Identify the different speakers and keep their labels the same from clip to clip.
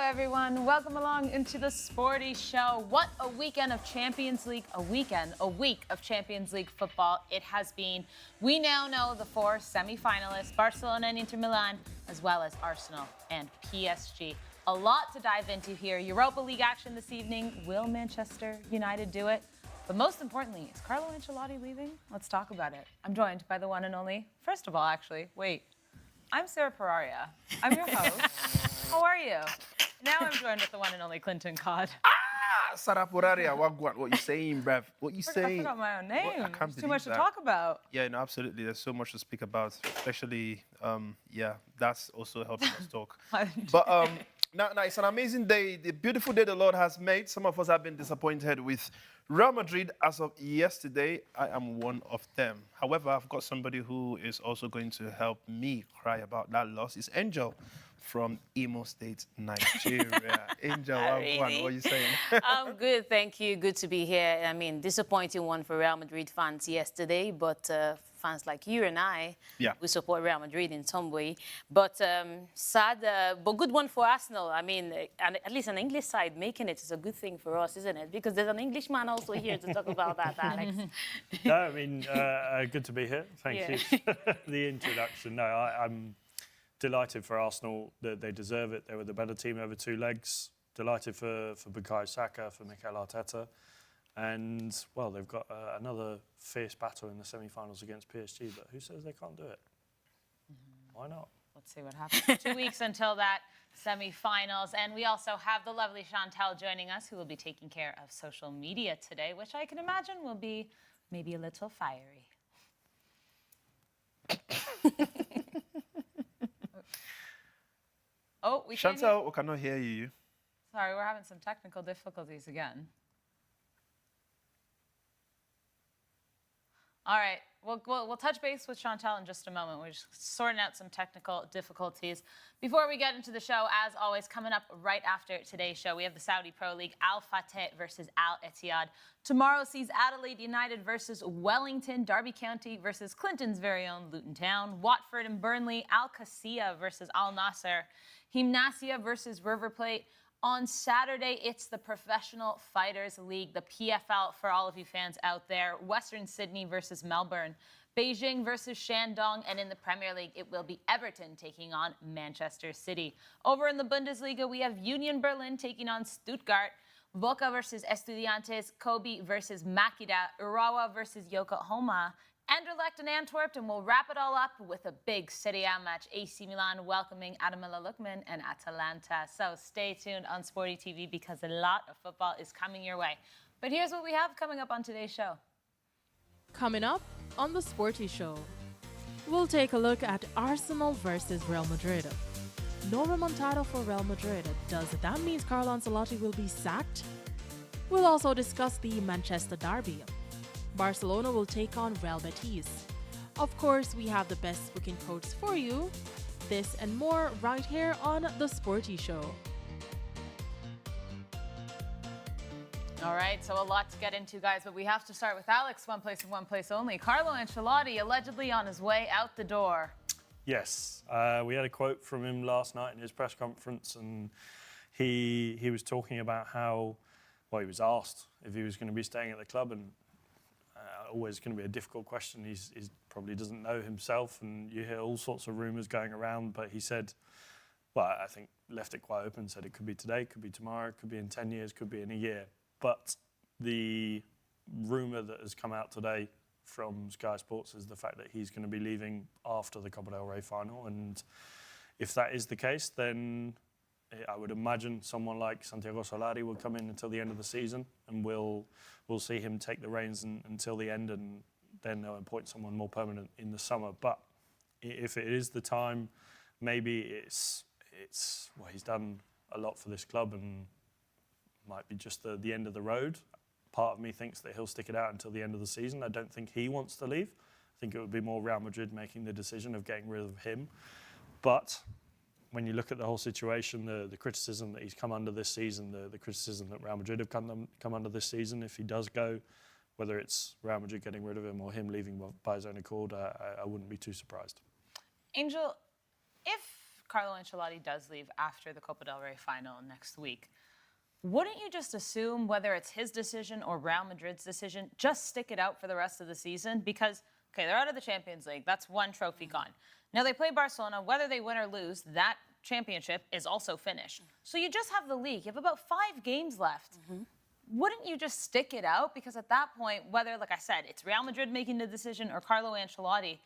Speaker 1: everyone. Welcome along into the Sporty Show. What a weekend of Champions League, a week of Champions League football it has been. We now know the four semi-finalists, Barcelona and Inter Milan, as well as Arsenal and PSG. A lot to dive into here. Europa League action this evening. Will Manchester United do it? But most importantly, is Carlo Ancelotti leaving? Let's talk about it. I'm joined by the one and only, first of all, actually, I'm Sarah Pararia. I'm your host. How are you? Now I'm joined with the one and only KlintonCod.
Speaker 2: Sara Pararia, what you saying, bruv? What you saying?
Speaker 1: I forgot my own name.
Speaker 2: I can't
Speaker 1: There's too much
Speaker 2: believe
Speaker 1: to
Speaker 2: that.
Speaker 1: talk about.
Speaker 2: Yeah, no, absolutely. There's so much to speak about, especially, that's also helping us talk. But now, it's an amazing day, the beautiful day the Lord has made. Some of us have been disappointed with Real Madrid as of yesterday. I am one of them. However, I've got somebody who is also going to help me cry about that loss. It's Angel from Imo State, Nigeria. Angel,
Speaker 3: Really?
Speaker 2: what are you saying?
Speaker 3: I'm good, thank you. Good to be here. I mean, disappointing one for Real Madrid fans yesterday, but fans like you and I, we support Real Madrid in some way. But sad, but good one for Arsenal. I mean, at least an English side making it is a good thing for us, isn't it? Because there's an Englishman also here to talk about that, Alex.
Speaker 4: No, I mean, good to be here. Thank you for the introduction. No, I'm delighted for Arsenal that they deserve it. They were the better team over two legs. Delighted for Bukayo Saka, for Mikel Arteta. And, well, they've got another fierce battle in the semi-finals against PSG, but who says they can't do it? Why not?
Speaker 1: Let's see what happens. 2 weeks until that semi-finals. And we also have the lovely Chantal joining us, who will be taking care of social media today, which I can imagine will be maybe a little fiery. Oh, we can't hear.
Speaker 2: Chantal, we cannot hear you.
Speaker 1: Sorry, we're having some technical difficulties again. All right, we'll touch base with Chantal in just a moment. We're just sorting out some technical difficulties. Before we get into the show, as always, coming up right after today's show, we have the Saudi Pro League, Al Fateh versus Al Ittihad. Tomorrow sees Adelaide United versus Wellington, Derby County versus Clinton's very own Luton Town, Watford and Burnley, Al Qasiyah versus Al Nasser, Gimnasia versus River Plate. On Saturday, it's the Professional Fighters League, the PFL for all of you fans out there. Western Sydney versus Melbourne, Beijing versus Shandong, and in the Premier League, it will be Everton taking on Manchester City. Over in the Bundesliga, we have Union Berlin taking on Stuttgart, Boca versus Estudiantes, Kobe versus Makeda, Urawa versus Yokohama, Anderlecht and Antwerp, and we'll wrap it all up with a big Serie A match. AC Milan welcoming Adamala Lukman and Atalanta. So stay tuned on Sporty TV because a lot of football is coming your way. But here's what we have coming up on today's show.
Speaker 5: Coming up on the Sporty Show, we'll take a look at Arsenal versus Real Madrid. No remontada for Real Madrid. Does that mean Carlo Ancelotti will be sacked? We'll also discuss the Manchester derby. Barcelona will take on Real Betis. Of course, we have the best spoken quotes for you. This and more right here on The Sporty Show.
Speaker 1: All right, so a lot to get into, guys, but we have to start with Alex, one place and one place only. Carlo Ancelotti allegedly on his way out the door.
Speaker 4: Yes, we had a quote from him last night in his press conference, and he was talking about how, well, he was asked if he was going to be staying at the club, and always going to be a difficult question. He probably doesn't know himself, and you hear all sorts of rumours going around, but he said, well, I think left it quite open, said it could be today, could be tomorrow, could be in 10 years, could be in a year. But the rumour that has come out today from Sky Sports is the fact that he's going to be leaving after the Copa del Rey final, and if that is the case, then I would imagine someone like Santiago Solari will come in until the end of the season, and we'll see him take the reins until the end, and then they'll appoint someone more permanent in the summer. But if it is the time, maybe it's well, he's done a lot for this club and might be just the end of the road. Part of me thinks that he'll stick it out until the end of the season. I don't think he wants to leave. I think it would be more Real Madrid making the decision of getting rid of him. But when you look at the whole situation, the criticism that he's come under this season, the criticism that Real Madrid have come under this season, if he does go, whether it's Real Madrid getting rid of him or him leaving by his own accord, I wouldn't be too surprised.
Speaker 1: Angel, if Carlo Ancelotti does leave after the Copa del Rey final next week, wouldn't you just assume, whether it's his decision or Real Madrid's decision, just stick it out for the rest of the season? Because, okay, they're out of the Champions League. That's one trophy gone. Now they play Barcelona. Whether they win or lose, that championship is also finished. So you just have the league. You have about 5 games left. Wouldn't you just stick it out? Because at that point, whether, like I said, it's Real Madrid making the decision or Carlo Ancelotti,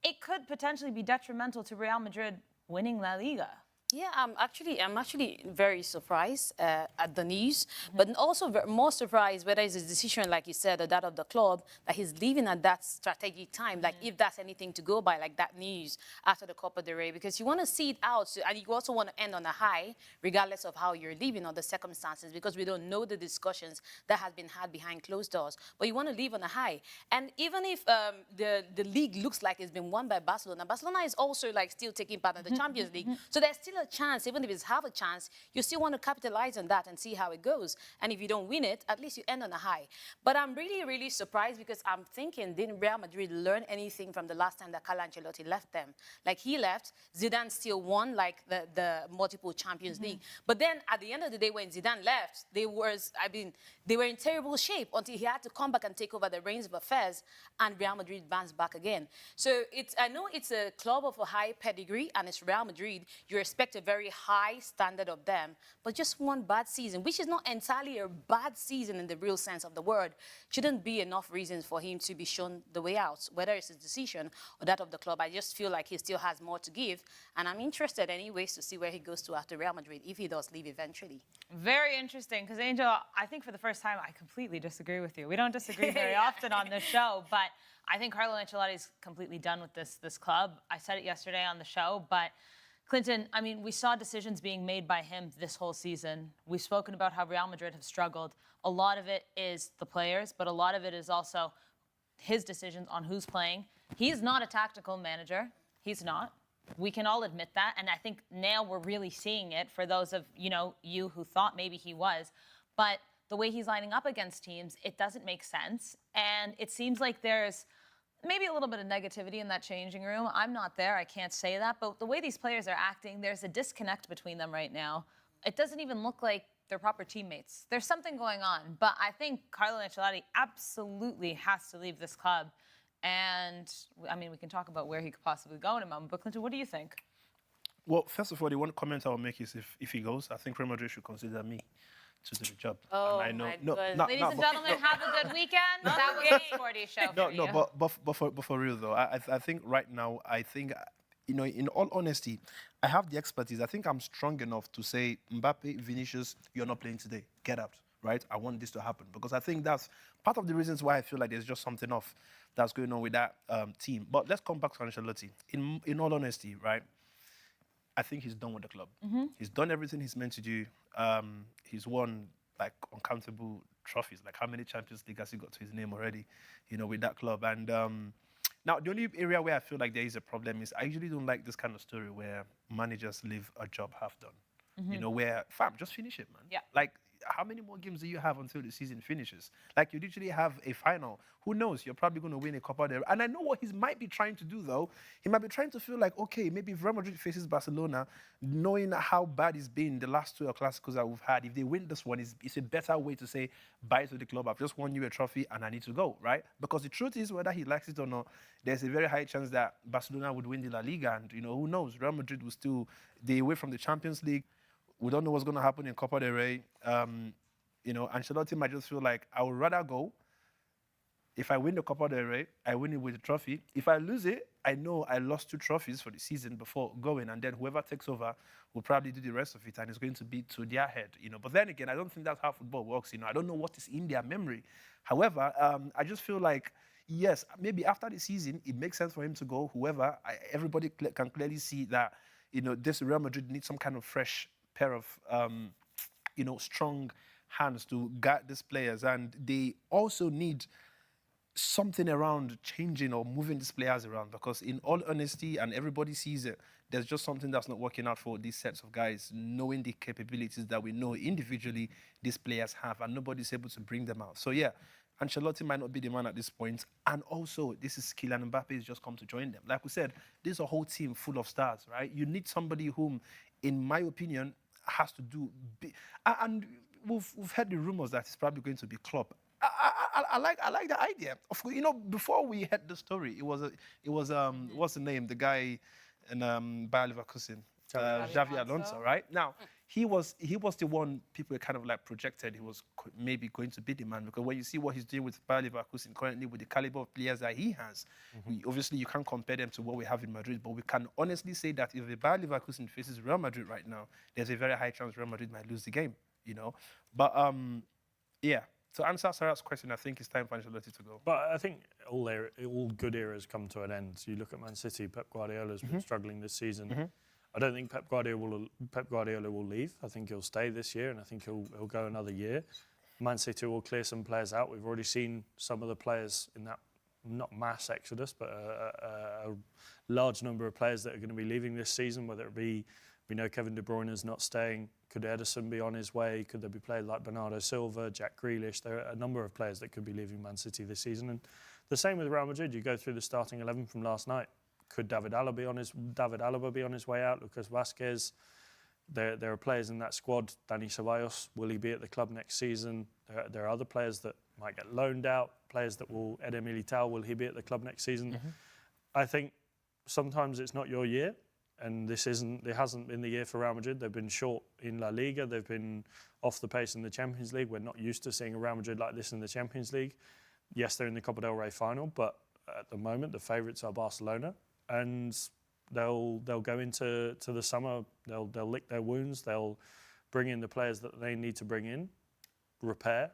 Speaker 1: it could potentially be detrimental to Real Madrid winning La Liga.
Speaker 3: Yeah, I'm actually very surprised at the news, but also more surprised whether it's a decision, like you said, or that of the club, that he's leaving at that strategic time, like if that's anything to go by, like that news after the Copa del Rey, because you want to see it out, so, and you also want to end on a high, regardless of how you're leaving or the circumstances, because we don't know the discussions that has been had behind closed doors, but you want to leave on a high. And even if the league looks like it's been won by Barcelona, Barcelona is also like still taking part in the Champions League, so there's still a chance, even if it's half a chance, you still want to capitalize on that and see how it goes. And if you don't win it, at least you end on a high. But I'm really, really surprised, because I'm thinking, didn't Real Madrid learn anything from the last time that Carlo Ancelotti left them? Like, he left, Zidane still won, like, the multiple Champions League. But then, at the end of the day, when Zidane left, they were in terrible shape until he had to come back and take over the reins of affairs, and Real Madrid bounced back again. So I know it's a club of a high pedigree, and it's Real Madrid. You expect a very high standard of them, but just one bad season, which is not entirely a bad season in the real sense of the word, shouldn't be enough reasons for him to be shown the way out, whether it's his decision or that of the club. I just feel like he still has more to give, and I'm interested anyways to see where he goes to after Real Madrid, if he does leave eventually.
Speaker 1: Very interesting, because Angel, I think for the first time, I completely disagree with you. We don't disagree very often on this show, but I think Carlo Ancelotti's completely done with this club. I said it yesterday on the show, but Clinton, I mean, we saw decisions being made by him this whole season. We've spoken about how Real Madrid have struggled. A lot of it is the players, but a lot of it is also his decisions on who's playing. He's not a tactical manager. He's not. We can all admit that, and I think now we're really seeing it for those of, you who thought maybe he was. But the way he's lining up against teams, it doesn't make sense. And it seems like there's maybe a little bit of negativity in that changing room. I'm not there, I can't say that, but the way these players are acting, there's a disconnect between them right now. It doesn't even look like they're proper teammates. There's something going on, but I think Carlo Ancelotti absolutely has to leave this club. And, I mean, we can talk about where he could possibly go in a moment, but Clinton, what do you think?
Speaker 2: Well, first of all, the one comment I will make is if he goes, I think Real Madrid should consider me to do the job.
Speaker 3: Oh,
Speaker 2: and I know,
Speaker 3: my
Speaker 2: no,
Speaker 3: goodness.
Speaker 1: Ladies and gentlemen, have a good weekend. That was a sporty show for you.
Speaker 2: but for real though, I think right now, in all honesty, I have the expertise. I think I'm strong enough to say, Mbappe, Vinicius, you're not playing today. Get out, right? I want this to happen, because I think that's part of the reasons why I feel like there's just something off that's going on with that team. But let's come back to Ancelotti. In all honesty, right? I think he's done with the club. He's done everything he's meant to do. He's won like uncountable trophies. Like, how many Champions League has he got to his name already, with that club? And now the only area where I feel like there is a problem is I usually don't like this kind of story where managers leave a job half done. Where, fam, just finish it, man.
Speaker 1: Yeah.
Speaker 2: Like, how many more games do you have until the season finishes? Like, you literally have a final. Who knows? You're probably going to win a Copa del Rey. And I know what he might be trying to do, though. He might be trying to feel like, okay, maybe if Real Madrid faces Barcelona, knowing how bad it's been the last 2 El Clásicos that we've had, if they win this one, it's a better way to say bye to the club. I've just won you a trophy and I need to go, right? Because the truth is, whether he likes it or not, there's a very high chance that Barcelona would win the La Liga. And, who knows? Real Madrid will still be away from the Champions League. We don't know what's going to happen in Copa del Rey. Ancelotti might just feel like, I would rather go. If I win the Copa del Rey, I win it with a trophy. If I lose it, I know I lost 2 trophies for the season before going, and then whoever takes over will probably do the rest of it, and it's going to be to their head. But then again, I don't think that's how football works. I don't know what is in their memory. However, I just feel like, yes, maybe after the season, it makes sense for him to go. Everybody can clearly see that, this Real Madrid needs some kind of fresh pair of, strong hands to guide these players, and they also need something around changing or moving these players around, because in all honesty, and everybody sees it, there's just something that's not working out for these sets of guys, knowing the capabilities that we know individually these players have, and nobody's able to bring them out. So yeah, Ancelotti might not be the man at this point. And also, this is Kylian Mbappe has just come to join them. Like we said, this is a whole team full of stars, right? You need somebody whom, in my opinion, has to do... And we've heard the rumors that it's probably going to be Klopp. I like the idea. Of course, before we heard the story, it was what's the name? The guy in Bayer Leverkusen, Xavi Alonso, right? Now, he was the one people were kind of like projected he was maybe going to be the man, because when you see what he's doing with Bayer Leverkusen currently, with the caliber of players that he has, obviously you can't compare them to what we have in Madrid, but we can honestly say that if the Bayer Leverkusen faces Real Madrid right now, there's a very high chance Real Madrid might lose the game, But yeah. To answer Sarah's question, I think it's time for Ancelotti to go.
Speaker 4: But I think all good eras come to an end. You look at Man City, Pep Guardiola's been struggling this season. I don't think Pep Guardiola will leave. I think he'll stay this year, and I think he'll go another year. Man City will clear some players out. We've already seen some of the players in that, not mass exodus, but a large number of players that are going to be leaving this season, whether it be, we know Kevin De Bruyne is not staying. Could Ederson be on his way? Could there be players like Bernardo Silva, Jack Grealish? There are a number of players that could be leaving Man City this season. And the same with Real Madrid. You go through the starting 11 from last night. Could David Alaba be on his way out? Lucas Vazquez. There are players in that squad. Dani Ceballos, will he be at the club next season? There are other players that might get loaned out. Players that will, Eder Militao, will he be at the club next season? I think sometimes it's not your year. And it hasn't been the year for Real Madrid. They've been short in La Liga. They've been off the pace in the Champions League. We're not used to seeing a Real Madrid like this in the Champions League. Yes, they're in the Copa del Rey final, but at the moment, the favourites are Barcelona. And they'll go into the summer, they'll lick their wounds, they'll bring in the players that they need to bring in, repair,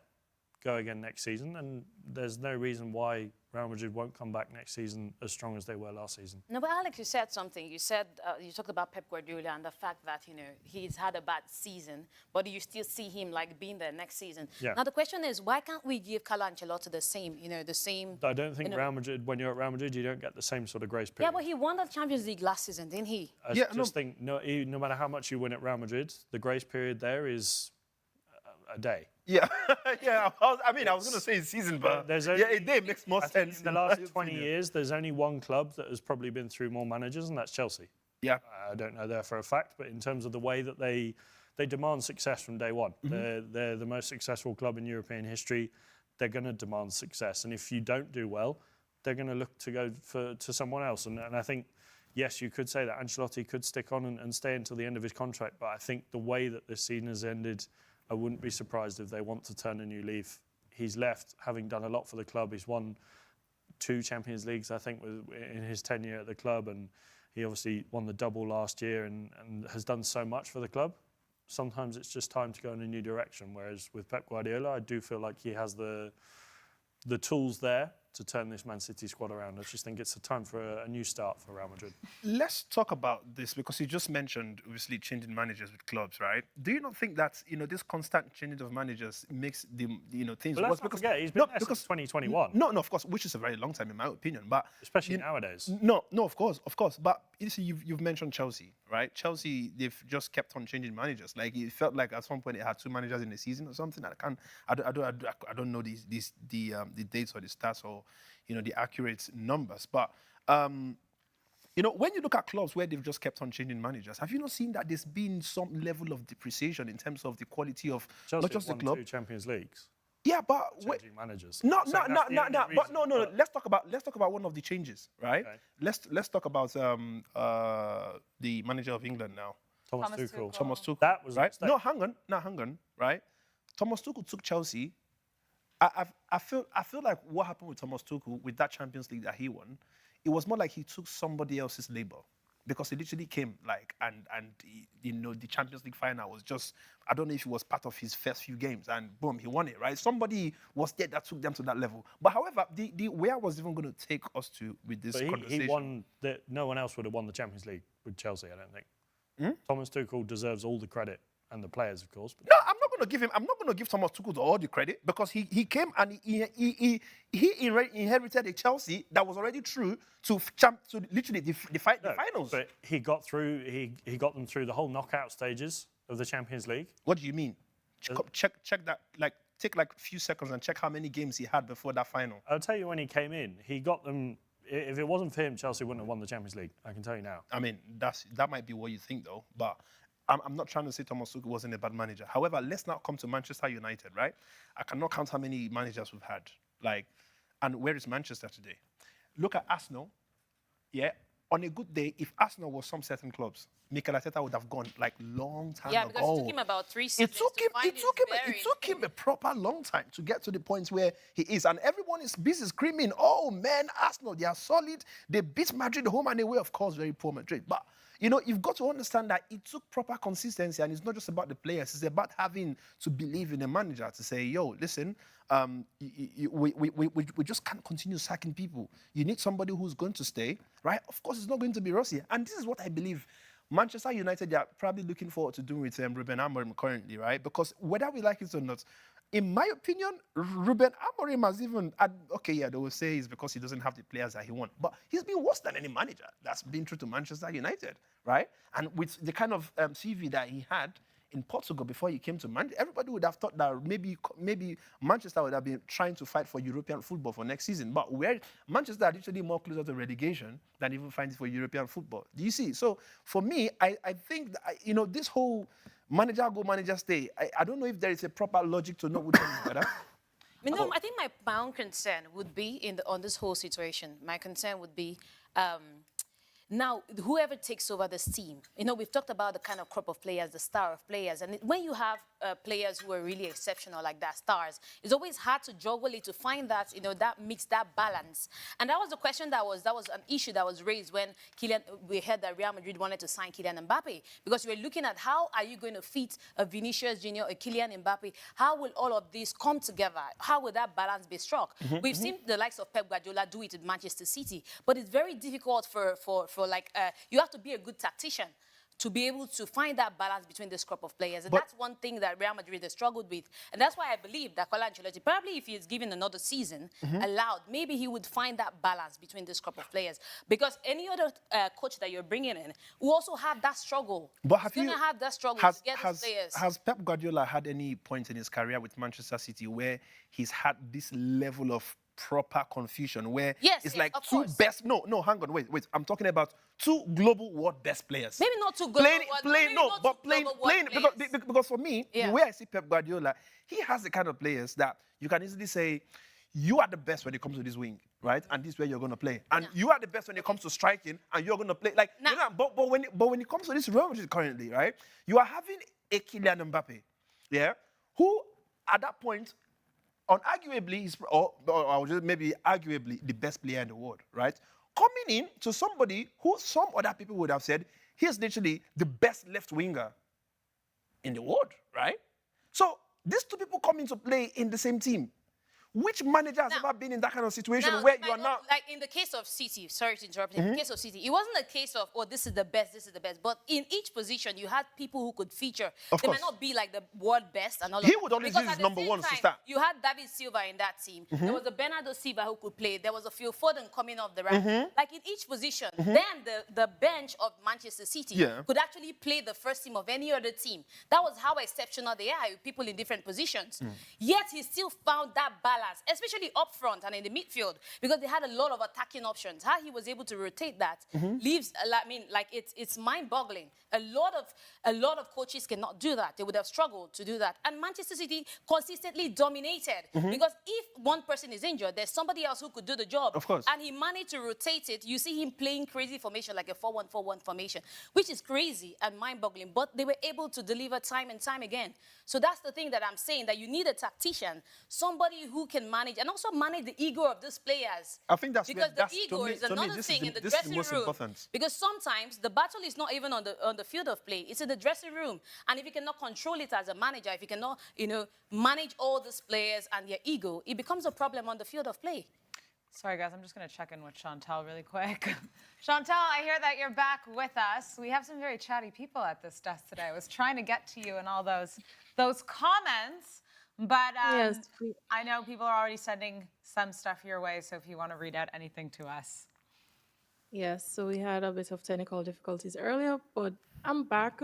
Speaker 4: go again next season. And there's no reason why Real Madrid won't come back next season as strong as they were last season.
Speaker 3: No, but Alex, you said something. You talked about Pep Guardiola and the fact that he's had a bad season, but you still see him like being there next season.
Speaker 4: Yeah.
Speaker 3: Now the question is, why can't we give Carlo Ancelotti the same?
Speaker 4: I don't think Real Madrid. When you're at Real Madrid, you don't get the same sort of grace period.
Speaker 3: Yeah, but he won the Champions League last season, didn't he?
Speaker 4: I think no matter how much you win at Real Madrid, the grace period there is a day.
Speaker 2: Yeah, yeah. I was going to say season, but a day makes more sense.
Speaker 4: In the last 20 years, there's only one club that has probably been through more managers, and that's Chelsea.
Speaker 2: Yeah.
Speaker 4: I don't know that for a fact, but in terms of the way that they demand success from day one. They're the most successful club in European history. They're going to demand success, and if you don't do well, they're going to look to go to someone else. And I think, yes, you could say that Ancelotti could stick on and stay until the end of his contract, but I think the way that this season has ended, I wouldn't be surprised if they want to turn a new leaf. He's left having done a lot for the club. He's won 2 Champions Leagues, I think, in his tenure at the club, and he obviously won the double last year and has done so much for the club. Sometimes it's just time to go in a new direction, whereas with Pep Guardiola, I do feel like he has the tools there to turn this Man City squad around. I just think it's a time for a new start for Real Madrid.
Speaker 2: Let's talk about this, because you just mentioned, obviously, changing managers with clubs, right? Do you not think that, this constant changing of managers makes things
Speaker 4: worse? Let's not forget, he's been there since 2021.
Speaker 2: No, of course, which is a very long time in my opinion, but...
Speaker 4: Especially nowadays.
Speaker 2: No, of course. But you've mentioned Chelsea, right? Chelsea, they've just kept on changing managers. Like, it felt like at some point they had 2 managers in the season or something. I don't know the dates or the stats or the accurate numbers, but when you look at clubs where they've just kept on changing managers, have you not seen that there's been some level of depreciation in terms of the quality of
Speaker 4: Chelsea
Speaker 2: not just the club?
Speaker 4: 2 Champions Leagues.
Speaker 2: Yeah, but
Speaker 4: changing managers.
Speaker 2: No. But no. Let's talk about one of the changes, right?
Speaker 4: Okay.
Speaker 2: Let's talk about the manager of England now,
Speaker 4: Thomas Tuchel.
Speaker 2: Thomas Tuchel.
Speaker 4: That was a
Speaker 2: right.
Speaker 4: mistake.
Speaker 2: No, hang on, right? Thomas Tuchel took Chelsea. I feel like what happened with Thomas Tuchel with that Champions League that he won, it was more like he took somebody else's labor, because he literally came the Champions League final was just, I don't know if it was part of his first few games, and boom, he won it, right? Somebody was there that took them to that level. But however, the where I was even going to take us to with this conversation,
Speaker 4: he won. No one else would have won the Champions League with Chelsea, I don't think. Thomas Tuchel deserves all the credit, and the players, of course. But
Speaker 2: no, I'm not going to give Thomas Tuchel all the credit, because he came and he inherited a Chelsea that was already through to literally the finals.
Speaker 4: But he got through. He got them through the whole knockout stages of the Champions League.
Speaker 2: What do you mean? Check that. Like, take like a few seconds and check how many games he had before that final.
Speaker 4: I'll tell you when he came in, he got them. If it wasn't for him, Chelsea wouldn't have won the Champions League. I can tell you now.
Speaker 2: I mean, that might be what you think, though. But I'm not trying to say Thomas Tuchel wasn't a bad manager. However, let's now come to Manchester United, right? I cannot count how many managers we've had. And where is Manchester today? Look at Arsenal. Yeah. On a good day, if Arsenal was some certain clubs, Mikel Arteta would have gone like long time ago.
Speaker 3: Yeah, because it took him about 3 seasons.
Speaker 2: It took him a proper long time to get to the point where he is. And everyone is busy screaming, oh man, Arsenal, they are solid. They beat Madrid home and away, of course, very poor Madrid. But you've got to understand that it took proper consistency, and it's not just about the players. It's about having to believe in the manager to say, yo, listen, we just can't continue sacking people. You need somebody who's going to stay, right? Of course, it's not going to be Rossi. And this is what I believe Manchester United, they are probably looking forward to doing with Ruben Amorim currently, right? Because whether we like it or not, in my opinion, Ruben Amorim has even, they will say it's because he doesn't have the players that he wants. But he's been worse than any manager that's been through to Manchester United, right? And with the kind of CV that he had in Portugal before he came to Manchester, everybody would have thought that maybe Manchester would have been trying to fight for European football for next season. But where Manchester are literally more closer to relegation than even fighting for European football. Do you see? So for me, I think that, this whole manager go, manager stay, I don't know if there is a proper logic to know which one is better.
Speaker 3: I think my own concern would be on this whole situation. My concern would be now, whoever takes over this team, we've talked about the kind of crop of players, the star of players. And when you have players who are really exceptional like that, stars, it's always hard to juggle it, to find that, that mix, that balance. And that was the question that was an issue that was raised when we heard that Real Madrid wanted to sign Kylian Mbappe. Because we were looking at how are you going to fit a Vinicius Junior, a Kylian Mbappe? How will all of this come together? How will that balance be struck? We've seen the likes of Pep Guardiola do it at Manchester City. But it's very difficult for you have to be a good tactician to be able to find that balance between this crop of players. And that's one thing that Real Madrid has struggled with. And that's why I believe that Carlo Ancelotti, probably if he is given another season allowed, maybe he would find that balance between this crop of players. Because any other coach that you're bringing in will also have that struggle.
Speaker 2: But
Speaker 3: he's going to have that struggle to get his players.
Speaker 2: Has Pep Guardiola had any point in his career with Manchester City where he's had this level of proper confusion where it's like two best. No, hang on, wait. I'm talking about two global world best players.
Speaker 3: Maybe not two global
Speaker 2: playing because for me, the way I see Pep Guardiola, he has the kind of players that you can easily say, you are the best when it comes to this wing, right? And this is where you're going to play. And you are the best when it comes to striking, and you're going to play. But when it comes to this Real Madrid currently, right? You are having a Kylian Mbappe, who at that point, unarguably, maybe arguably the best player in the world, right? Coming in to somebody who some other people would have said, he's literally the best left winger in the world, right? So these two people come into play in the same team. Which manager has ever been in that kind of situation where you are now...
Speaker 3: Like in the case of City, sorry to interrupt, in the case of City, it wasn't a case of, this is the best. But in each position, you had people who could feature. They might not be like the world best and all of that.
Speaker 2: He would always use his number ones to start.
Speaker 3: You had David Silva in that team. There was a Bernardo Silva who could play. There was a Phil Foden coming off the rank. Like in each position, then the bench of Manchester City could actually play the first team of any other team. That was how exceptional they are, people in different positions. Yet he still found that balance, especially up front and in the midfield, because they had a lot of attacking options. How he was able to rotate that leaves, it's mind-boggling. A lot of coaches cannot do that. They would have struggled to do that. And Manchester City consistently dominated, because if one person is injured, there's somebody else who could do the job.
Speaker 2: Of course.
Speaker 3: And he managed to rotate it. You see him playing crazy formation, like a 4-1-4-1 formation, which is crazy and mind-boggling, but they were able to deliver time and time again. So that's the thing that I'm saying, that you need a tactician, somebody who can manage, and also manage the ego of these players.
Speaker 2: I think that's
Speaker 3: because the ego is another thing in the dressing room. Because sometimes the battle is not even on the field of play; it's in the dressing room. And if you cannot control it as a manager, if you cannot, manage all these players and their ego, it becomes a problem on the field of play.
Speaker 1: Sorry, guys, I'm just going to check in with Chantal really quick. Chantal, I hear that you're back with us. We have some very chatty people at this desk today. I was trying to get to you and all those comments, but I know people are already sending some stuff your way, so if you want to read out anything to us.
Speaker 5: Yes, so we had a bit of technical difficulties earlier, but I'm back.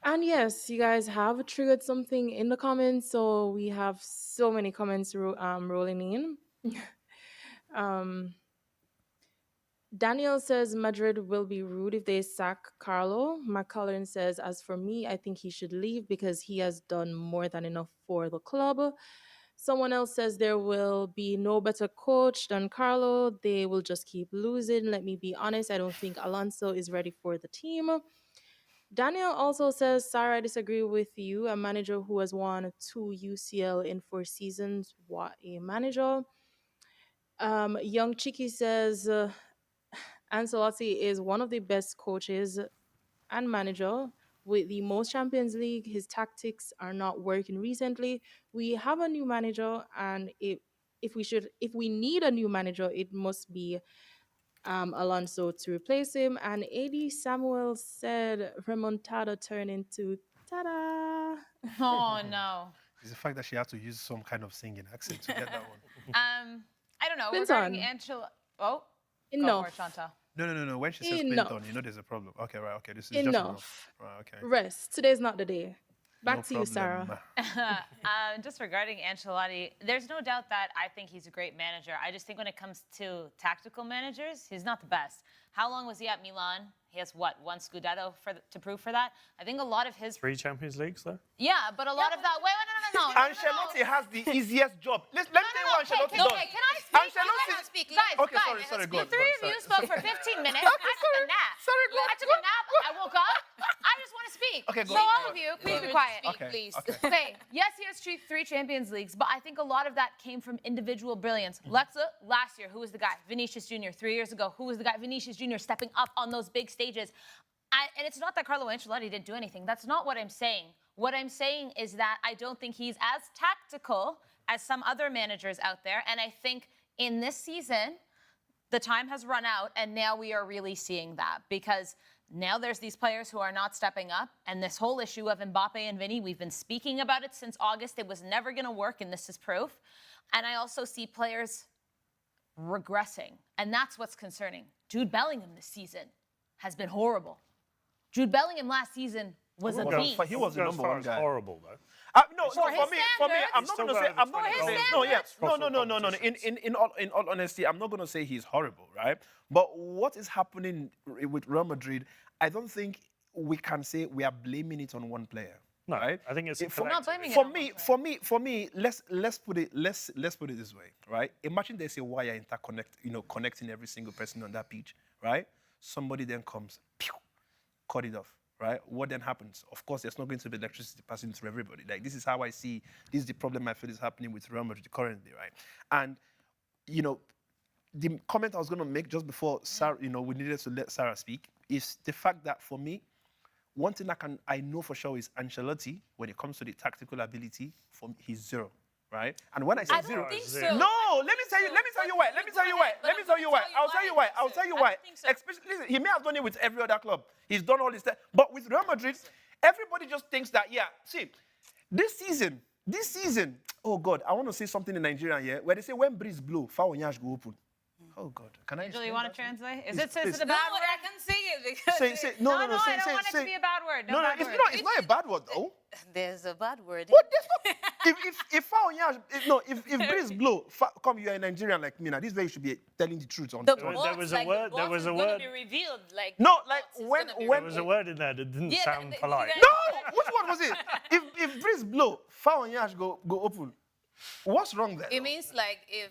Speaker 5: And yes, you guys have triggered something in the comments, so we have so many comments rolling in. um, Daniel says Madrid will be rude if they sack Carlo. McCullern says, as for me, I think he should leave because he has done more than enough for the club. Someone else says there will be no better coach than Carlo. They will just keep losing. Let me be honest, I don't think Alonso is ready for the team. Daniel also says, Sarah, I disagree with you. A manager who has won 2 UCL in 4 seasons, what a manager. Young Chiki says, Ancelotti is one of the best coaches and manager with the most Champions League. His tactics are not working recently. We have a new manager, and if we need a new manager, it must be Alonso to replace him. And AD Samuel said remontada turn into ta-da.
Speaker 1: Oh no.
Speaker 2: It's the fact that she had to use some kind of singing accent to get that one.
Speaker 1: I don't know.
Speaker 5: Clinton.
Speaker 1: Regarding Angela. Oh. Go
Speaker 5: Enough.
Speaker 1: for it, Chantal.
Speaker 2: No. When she says
Speaker 5: Enough.
Speaker 2: Clinton, you know there's a problem. Okay, right. Okay, this is
Speaker 5: Enough.
Speaker 2: just enough. Right, okay.
Speaker 5: Rest. Today's not the day. Back
Speaker 2: No
Speaker 5: to you, Sarah.
Speaker 2: problem.
Speaker 1: Just regarding Ancelotti, there's no doubt that I think he's a great manager. I just think when it comes to tactical managers, he's not the best. How long was he at Milan? He has what, 1 Scudetto to prove for that? I think a lot of his
Speaker 4: 3 Champions Leagues, though.
Speaker 1: yeah, but a lot of that. Wait, no.
Speaker 2: Ancelotti has the easiest job. Let's tell you what Ancelotti does.
Speaker 1: Okay, can I speak?
Speaker 2: Ancelotti-
Speaker 1: Can I speak? Guys,
Speaker 2: Okay, sorry, go
Speaker 1: the
Speaker 2: on,
Speaker 1: three
Speaker 2: go on,
Speaker 1: of you
Speaker 2: sorry.
Speaker 1: spoke for 15 minutes. I took a nap.
Speaker 2: Sorry, go on,
Speaker 1: I took a nap. I woke up. I just want to speak.
Speaker 2: Okay, go
Speaker 1: so
Speaker 2: on.
Speaker 1: all of you, please be quiet.
Speaker 2: Okay,
Speaker 3: please.
Speaker 2: okay.
Speaker 1: Okay, yes, he has 3 Champions Leagues, but I think a lot of that came from individual brilliance. Lexa, last year, who was the guy? Vinicius Jr. 3 years ago, who was the guy? Vinicius Jr. stepping up on those big stages. And it's not that Carlo Ancelotti didn't do anything. That's not what I'm saying. What I'm saying is that I don't think he's as tactical as some other managers out there. And I think in this season, the time has run out, and now we are really seeing that because now there's these players who are not stepping up, and this whole issue of Mbappe and Vinny, we've been speaking about it since August. It was never going to work, and this is proof. And I also see players regressing, and that's what's concerning. Jude Bellingham this season has been horrible. Jude Bellingham last season was a beast.
Speaker 2: He was the number one guy.
Speaker 4: Horrible, though.
Speaker 2: No,
Speaker 1: For his
Speaker 2: for me, I'm
Speaker 1: standards.
Speaker 2: not going to
Speaker 4: He's
Speaker 2: say.
Speaker 4: still
Speaker 2: I'm not
Speaker 4: got
Speaker 2: going to
Speaker 4: over
Speaker 2: say.
Speaker 4: 20
Speaker 2: No, yeah,
Speaker 4: goals.
Speaker 2: no. In all honesty, I'm not going to say he's horrible, right? But what is happening with Real Madrid, I don't think we can say we are blaming it on one player.
Speaker 4: No,
Speaker 2: right?
Speaker 4: I think it's a
Speaker 1: I'm not
Speaker 4: collective.
Speaker 1: blaming it.
Speaker 2: For me, let's put it this way, right? Imagine there's a wire connecting every single person on that pitch, right? Somebody then comes, pew, cut it off, right? What then happens? Of course, there's not going to be electricity passing through everybody. Like, this is how I see, this is the problem I feel is happening with Real Madrid currently, right? And, the comment I was going to make just before Sarah, we needed to let Sarah speak, is the fact that for me, one thing I know for sure is Ancelotti, when it comes to the tactical ability, he's zero. Right? And when I say
Speaker 1: I
Speaker 2: zero,
Speaker 1: don't think so.
Speaker 2: no, let me tell you why. I'll tell you why. Especially, listen, he may have done it with every other club. He's done all this stuff. But with Real Madrid, everybody just thinks that, see, this season, oh God, I want to say something in Nigeria here, where they say when breeze blow, foul nyash go open. Oh God, can I?
Speaker 1: Angela, you want to translate? Is it
Speaker 2: please.
Speaker 1: a bad word?
Speaker 3: I can say it because
Speaker 2: Say, no,
Speaker 1: I don't want it
Speaker 2: say.
Speaker 1: to be a bad word.
Speaker 2: No,
Speaker 1: bad
Speaker 2: it's
Speaker 1: word.
Speaker 2: not. It's not a bad word though.
Speaker 3: there's a bad word.
Speaker 2: What? If foul nyash, if breeze blow, come, you are a Nigerian like me now. This is where you should be telling the truth on.
Speaker 3: The
Speaker 4: There
Speaker 3: box,
Speaker 4: was a
Speaker 3: like,
Speaker 4: word-
Speaker 3: the
Speaker 4: there
Speaker 3: box
Speaker 4: was
Speaker 3: is
Speaker 4: a
Speaker 3: gonna
Speaker 4: word-
Speaker 3: be revealed. Like
Speaker 2: No,
Speaker 3: the
Speaker 2: like
Speaker 3: box is
Speaker 2: when
Speaker 3: gonna be
Speaker 2: when
Speaker 4: There was a word in there that didn't
Speaker 3: Yeah,
Speaker 4: sound
Speaker 3: you
Speaker 4: polite.
Speaker 3: guys-
Speaker 2: no, which one was it? If breeze blow, foul nyash go open. What's wrong there?
Speaker 3: It means like if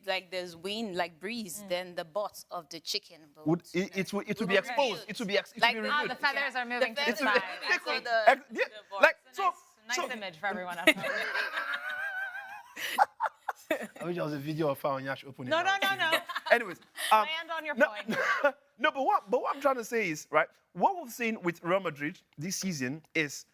Speaker 3: like there's wind, like breeze, then the butt of the chicken
Speaker 2: It will be exposed. It will be
Speaker 3: Like,
Speaker 2: revealed.
Speaker 1: Ah, the feathers are moving to the
Speaker 3: feathers
Speaker 1: side.
Speaker 3: are moving,
Speaker 1: I
Speaker 3: so
Speaker 1: see.
Speaker 3: the
Speaker 2: Like
Speaker 3: box.
Speaker 1: Nice image for everyone else.
Speaker 2: I wish there was a video of foul nyash opening.
Speaker 1: No.
Speaker 2: Anyways,
Speaker 1: Land on your point.
Speaker 2: No, but what I'm trying to say is, right, what we've seen with Real Madrid this season is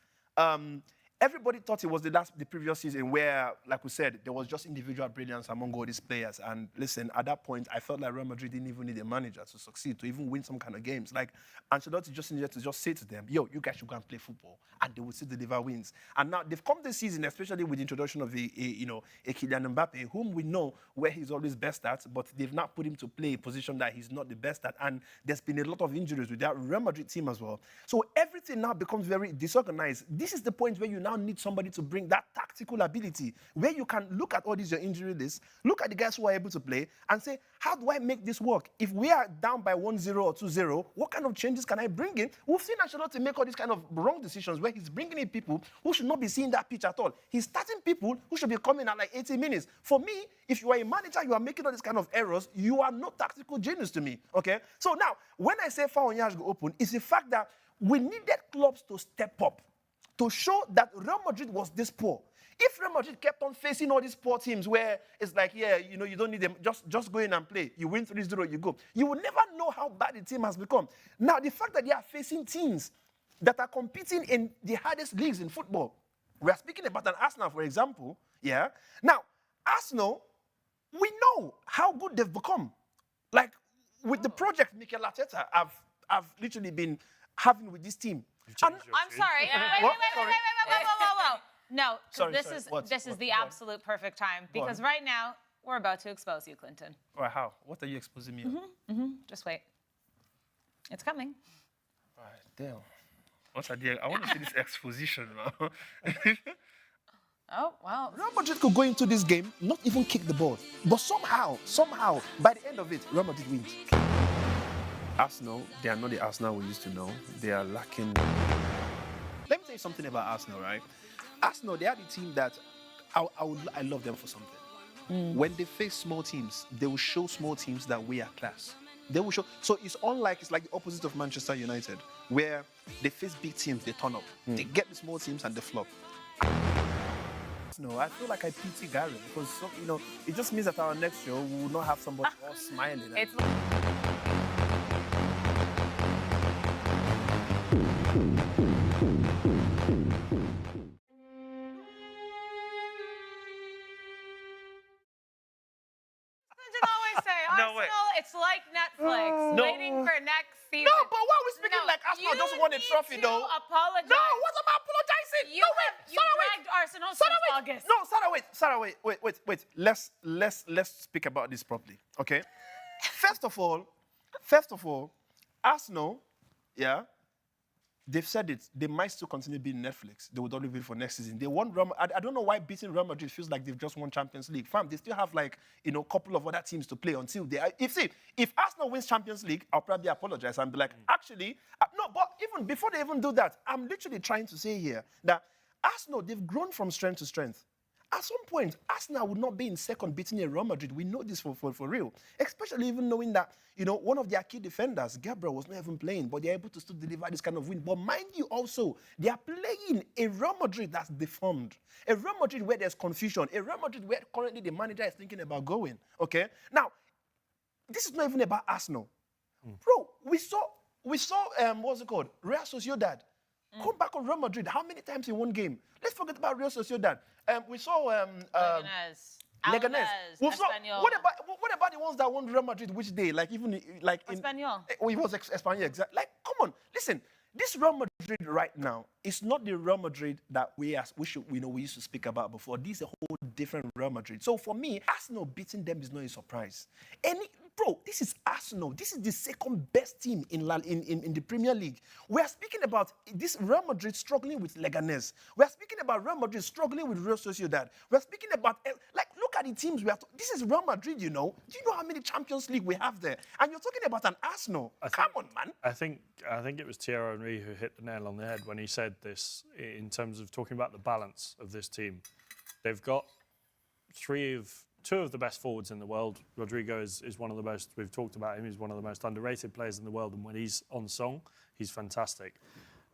Speaker 2: everybody thought it was the previous season where, like we said, there was just individual brilliance among all these players. And listen, at that point, I felt like Real Madrid didn't even need a manager to succeed, to even win some kind of games. Like, Ancelotti just needed to just say to them, yo, you guys should go and play football. And they will still deliver wins. And now they've come this season, especially with the introduction of a Kylian Mbappe, whom we know where he's always best at, but they've not put him to play a position that he's not the best at. And there's been a lot of injuries with that Real Madrid team as well. So everything now becomes very disorganized. This is the point where you now need somebody to bring that tactical ability, where you can look at all these your injury lists, look at the guys who are able to play, and say, how do I make this work? If we are down by 1-0 or 2-0, what kind of changes can I bring in? We've seen Ancelotti make all these kind of wrong decisions where he's bringing in people who should not be seeing that pitch at all. He's starting people who should be coming at like 80 minutes. For me, if you are a manager, you are making all these kind of errors, you are not tactical genius to me, okay? So now, when I say Fawonyaj go open, it's the fact that we needed clubs to step up, to show that Real Madrid was this poor. If Real Madrid kept on facing all these poor teams where it's like, yeah, you know, you don't need them, just go in and play. You win 3-0, you go. You will never know how bad the team has become. Now, the fact that they are facing teams that are competing in the hardest leagues in football. We are speaking about an Arsenal, for example, yeah? Now, Arsenal, we know how good they've become. Like, with the project Mikel Arteta have literally been having with this team.
Speaker 1: I'm sorry. Wait. No, this is the absolute perfect time because right now we're about to expose you, Clinton.
Speaker 2: Right, how? What are you exposing me on?
Speaker 1: Just wait. It's coming.
Speaker 2: Right, damn. What I want to see this exposition now.
Speaker 1: Oh, well.
Speaker 2: Real Madrid could go into this game, not even kick the ball. But somehow, by the end of it, Real Madrid wins. Arsenal, they are not the Arsenal we used to know. They are lacking. Let me tell you something about Arsenal, right? Arsenal, they are the team that I love them for something. When they face small teams, they will show small teams that we are class. They will show. So it's like the opposite of Manchester United, where they face big teams, they turn up. They get the small teams and they flop. No, I feel like I pity Gary because it just means that our next show we will not have somebody all smiling.
Speaker 1: It's like Netflix, waiting for next season.
Speaker 2: No, but why are we speaking like Arsenal just won a trophy, though?
Speaker 1: Apologize.
Speaker 2: No, what am I apologizing?
Speaker 1: You dragged Arsenal since August.
Speaker 2: No, Sarah, wait. Let's speak about this properly, okay? First of all, Arsenal, yeah, they've said it. They might still continue being Netflix. They would only wait for next season. They won I don't know why beating Real Madrid feels like they've just won Champions League. Fam, they still have a couple of other teams to play until they. If Arsenal wins Champions League, I'll probably apologize and be like, actually, no. But even before they even do that, I'm literally trying to say here that Arsenal, they've grown from strength to strength. At some point, Arsenal would not be in second beating a Real Madrid. We know this for real. Especially even knowing that, one of their key defenders, Gabriel, was not even playing, but they're able to still deliver this kind of win. But mind you also, they are playing a Real Madrid that's deformed. A Real Madrid where there's confusion. A Real Madrid where currently the manager is thinking about going. Okay? Now, this is not even about Arsenal. Bro, we saw what's it called? Real Sociedad. Come back on Real Madrid. How many times in one game? Let's forget about Real Sociedad. We saw Leganés.
Speaker 1: Espanyol.
Speaker 2: What about the ones that won Real Madrid? Which day?
Speaker 1: Espanyol.
Speaker 2: It was Espanyol, exactly. Come on, listen. This Real Madrid right now is not the Real Madrid that we used to speak about before. This is a whole different Real Madrid. So for me, Arsenal beating them is not a surprise. Bro, this is Arsenal. This is the second best team in the Premier League. We are speaking about this Real Madrid struggling with Leganés. We are speaking about Real Madrid struggling with Real Sociedad. We are speaking about, look at the teams we have. This is Real Madrid, Do you know how many Champions League we have there? And you're talking about an Arsenal. Come on, man.
Speaker 4: I think it was Thierry Henry who hit the nail on the head when he said this in terms of talking about the balance of this team. They've got two of the best forwards in the world. Rodrigo is one of the most, we've talked about him, he's one of the most underrated players in the world, and when he's on song, he's fantastic.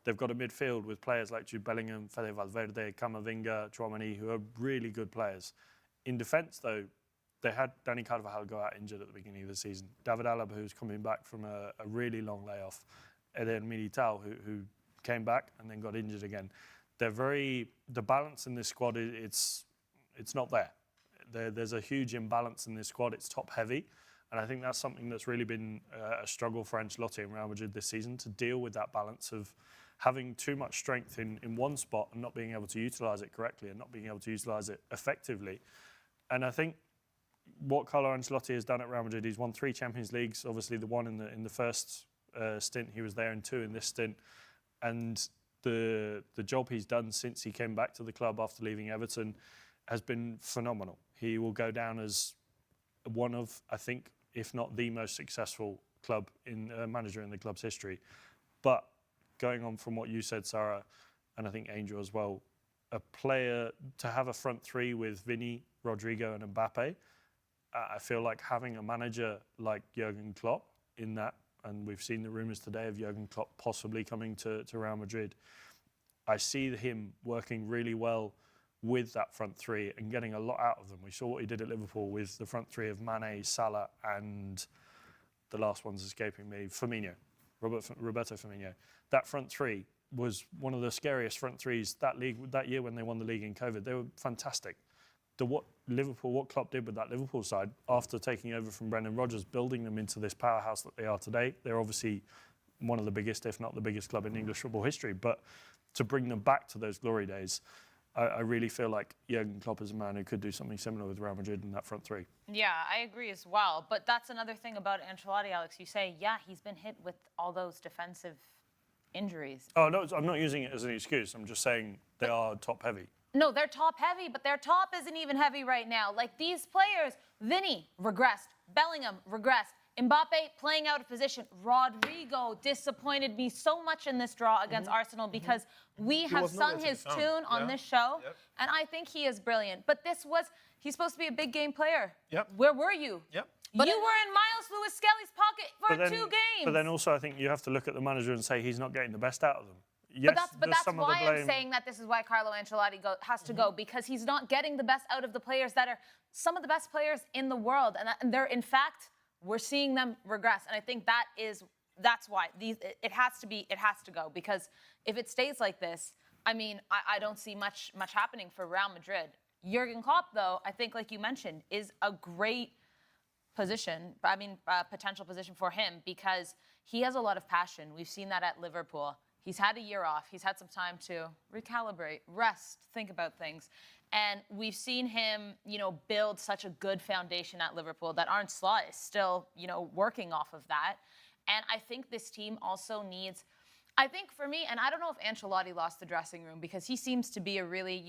Speaker 4: They've got a midfield with players like Jude Bellingham, Fede Valverde, Camavinga, Tchouaméni, who are really good players. In defence, though, they had Dani Carvajal go out injured at the beginning of the season. David Alaba, who's coming back from a really long layoff. Eden Militao, who came back and then got injured again. the balance in this squad, it's not there. There's a huge imbalance in this squad. It's top heavy. And I think that's something that's really been a struggle for Ancelotti and Real Madrid this season, to deal with that balance of having too much strength in one spot and not being able to utilise it correctly and not being able to utilise it effectively. And I think what Carlo Ancelotti has done at Real Madrid, he's won 3 Champions Leagues, obviously the one in the first stint he was there, and 2 in this stint. And the job he's done since he came back to the club after leaving Everton has been phenomenal. He will go down as one of, I think, if not the most successful manager in the club's history. But going on from what you said, Sara, and I think Angel as well, a player to have a front 3 with Vinny, Rodrigo and Mbappe, I feel like having a manager like Jurgen Klopp in that, and we've seen the rumours today of Jurgen Klopp possibly coming to Real Madrid, I see him working really well with that front 3 and getting a lot out of them. We saw what he did at Liverpool with the front 3 of Mane, Salah and the last one's escaping me, Roberto Firmino. That front 3 was one of the scariest front 3s that year when they won the league in COVID. They were fantastic. What Klopp did with that Liverpool side after taking over from Brendan Rodgers, building them into this powerhouse that they are today. They're obviously one of the biggest, if not the biggest club in English football history. But to bring them back to those glory days, I really feel like Jurgen Klopp is a man who could do something similar with Real Madrid in that front 3.
Speaker 1: Yeah, I agree as well. But that's another thing about Ancelotti, Alex. You say, yeah, he's been hit with all those defensive injuries.
Speaker 4: Oh, no, I'm not using it as an excuse. I'm just saying they are top heavy.
Speaker 1: No, they're top heavy, but their top isn't even heavy right now. Like these players, Vinny regressed, Bellingham regressed, Mbappe playing out of position. Rodrigo disappointed me so much in this draw against Arsenal because we have sung his tune on this show, and I think he is brilliant. But he's supposed to be a big game player.
Speaker 2: Yep.
Speaker 1: Where were you?
Speaker 2: Yep.
Speaker 1: But you were in Miles Lewis-Skelly's pocket for 2 games.
Speaker 4: But then also I think you have to look at the manager and say he's not getting the best out of them.
Speaker 1: Yes, but that's why I'm saying that this is why Carlo Ancelotti has to go, because he's not getting the best out of the players that are some of the best players in the world. And they're, in fact, we're seeing them regress. And I think that's why it has to go, because if it stays like this, I mean, I don't see much happening for Real Madrid. Jurgen Klopp, though, I think, like you mentioned, is a great potential position for him, because he has a lot of passion. We've seen that at Liverpool. He's had a year off. He's had some time to recalibrate, rest, think about things. And we've seen him, build such a good foundation at Liverpool that Arne Slot is still, working off of that. And I think this team also needs, I think for me, and I don't know if Ancelotti lost the dressing room, because he seems to be a really,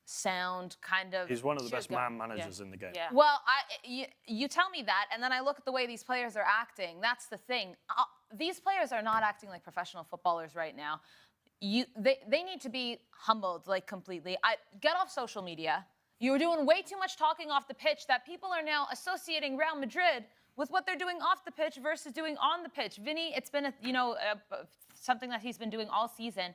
Speaker 1: sound kind of...
Speaker 4: He's one of the best man managers in the game.
Speaker 3: Yeah.
Speaker 1: Well, you tell me that, and then I look at the way these players are acting. That's the thing. These players are not acting like professional footballers right now. They need to be humbled, like, completely. Get off social media. You're doing way too much talking off the pitch that people are now associating Real Madrid with what they're doing off the pitch versus doing on the pitch. Vinny, it's been something that he's been doing all season,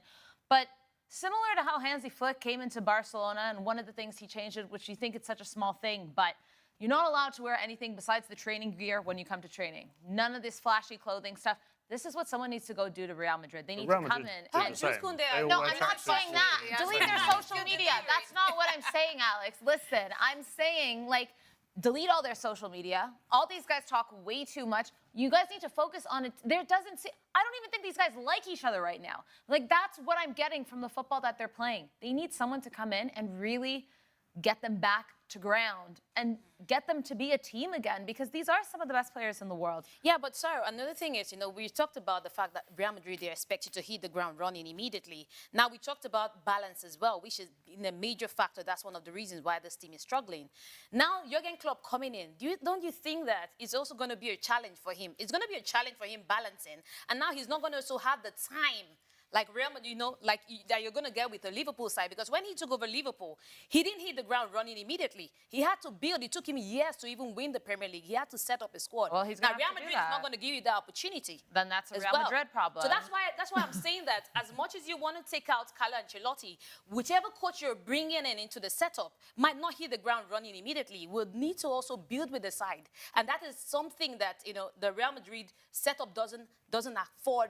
Speaker 1: but similar to how Hansi Flick came into Barcelona, and one of the things he changed, which you think it's such a small thing, but you're not allowed to wear anything besides the training gear when you come to training. None of this flashy clothing stuff. This is what someone needs to go do to Real Madrid. They need to come in. No, I'm not saying that. Delete their social media. That's not what I'm saying, Alex. Listen, I'm saying, delete all their social media. All these guys talk way too much. You guys need to focus on it. I don't even think these guys like each other right now. That's what I'm getting from the football that they're playing. They need someone to come in and really get them back to ground and get them to be a team again, because these are some of the best players in the world.
Speaker 3: Yeah, but Sarah, another thing is, we talked about the fact that Real Madrid, they're expected to hit the ground running immediately. Now, we talked about balance as well, which is a major factor. That's one of the reasons why this team is struggling. Now, Jurgen Klopp coming in, don't you think that it's also going to be a challenge for him? It's going to be a challenge for him balancing. And now he's not going to also have the time like Real Madrid, that you're going to get with the Liverpool side. Because when he took over Liverpool, he didn't hit the ground running immediately. He had to build. It took him years to even win the Premier League. He had to set up a squad.
Speaker 1: Well, Real
Speaker 3: Madrid is not going to give you that opportunity.
Speaker 1: Then that's a Real Madrid problem.
Speaker 3: So that's why I'm saying that as much as you want to take out Carlo Ancelotti, whichever coach you're bringing into the setup might not hit the ground running immediately. Will need to also build with the side. And that is something that, the Real Madrid setup doesn't afford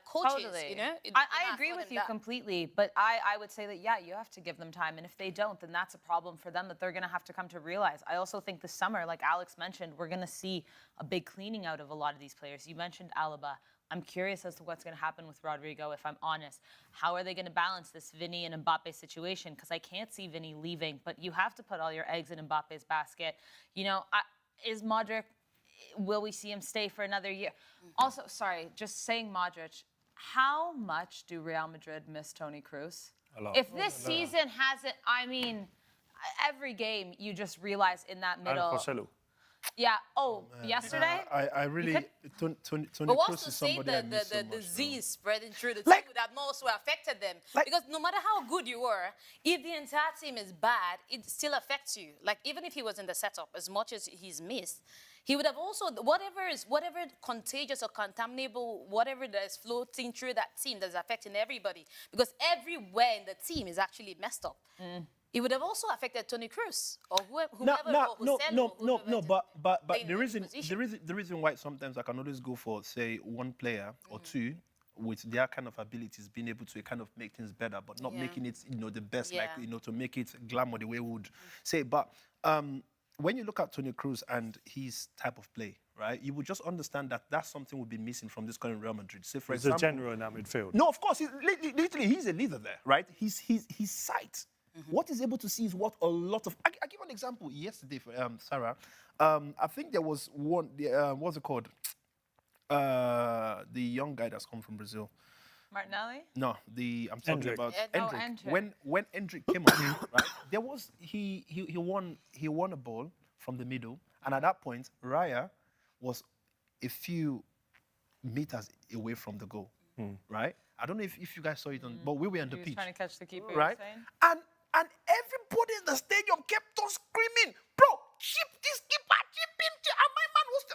Speaker 3: coaches,
Speaker 1: Totally.
Speaker 3: you know?
Speaker 1: I agree with you completely, but I would say that, yeah, you have to give them time. And if they don't, then that's a problem for them that they're going to have to come to realize. I also think this summer, like Alex mentioned, we're going to see a big cleaning out of a lot of these players. You mentioned Alaba. I'm curious as to what's going to happen with Rodrigo, if I'm honest. How are they going to balance this Vinny and Mbappe situation? Because I can't see Vinny leaving, but you have to put all your eggs in Mbappe's basket. You know, is Modric... Will we see him stay for another year? Also, sorry, just saying Modric, how much do Real Madrid miss Toni Kroos?
Speaker 4: A lot.
Speaker 1: If this season hasn't, I mean, every game you just realize in that middle.
Speaker 4: And Joselu.
Speaker 1: Yeah. Oh, yesterday?
Speaker 2: I really... Toni
Speaker 3: But what's
Speaker 2: Kroos
Speaker 3: to
Speaker 2: is
Speaker 3: say
Speaker 2: somebody I miss so
Speaker 3: the
Speaker 2: much,
Speaker 3: disease spreading through the
Speaker 2: Like-
Speaker 3: team that also affected them?
Speaker 2: Like-
Speaker 3: Because no matter how good you were, if the entire team is bad, it still affects you. Like, even if he was in the setup, as much as he's missed, he would have also, whatever contagious or contaminable, whatever that is floating through that team that's affecting everybody. Because everywhere in the team is actually messed up. It would have also affected Toni Kroos or whoever.
Speaker 2: But
Speaker 3: playing
Speaker 2: the
Speaker 3: in
Speaker 2: reason
Speaker 3: his position.
Speaker 2: the reason why sometimes I can always go for, say, one player or two with their kind of abilities, being able to kind of make things better, but not making it, the best, like, to make it glamour the way we would say. But when you look at Toni Kroos and his type of play, right, you would just understand that that's something we've been missing from this current Real Madrid. Say, for
Speaker 4: He's
Speaker 2: example,
Speaker 4: a general in that midfield.
Speaker 2: no, of course, literally, he's a leader there, right? His sight. What he's able to see is what a lot of... I give an example yesterday for Sarah. I think there was one... what's it called? The young guy that's come from Brazil.
Speaker 1: Martinelli?
Speaker 2: No, I'm talking
Speaker 4: Hendrick.
Speaker 2: about
Speaker 1: Hendrick.
Speaker 2: Hendrick. When Hendrick came on, right, there was... He won a ball from the middle, and at that point, Raya was a few meters away from the goal, right? I don't know if you guys saw it, but we were on the
Speaker 1: He was
Speaker 2: pitch.
Speaker 1: trying to catch the keeper,
Speaker 2: Right?
Speaker 1: you're saying?
Speaker 2: And everybody in the stadium kept on screaming, bro, chip this keeper, chip him. And my man was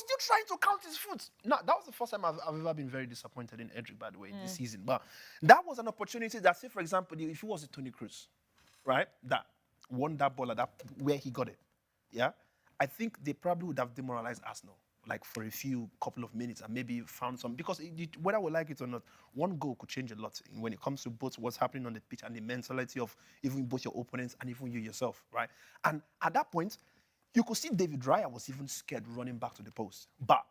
Speaker 2: still trying to count his foot. No, that was the first time I've ever been very disappointed in Hendrick, by the way, this season. But that was an opportunity that, say, for example, if it was a Toni Kroos, right, that won that ball at that where he got it, yeah, I think they probably would have demoralized Arsenal, like for a couple of minutes, and maybe found some, because whether we like it or not, one goal could change a lot when it comes to both what's happening on the pitch and the mentality of even both your opponents and even you yourself, right? And at that point, you could see David Raya was even scared running back to the post. But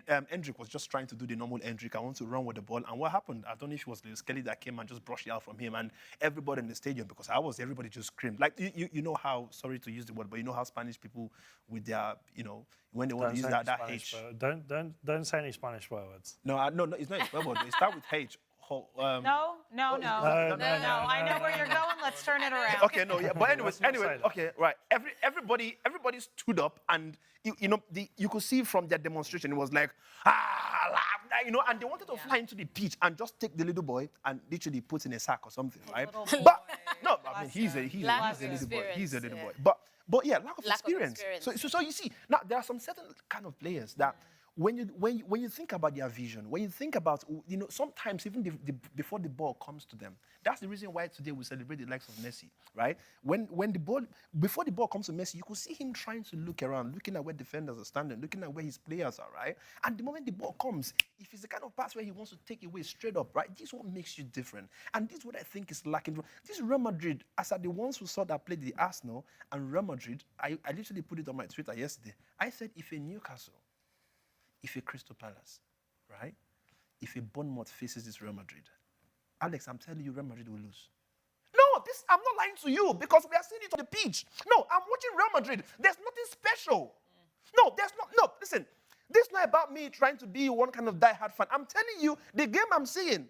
Speaker 2: Hendrick was just trying to do the normal Hendrick. I want to run with the ball. And what happened? I don't know if it was Lewis Kelly that came and just brushed it out from him. And everybody in the stadium, because everybody just screamed. Like, you know how, sorry to use the word, but you know how Spanish people with their, when they want to use that H.
Speaker 4: Don't say any Spanish swear words.
Speaker 2: No, it's not a swear word. They start with H.
Speaker 1: No. I know where you're going. Let's turn it around.
Speaker 2: Okay, no, yeah. But anyway, okay, right. Everybody stood up, and you could see from their demonstration, it was like, and they wanted to fly into the pitch and just take the little boy and literally put in a sack or something, right? But no, I mean he's a little boy. He's a little boy. But yeah, lack of experience. So you see, now there are some certain kind of players that. When you think about their vision, when you think about, sometimes even before the ball comes to them, that's the reason why today we celebrate the likes of Messi, right? Before the ball comes to Messi, you could see him trying to look around, looking at where defenders are standing, looking at where his players are, right? And the moment the ball comes, if it's the kind of pass where he wants to take it away straight up, right? This is what makes you different. And this is what I think is lacking. This Real Madrid, as are the ones who saw that play the Arsenal and Real Madrid, I literally put it on my Twitter yesterday. I said, if a Newcastle, if a Crystal Palace, right? If a Bournemouth faces this Real Madrid, Alex, I'm telling you, Real Madrid will lose. No, I'm not lying to you because we are seeing it on the pitch. No, I'm watching Real Madrid. There's nothing special. No, listen, this is not about me trying to be one kind of die-hard fan. I'm telling you, the game I'm seeing,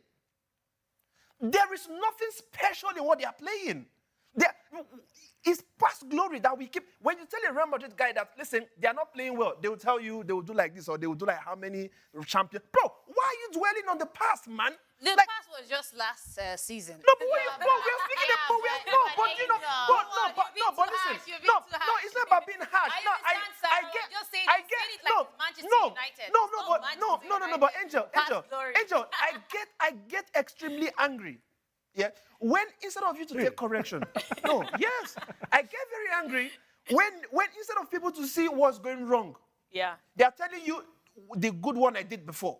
Speaker 2: there is nothing special in what they are playing. It's past glory that we keep. When you tell a Real Madrid guy that, listen, they are not playing well, they will tell you they will do like this or they will do like how many champions. Bro, why are you dwelling on the past, man?
Speaker 3: The past was just last season.
Speaker 2: No, but we're speaking about, but listen, it's not about being harsh. But Angel, I get extremely angry. Yeah, when instead of you to take correction, I get very angry when instead of people to see what's going wrong, they are telling you the good one I did before.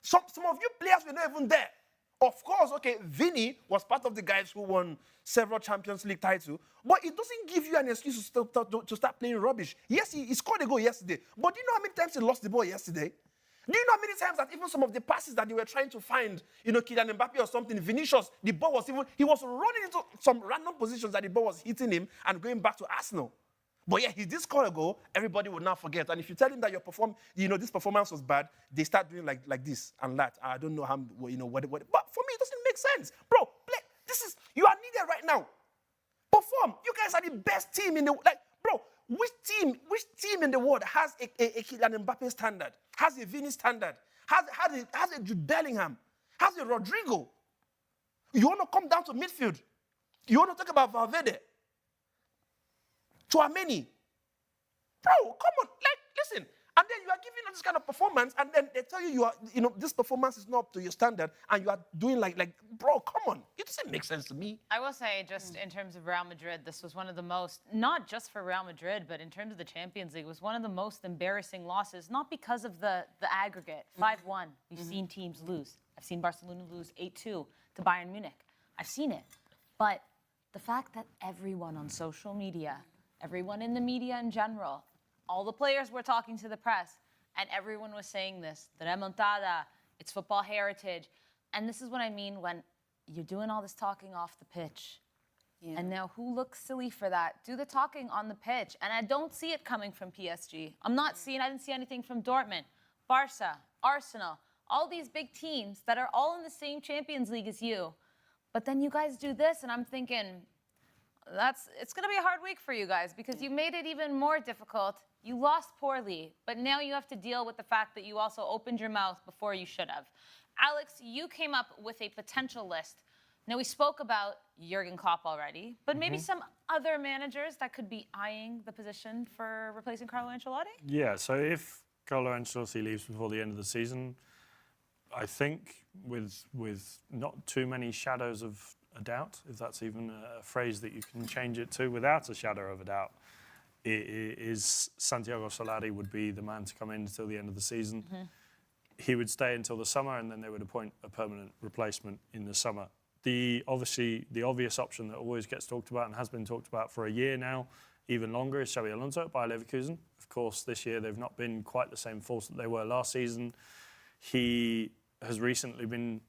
Speaker 2: Some of you players were not even there. Of course, okay, Vinny was part of the guys who won several Champions League titles, but it doesn't give you an excuse to start playing rubbish. Yes, he scored a goal yesterday, but do you know how many times he lost the ball yesterday? Do you know how many times that even some of the passes that they were trying to find, Kylian Mbappe or something, Vinicius, the ball was he was running into some random positions that the ball was hitting him and going back to Arsenal. But yeah, he did score a goal, everybody would now forget. And if you tell him that this performance was bad, they start doing like this and that. I don't know how, what. But for me, it doesn't make sense. Bro, you are needed right now. Perform. You guys are the best team in the, bro, which team in the world has a Kylian Mbappe standard, has a Vini standard, has a Jude Bellingham, has a Rodrigo? You want to come down to midfield? You want to talk about Valverde? Tchouaméni? Bro, come on, listen. And then you are giving us this kind of performance, and then they tell you this performance is not up to your standard, and you are doing bro, come on. It doesn't make sense to me.
Speaker 1: I will say, just in terms of Real Madrid, this was one of the most, not just for Real Madrid, but in terms of the Champions League, was one of the most embarrassing losses, not because of the aggregate. 5-1, we've seen teams lose. I've seen Barcelona lose 8-2 to Bayern Munich. I've seen it. But the fact that everyone on social media, everyone in the media in general, all the players were talking to the press, and everyone was saying this, the remontada, it's football heritage. And this is what I mean when you're doing all this talking off the pitch. Yeah. And now who looks silly for that? Do the talking on the pitch. And I don't see it coming from PSG. I didn't see anything from Dortmund, Barca, Arsenal, all these big teams that are all in the same Champions League as you. But then you guys do this, and I'm thinking, it's going to be a hard week for you guys because you made it even more difficult. You lost poorly, but now you have to deal with the fact that you also opened your mouth before you should have. Alex, you came up with a potential list. Now, we spoke about Jurgen Klopp already, but maybe some other managers that could be eyeing the position for replacing Carlo Ancelotti?
Speaker 4: Yeah, so if Carlo Ancelotti leaves before the end of the season, I think with not too many shadows of a doubt, if that's even a phrase that you can change it to, without a shadow of a doubt, is Santiago Solari would be the man to come in until the end of the season. He would stay until the summer, and then they would appoint a permanent replacement in the summer. The obvious option that always gets talked about and has been talked about for a year now, even longer, is Xabi Alonso by Leverkusen. Of course, this year they've not been quite the same force that they were last season. He has recently been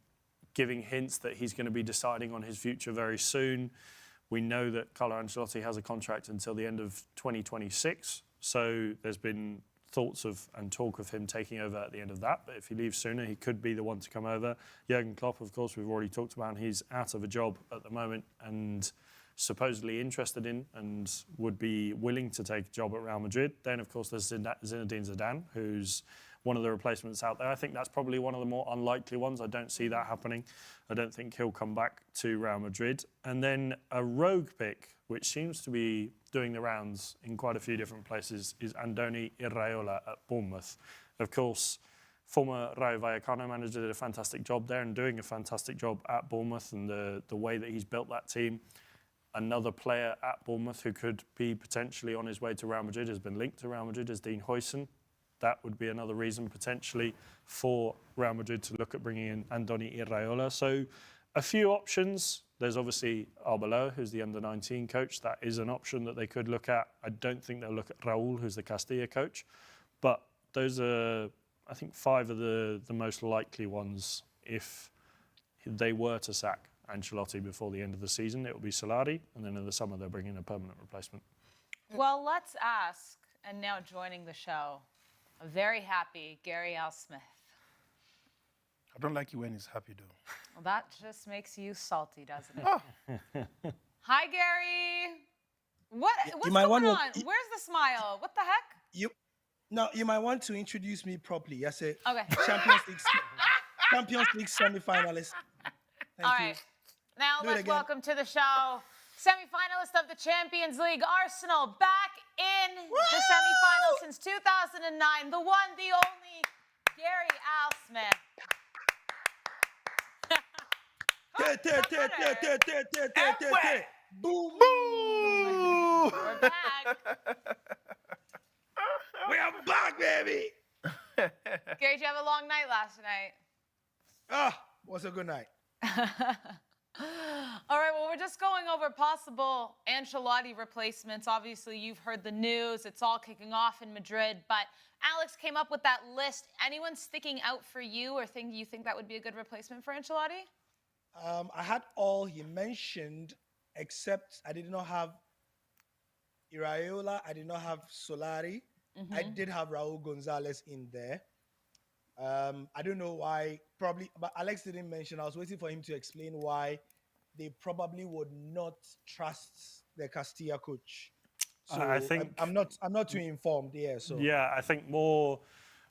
Speaker 4: giving hints that he's going to be deciding on his future very soon. We know that Carlo Ancelotti has a contract until the end of 2026, so there's been thoughts of and talk of him taking over at the end of that, but if he leaves sooner, he could be the one to come over. Jurgen Klopp, of course, we've already talked about, he's out of a job at the moment and supposedly interested in and would be willing to take a job at Real Madrid. Then, of course, there's Zinedine Zidane, who's one of the replacements out there. I think that's probably one of the more unlikely ones. I don't see that happening. I don't think he'll come back to Real Madrid. And then a rogue pick, which seems to be doing the rounds in quite a few different places, is Andoni Iraola at Bournemouth. Of course, former Rayo Vallecano manager did a fantastic job there and doing a fantastic job at Bournemouth, and the way that he's built that team. Another player at Bournemouth who could be potentially on his way to Real Madrid, has been linked to Real Madrid, is Dean Huijsen. That would be another reason potentially for Real Madrid to look at bringing in Andoni Iraola. So a few options. There's obviously Arbeloa, who's the under-19 coach. That is an option that they could look at. I don't think they'll look at Raúl, who's the Castilla coach. But those are, I think, 5 of the most likely ones if they were to sack Ancelotti before the end of the season. It will be Solari, and then in the summer they'll bring in a permanent replacement.
Speaker 1: Well, let's ask, and now joining the show, a very happy Gary Al Smith.
Speaker 2: I don't like you when he's happy, though.
Speaker 1: Well, that just makes you salty, doesn't it? Hi, Gary. What's going on? Where's the smile? What the heck?
Speaker 6: You might want to introduce me properly. I said,
Speaker 1: okay.
Speaker 6: Champions League semi-finalist.
Speaker 1: All right. Now let's welcome to the show semi-finalist of the Champions League, Arsenal, back in the semi-final since 2009. The one, the only, Gary Al Smith.
Speaker 6: Boom.
Speaker 1: We're back.
Speaker 6: We are back, baby.
Speaker 1: Gary, did you have a long night last night?
Speaker 6: Was a good night.
Speaker 1: All right, well, we're just going over possible Ancelotti replacements. Obviously, you've heard the news. It's all kicking off in Madrid. But Alex came up with that list. Anyone sticking out for you or you think that would be a good replacement for Ancelotti?
Speaker 6: I had all he mentioned, except I did not have Iraola. I did not have Solari. I did have Raul Gonzalez in there. I don't know why, probably, but Alex didn't mention. I was waiting for him to explain why they probably would not trust the Castilla coach. So
Speaker 4: I think
Speaker 6: I'm not too informed. Yeah. So
Speaker 4: yeah, I think more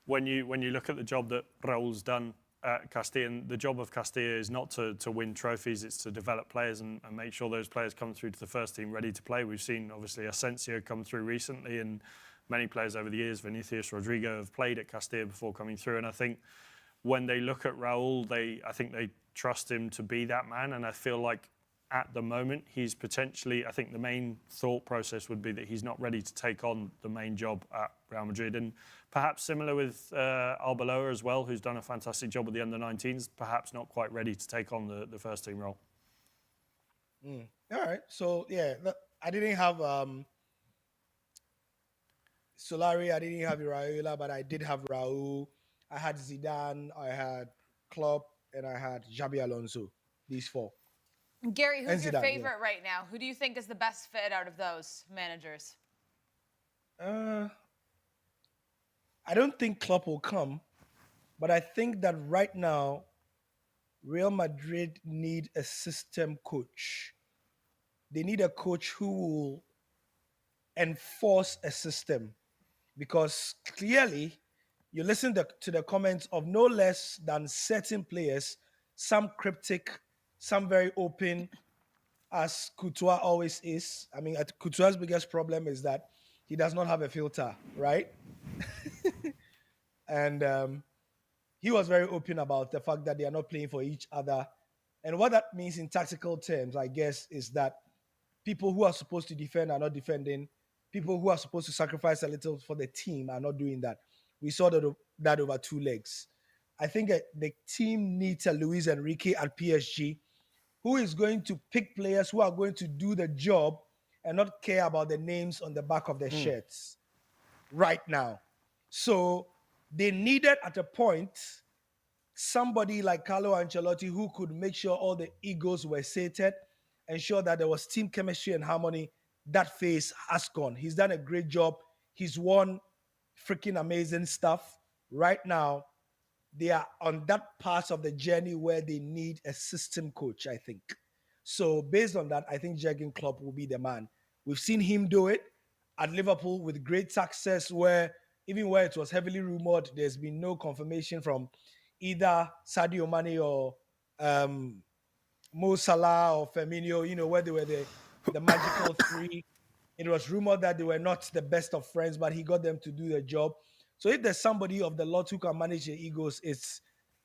Speaker 4: when you look at the job that Raul's done at Castilla, and the job of Castilla is not to win trophies, it's to develop players and make sure those players come through to the first team ready to play. We've seen obviously Asensio come through recently, and many players over the years, Vinicius, Rodrigo, have played at Castilla before coming through. And I think when they look at Raul, I think they trust him to be that man. And I feel like at the moment, he's potentially, I think the main thought process would be that he's not ready to take on the main job at Real Madrid. And perhaps similar with Arbeloa as well, who's done a fantastic job with the under-19s, perhaps not quite ready to take on the first team role.
Speaker 6: All right. So yeah, I didn't have Solari, I didn't have Iraola, but I did have Raul. I had Zidane, I had Klopp, and I had Xabi Alonso. These four.
Speaker 1: Gary, who's your
Speaker 6: Zidane,
Speaker 1: favorite right now? Who do you think is the best fit out of those managers?
Speaker 6: I don't think Klopp will come, but I think that right now, Real Madrid need a system coach. They need a coach who will enforce a system, because clearly you listen to the comments of no less than certain players, some cryptic, some very open, as Courtois always is. I mean, Courtois' biggest problem is that he does not have a filter, right? And he was very open about the fact that they are not playing for each other. And what that means in tactical terms, I guess, is that people who are supposed to defend are not defending. People who are supposed to sacrifice a little for the team are not doing that. We saw that over 2 legs. I think the team needs a Luis Enrique at PSG who is going to pick players who are going to do the job and not care about the names on the back of their shirts right now. So they needed at a point somebody like Carlo Ancelotti who could make sure all the egos were sated, ensure that there was team chemistry and harmony. That phase has gone. He's done a great job. He's won freaking amazing stuff. Right now, they are on that part of the journey where they need a system coach, I think. So based on that, I think Jurgen Klopp will be the man. We've seen him do it at Liverpool with great success, where even where it was heavily rumored, there's been no confirmation from either Sadio Mane or Mo Salah or Firmino, where they were the magical three. It was rumored that they were not the best of friends, but he got them to do the job. So if there's somebody of the lot who can manage the egos,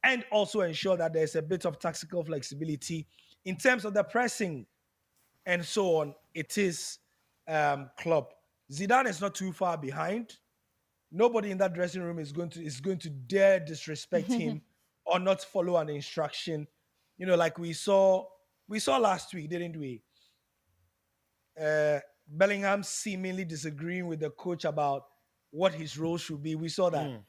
Speaker 6: and also ensure that there's a bit of tactical flexibility in terms of the pressing and so on, it is Klopp. Zidane is not too far behind. Nobody in that dressing room is going to dare disrespect him or not follow an instruction. Like we saw last week, didn't we? Bellingham seemingly disagreeing with the coach about what his role should be. We saw that.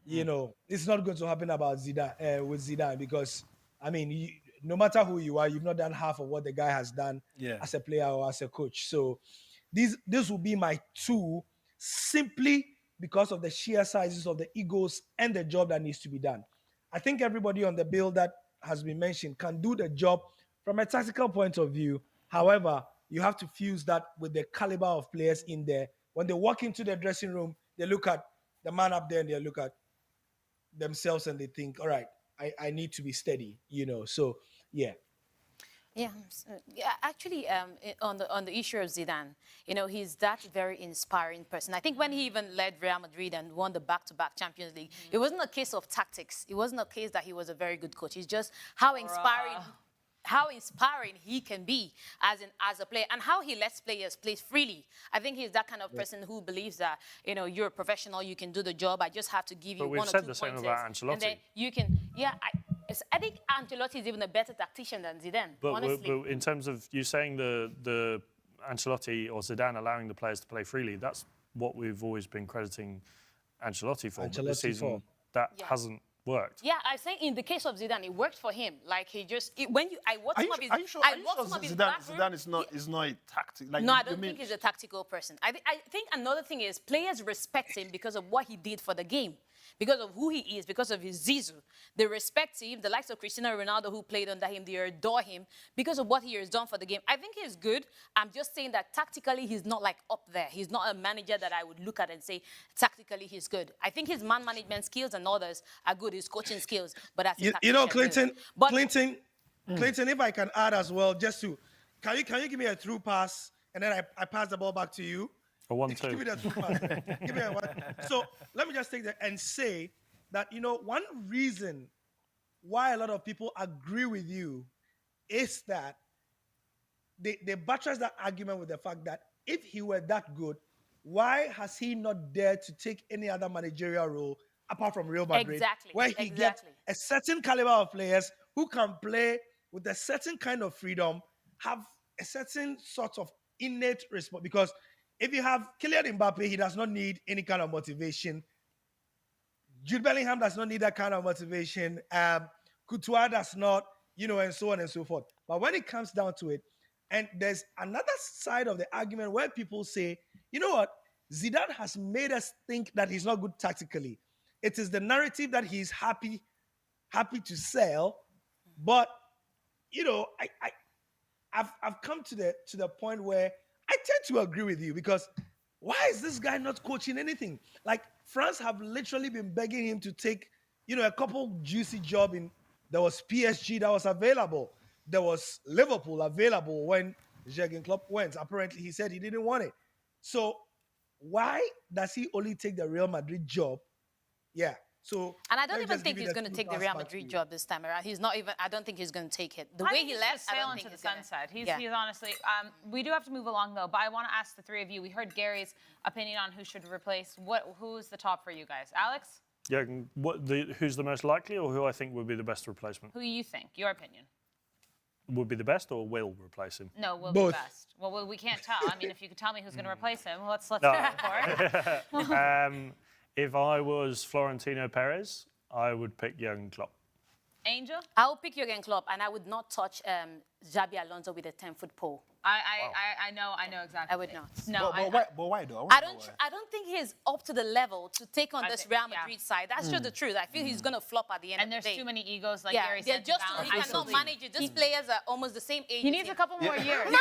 Speaker 6: It's not going to happen about Zidane with Zidane, because I mean, no matter who you are, you've not done half of what the guy has done as a player or as a coach. So this will be my 2, simply because of the sheer sizes of the egos and the job that needs to be done. I think everybody on the bill that has been mentioned can do the job from a tactical point of view. However, you have to fuse that with the caliber of players in there. When they walk into the dressing room, they look at the man up there and they look at themselves and they think, all right, I need to be steady, So, yeah.
Speaker 3: Yeah, actually, on the issue of Zidane, he's that very inspiring person. I think when he even led Real Madrid and won the back-to-back Champions League, it wasn't a case of tactics. It wasn't a case that he was a very good coach. It's just how inspiring he can be as a player, and how he lets players play freely. I think he's that kind of person who believes that, you're a professional, you can do the job. I just have to give you 1 or 2 pointers.
Speaker 4: But we've said the same about Ancelotti.
Speaker 3: And then you can, I think Ancelotti is even a better tactician than Zidane, honestly.
Speaker 4: But in terms of you saying the Ancelotti or Zidane allowing the players to play freely, that's what we've always been crediting Ancelotti for. But this season, that hasn't worked.
Speaker 3: Yeah, I think in the case of Zidane, it worked for him. Like he just I watched some of his.
Speaker 2: Are you sure Zidane is not a tactic? Like,
Speaker 3: no, I don't think he's a tactical person. I think another thing is players respect him because of what he did for the game, because of who he is, because of his Zizou. They respect him. The likes of Cristiano Ronaldo, who played under him, they adore him because of what he has done for the game. I think he's good. I'm just saying that tactically, he's not like up there. He's not a manager that I would look at and say tactically he's good. I think his man management skills and others are good. His coaching skills, but that's
Speaker 6: Clinton, if I can add as well, just to can you give me a through pass and then I pass the ball back to you?
Speaker 4: A 1-2.
Speaker 6: Give me the through pass. Give me a one. So let me just take that and say that one reason why a lot of people agree with you is that they buttress that argument with the fact that if he were that good, why has he not dared to take any other managerial role apart from Real Madrid, where he gets a certain caliber of players who can play with a certain kind of freedom, have a certain sort of innate response. Because if you have Kylian Mbappe, he does not need any kind of motivation. Jude Bellingham does not need that kind of motivation. Courtois does not, and so on and so forth. But when it comes down to it, and there's another side of the argument where people say, you know what, Zidane has made us think that he's not good tactically. It is the narrative that he's happy to sell, but I've come to the point where I tend to agree with you, because why is this guy not coaching anything? Like, France have literally been begging him to take a couple juicy job in. There was PSG that was available. There was Liverpool available when Jurgen Klopp went. Apparently, he said he didn't want it. So why does he only take the Real Madrid job? Yeah. So,
Speaker 3: and I don't even think he's going to take the Real Madrid job this time around. He's not even. I don't think he's going to take it. The way he left, I don't think he's going to.
Speaker 1: He's honestly. We do have to move along though, but I want to ask the three of you. We heard Gary's opinion on who should replace. Who's the top for you guys? Alex?
Speaker 4: Yeah. Who's the most likely, or who I think would be the best replacement?
Speaker 1: Who you think? Your opinion?
Speaker 4: Would be the best, or will replace him?
Speaker 1: No, will be best. Well, we can't tell. I mean, if you could tell me who's going to replace him, let's go for it.
Speaker 4: If I was Florentino Perez, I would pick Jurgen Klopp.
Speaker 1: Angel?
Speaker 3: I would pick Jurgen Klopp, and I would not touch Xabi Alonso with a 10-foot pole.
Speaker 1: I know exactly.
Speaker 3: I would not.
Speaker 1: No,
Speaker 2: but why though?
Speaker 3: I don't think he's up to the level to take on this Real Madrid side. That's just the truth. I feel he's going to flop at the end of the day.
Speaker 1: And there's too many egos, like Gary said.
Speaker 3: He cannot manage it. These players are almost the same age.
Speaker 1: He needs a couple more years.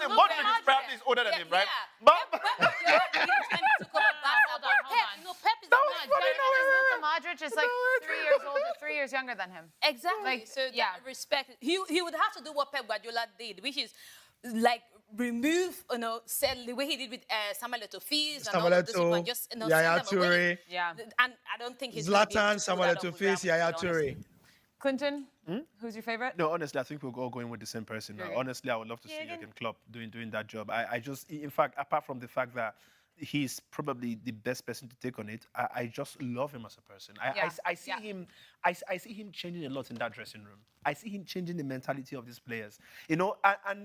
Speaker 2: Modric is probably older than him, right?
Speaker 1: Hold on. Modric is like 3 years older, 3 years younger than him.
Speaker 3: Exactly. So respect. He would have to do what Pep Guardiola did, which is like remove, the way he did with Samuel Eto'o, and just
Speaker 6: Yaya Toure.
Speaker 1: Yeah.
Speaker 3: And I don't think he's
Speaker 6: Zlatan, Samuel Eto'o, Yaya Toure.
Speaker 1: Clinton, who's your favorite?
Speaker 2: No, honestly, I think we're all going with the same person now. Honestly, I would love to see Jurgen Klopp doing that job. I just, in fact, apart from the fact that he's probably the best person to take on it, I just love him as a person. I see him. I see him changing a lot in that dressing room. I see him changing the mentality of these players. And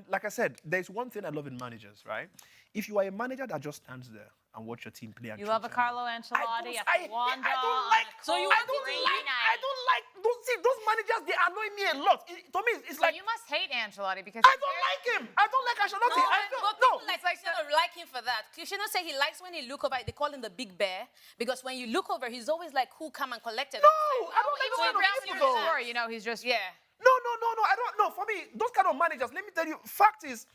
Speaker 2: like I said, there's one thing I love in managers, right? If you are a manager that just stands there and watch your team play, and
Speaker 1: you love a Carlo Ancelotti,
Speaker 2: I don't like those managers. They annoy me a lot. To me, it's like
Speaker 1: you must hate Ancelotti because
Speaker 2: I don't like him. I don't like Ancelotti.
Speaker 3: Cristiano like him for that. Cristiano say he likes when he look over. They call him the big bear because when you look over, he's always like cool, calm, and collected.
Speaker 2: No, I don't like those kind of people.
Speaker 1: He's just
Speaker 2: No. I don't know. For me, those kind of managers. Let me tell you. Fact is,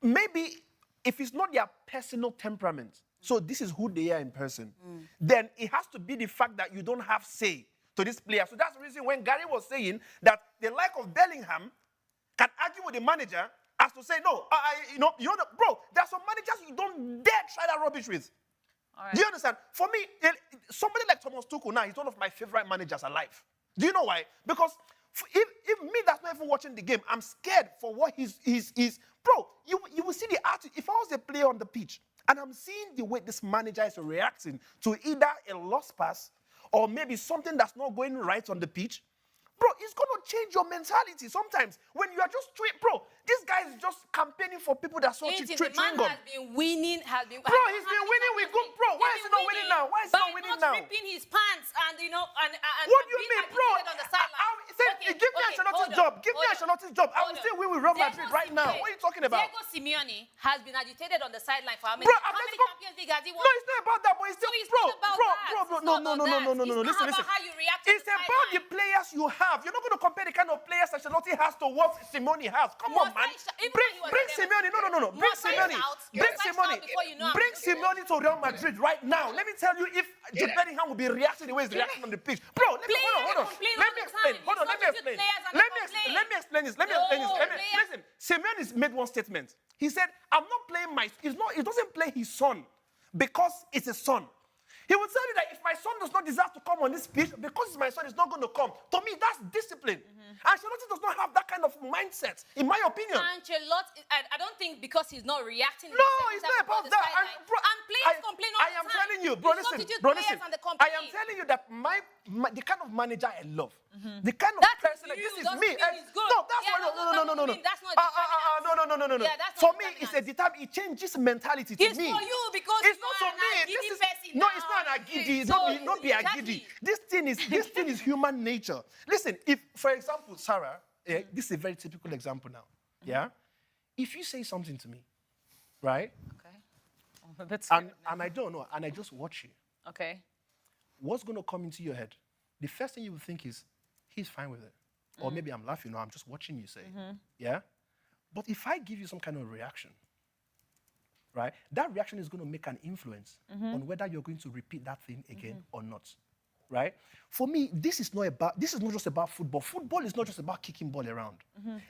Speaker 2: maybe if it's not their personal temperament, so this is who they are in person, then it has to be the fact that you don't have say to this player. So that's the reason when Gary was saying that the like of Bellingham can argue with the manager as to say, no, bro, there are some managers you don't dare try that rubbish with.
Speaker 1: Right.
Speaker 2: Do you understand? For me, somebody like Thomas Tuchel now, he's one of my favorite managers alive. Do you know why? Because if me that's not even watching the game, I'm scared for what he's bro, you will see the attitude. If I was a player on the pitch and I'm seeing the way this manager is reacting to either a lost pass or maybe something that's not going right on the pitch, bro, it's going to change your mentality. Sometimes when you are just bro, this guy is just campaigning for people that saw
Speaker 3: Clinton,
Speaker 2: chewing
Speaker 3: the man
Speaker 2: gum.
Speaker 3: has been winning,
Speaker 2: Bro, he's been winning with good, bro. Why is he not winning now? Why is he not winning now?
Speaker 3: By not ripping his pants and, you know, and
Speaker 2: What do you
Speaker 3: being
Speaker 2: mean, bro?
Speaker 3: agitated on the sideline.
Speaker 2: Give me Ancelotti's job. Give me Ancelotti's job. I will still win with Real Madrid right now. What are you talking about?
Speaker 3: Diego Simeone has been agitated on the sideline for how many?
Speaker 2: Bro,
Speaker 3: How many Champions League has he won?
Speaker 2: No, it's not about that, but it's still,
Speaker 3: it's
Speaker 2: bro,
Speaker 3: not about
Speaker 2: bro,
Speaker 3: that.
Speaker 2: bro, bro,
Speaker 3: It's
Speaker 2: no,
Speaker 3: not
Speaker 2: no, no,
Speaker 3: about
Speaker 2: no, no,
Speaker 3: that.
Speaker 2: no, no,
Speaker 3: It's
Speaker 2: listen,
Speaker 3: not
Speaker 2: listen.
Speaker 3: about how you react to
Speaker 2: It's
Speaker 3: the
Speaker 2: about the
Speaker 3: sideline.
Speaker 2: players you have. You're not going to compare the kind of players Ancelotti has to what Simeone has. Come on, man. Bring Simeone, no. Bring Simeone. Bring Simeone to Real Madrid right now. Let me tell you if Jude Bellingham will be reacting the way he's reacting on the pitch. Bro, let me hold on. Let me explain. Hold on, let me explain. Let me explain this. Listen, Simeone has made one statement. He said, I'm not playing he doesn't play his son because it's a son. He will tell you that if my son does not deserve to come on this pitch, because it's my son, he's not going to come. To me, that's discipline. Ancelotti does not have that kind of mindset, in my opinion.
Speaker 3: Ancelotti, I don't think because he's not reacting.
Speaker 2: No, it's not about that.
Speaker 3: And players complain all the time.
Speaker 2: I am telling you, bro, listen. I am telling you that the kind of manager I love, the kind of person, this is me. No, that's why. No.
Speaker 3: That's not
Speaker 2: No. For me, it's a determinant. It changes mentality to me.
Speaker 3: It's for you because
Speaker 2: it's not for me. It's not an agidi. Don't be agidi. This thing is human nature. Listen, if, for example, Sarah, this is a very typical example now. Yeah? If you say something to me, right?
Speaker 1: Okay. I'm a bit scared.
Speaker 2: And I don't know, and I just watch you.
Speaker 1: Okay.
Speaker 2: What's going to come into your head? The first thing you will think is, he's fine with it. Or maybe I'm laughing, or I'm just watching you say. Yeah? But if I give you some kind of reaction, right, that reaction is going to make an influence on whether you're going to repeat that thing again or not. Right? For me, this is not just about football. Football is not just about kicking ball around.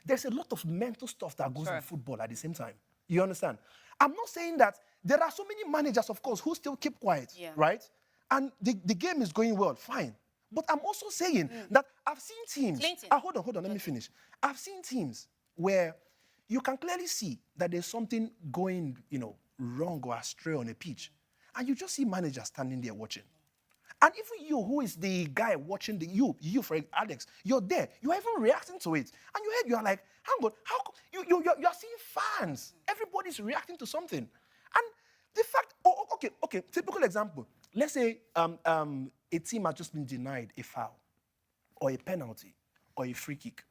Speaker 2: There's a lot of mental stuff that goes in football at the same time. You understand? I'm not saying that there are so many managers, of course, who still keep quiet, right? And the game is going well, fine. But I'm also saying that I've seen teams. Hold on, let me finish. I've seen teams where you can clearly see that there's something going, wrong or astray on a pitch. And you just see managers standing there watching. And even you, who is the guy watching you, for Alex, you're there. You're even reacting to it. And you are like, hang on, how you're seeing fans. Everybody's reacting to something. And the fact, okay, typical example. Let's say a team has just been denied a foul or a penalty or a free kick.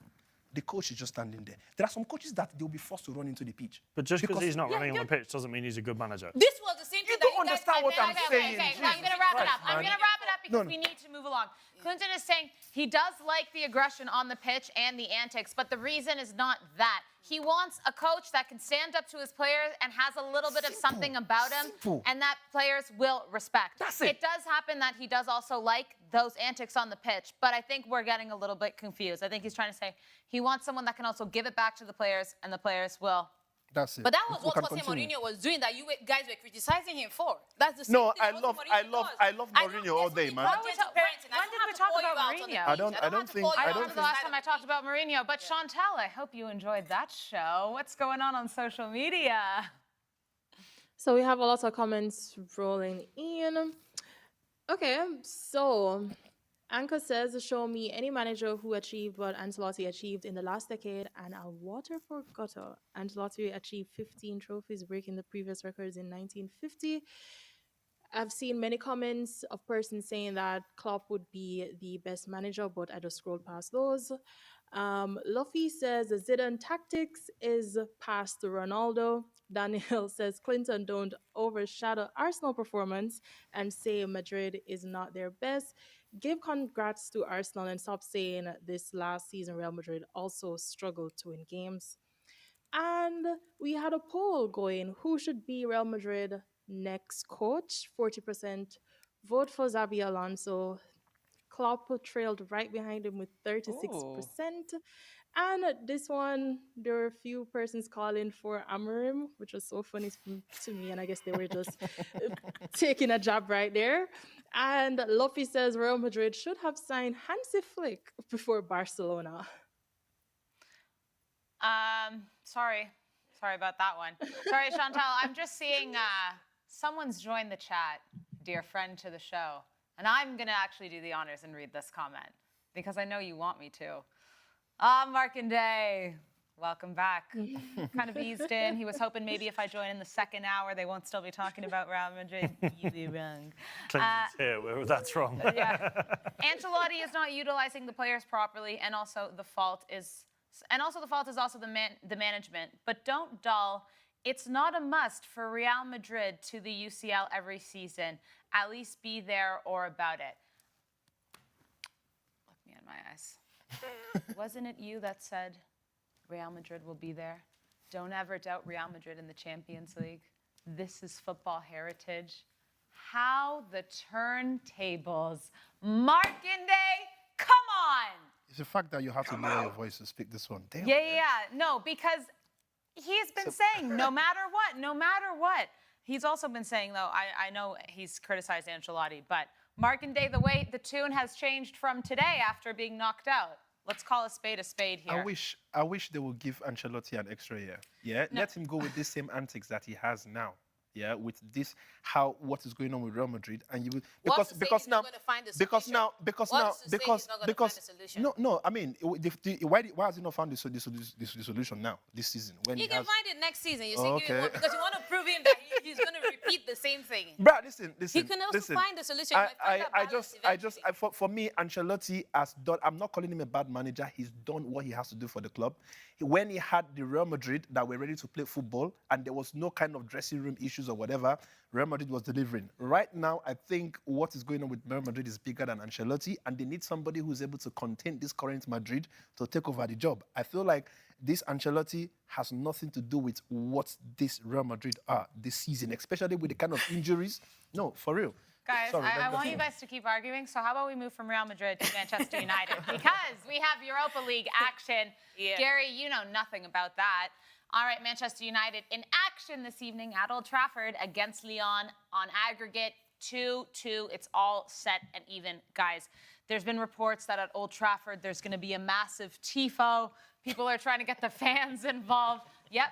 Speaker 2: The coach is just standing there. There are some coaches that they'll be forced to run into the pitch.
Speaker 4: But just because he's not running on the pitch doesn't mean he's a good manager.
Speaker 3: This was the same thing
Speaker 2: You don't understand what I'm saying.
Speaker 1: Okay, I'm going to wrap it up. I'm going to wrap it up because we need to move along. Clinton is saying he does like the aggression on the pitch and the antics, but the reason is not that. He wants a coach that can stand up to his players and has a little bit of something about him and that players will respect.
Speaker 2: That's it.
Speaker 1: It does happen that he does also like those antics on the pitch, but I think we're getting a little bit confused. I think he's trying to say he wants someone that can also give it back to the players and the players will.
Speaker 2: That's it.
Speaker 3: But that was what Jose Mourinho was doing that you guys were criticizing him for. That's the same thing
Speaker 2: I love Mourinho all day, man.
Speaker 1: When did we talk about Mourinho?
Speaker 2: I don't think
Speaker 1: I don't remember the last time I talked about Mourinho, but Chantal, I hope you enjoyed that show. What's going on social media?
Speaker 5: So we have a lot of comments rolling in. Okay, so Anchor says, show me any manager who achieved what Ancelotti achieved in the last decade, and I'll water for gutter. Ancelotti achieved 15 trophies, breaking the previous records in 1950. I've seen many comments of persons saying that Klopp would be the best manager, but I just scrolled past those. Luffy says the Zidane tactics is past Ronaldo. Daniel says Clinton don't overshadow Arsenal performance and say Madrid is not their best. Give congrats to Arsenal and stop saying this last season Real Madrid also struggled to win games. And we had a poll going, who should be Real Madrid next coach? 40% vote for Xabi Alonso. Klopp trailed right behind him with 36%. And this one, there were a few persons calling for Amorim, which was so funny to me. And I guess they were just taking a jab right there. And Luffy says Real Madrid should have signed Hansi Flick before Barcelona.
Speaker 1: Sorry about that one. Sorry, Chantal. I'm just seeing someone's joined the chat, dear friend to the show. And I'm going to actually do the honors and read this comment because I know you want me to. Markandé, welcome back. Kind of eased in. He was hoping maybe if I join in the second hour, they won't still be talking about Real Madrid. You'd be wrong.
Speaker 4: Clinton's here, where that's wrong.
Speaker 1: Yeah. Ancelotti is not utilizing the players properly, and also the fault is also the management. But don't dull. It's not a must for Real Madrid to the UCL every season. At least be there or about it. Look me in my eyes. Wasn't it you that said Real Madrid will be there? Don't ever doubt Real Madrid in the Champions League. This is football heritage. How the turntables. Markandé, come on!
Speaker 2: It's the fact that you have to lower your voice to speak this one. Damn.
Speaker 1: Yeah. No, because he's been saying no matter what. He's also been saying, though, I know he's criticized Ancelotti, but Markandé, the tune has changed from today after being knocked out. Let's call a spade here.
Speaker 2: I wish they would give Ancelotti an extra year. Yeah, no. Let him go with the same antics that he has now. Yeah, with this, what is going on with Real Madrid, and you will no. I mean, why has he not found the solution now this season? When
Speaker 3: you can find it next season. You see, because you want to prove him that he's going to repeat the same thing.
Speaker 2: Bro, listen.
Speaker 3: He can also find the solution.
Speaker 2: For me, Ancelotti has done. I'm not calling him a bad manager. He's done what he has to do for the club. When he had the Real Madrid that were ready to play football, and there was no kind of dressing room issues or whatever, Real Madrid was delivering. Right now, I think what is going on with Real Madrid is bigger than Ancelotti, and they need somebody who's able to contain this current Madrid to take over the job. I feel like this Ancelotti has nothing to do with what this Real Madrid are this season, especially with the kind of injuries. No, for real.
Speaker 1: Guys, I want you guys to keep arguing, so how about we move from Real Madrid to Manchester United? Because we have Europa League action. Yeah. Gary, you know nothing about that. All right, Manchester United in action this evening at Old Trafford against Lyon on aggregate 2-2. It's all set and even. Guys, there's been reports that at Old Trafford there's going to be a massive tifo. People are trying to get the fans involved. Yep.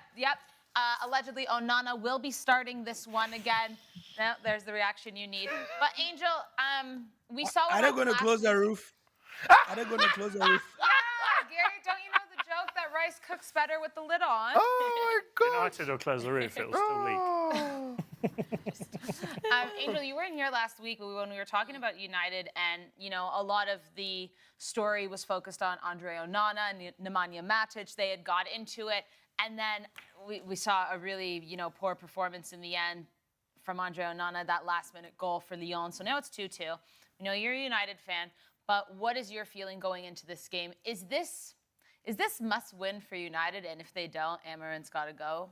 Speaker 1: Allegedly, Onana will be starting this one again. No, there's the reaction you need. But Angel, we saw.
Speaker 6: Are they going to close the roof? Are they going to close the roof?
Speaker 1: Yeah, Gary, don't you know the joke that rice cooks better with the lid on?
Speaker 2: Oh my God!
Speaker 4: United will close the roof; it'll still leak.
Speaker 1: Angel, you weren't here last week when we were talking about United, and a lot of the story was focused on Andre Onana and Nemanja Matic. They had got into it. And then we saw a really, poor performance in the end from Andre Onana, that last-minute goal for Lyon. So now it's 2-2. You're a United fan, but what is your feeling going into this game? Is this must-win for United? And if they don't, Amarin's got to go?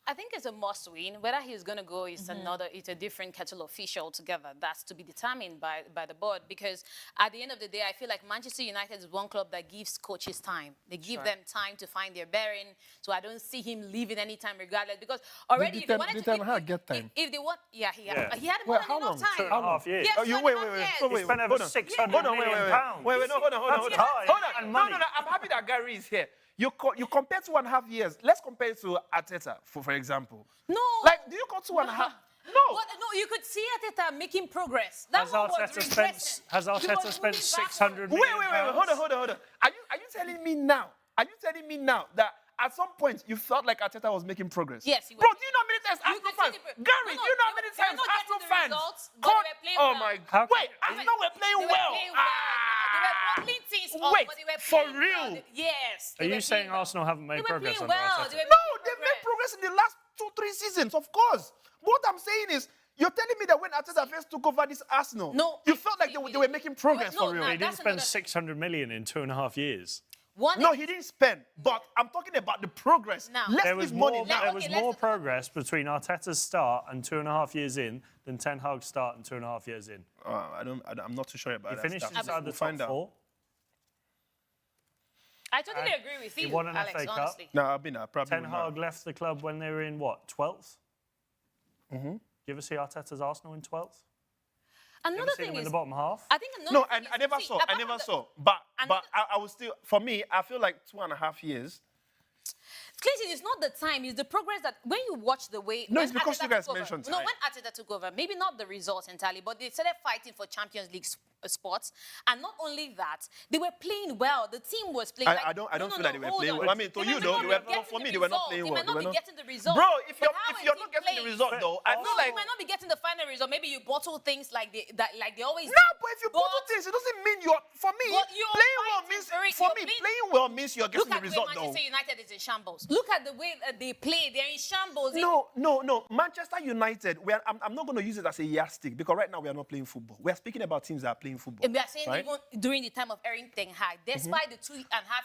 Speaker 3: I think it's a must-win. Whether he's going to go is it's a different kettle of fish altogether. That's to be determined by the board. Because at the end of the day, I feel like Manchester United is one club that gives coaches time. They give them time to find their bearing. So I don't see him leaving anytime regardless. Because already, if they wanted to
Speaker 2: get time.
Speaker 3: If they want, he had more than enough time.
Speaker 4: 2.5 years.
Speaker 3: Yes,
Speaker 2: wait.
Speaker 4: He spent over £600 million.
Speaker 2: Hold on. No. I'm happy that Gary is here. You compare 2.5 years. Let's compare it to Arteta, for example.
Speaker 3: No.
Speaker 2: Do you call 2.5? No.
Speaker 3: No, you could see Arteta making progress. That
Speaker 4: has Arteta spent £600 million?
Speaker 2: Wait. Hold on. Are you telling me now? That at some point you felt like Arteta was making progress?
Speaker 3: Yes, he was.
Speaker 2: Bro, do you know how many times Arsenal fans? Gary, do you know how many times Arsenal fans? Oh my God! Wait, Arsenal were playing well. Wait, for real?
Speaker 3: Yes.
Speaker 4: Are you saying Arsenal haven't made progress on
Speaker 2: No,
Speaker 4: Arteta?
Speaker 2: they've made progress in the last 2-3 seasons, of course. What I'm saying is, you're telling me that when Arteta first took over this Arsenal, you felt like they were making progress for real.
Speaker 4: He didn't spend £600 million in 2.5 years.
Speaker 2: No, he didn't spend, but I'm talking about the progress.
Speaker 4: There was more progress between Arteta's start and 2.5 years in than Ten Hag's start and 2.5 years in.
Speaker 2: I'm not too sure about that.
Speaker 4: He finished inside the top 4.
Speaker 3: I totally agree with you,
Speaker 4: He won an
Speaker 3: Alex,
Speaker 4: FA Cup.
Speaker 3: honestly.
Speaker 2: No, I've been probably.
Speaker 4: Ten Hag left the club when they were in, 12th? Mm-hmm. Do you ever see Arteta's Arsenal in 12th?
Speaker 3: Another thing
Speaker 4: is
Speaker 3: in
Speaker 4: the bottom half.
Speaker 3: I think another thing
Speaker 2: I never saw. But I was still, for me, I feel like 2.5 years
Speaker 3: Clinton, it's not the time, it's the progress that when you watch the way...
Speaker 2: No,
Speaker 3: when
Speaker 2: it's because
Speaker 3: Arteta
Speaker 2: you guys
Speaker 3: took over-
Speaker 2: mentioned
Speaker 3: No,
Speaker 2: time.
Speaker 3: when Arteta took over, maybe not the results entirely, but they started fighting for Champions League spots. And not only that, they were playing well. The team was playing...
Speaker 2: I don't feel like they were
Speaker 3: hold
Speaker 2: playing
Speaker 3: on.
Speaker 2: well. I mean, to you, though, they were, for me, they were not playing well.
Speaker 3: They might not be getting the result.
Speaker 2: Bro, if
Speaker 3: But
Speaker 2: you're,
Speaker 3: how
Speaker 2: if
Speaker 3: a
Speaker 2: you're
Speaker 3: team
Speaker 2: not getting the
Speaker 3: plays-
Speaker 2: result, though, I feel
Speaker 3: No,
Speaker 2: like...
Speaker 3: you might not be getting the final result. Maybe you bottle things like they always
Speaker 2: No,
Speaker 3: do.
Speaker 2: but if you bottle things, it doesn't mean you're... For me,
Speaker 3: But you're
Speaker 2: playing well
Speaker 3: fighting
Speaker 2: means...
Speaker 3: for it.
Speaker 2: For
Speaker 3: You're
Speaker 2: me,
Speaker 3: playing-
Speaker 2: playing well means you're
Speaker 3: Look
Speaker 2: getting
Speaker 3: at
Speaker 2: the
Speaker 3: the way
Speaker 2: result, though.
Speaker 3: Manchester United is in shambles. Look at the way they play. They're in shambles.
Speaker 2: No. Manchester United, I'm not going to use it as a yardstick because right now we are not playing football. We are speaking about teams that are playing football.
Speaker 3: And we are saying
Speaker 2: right?
Speaker 3: even during the time of Erik ten Hag, despite the 2.5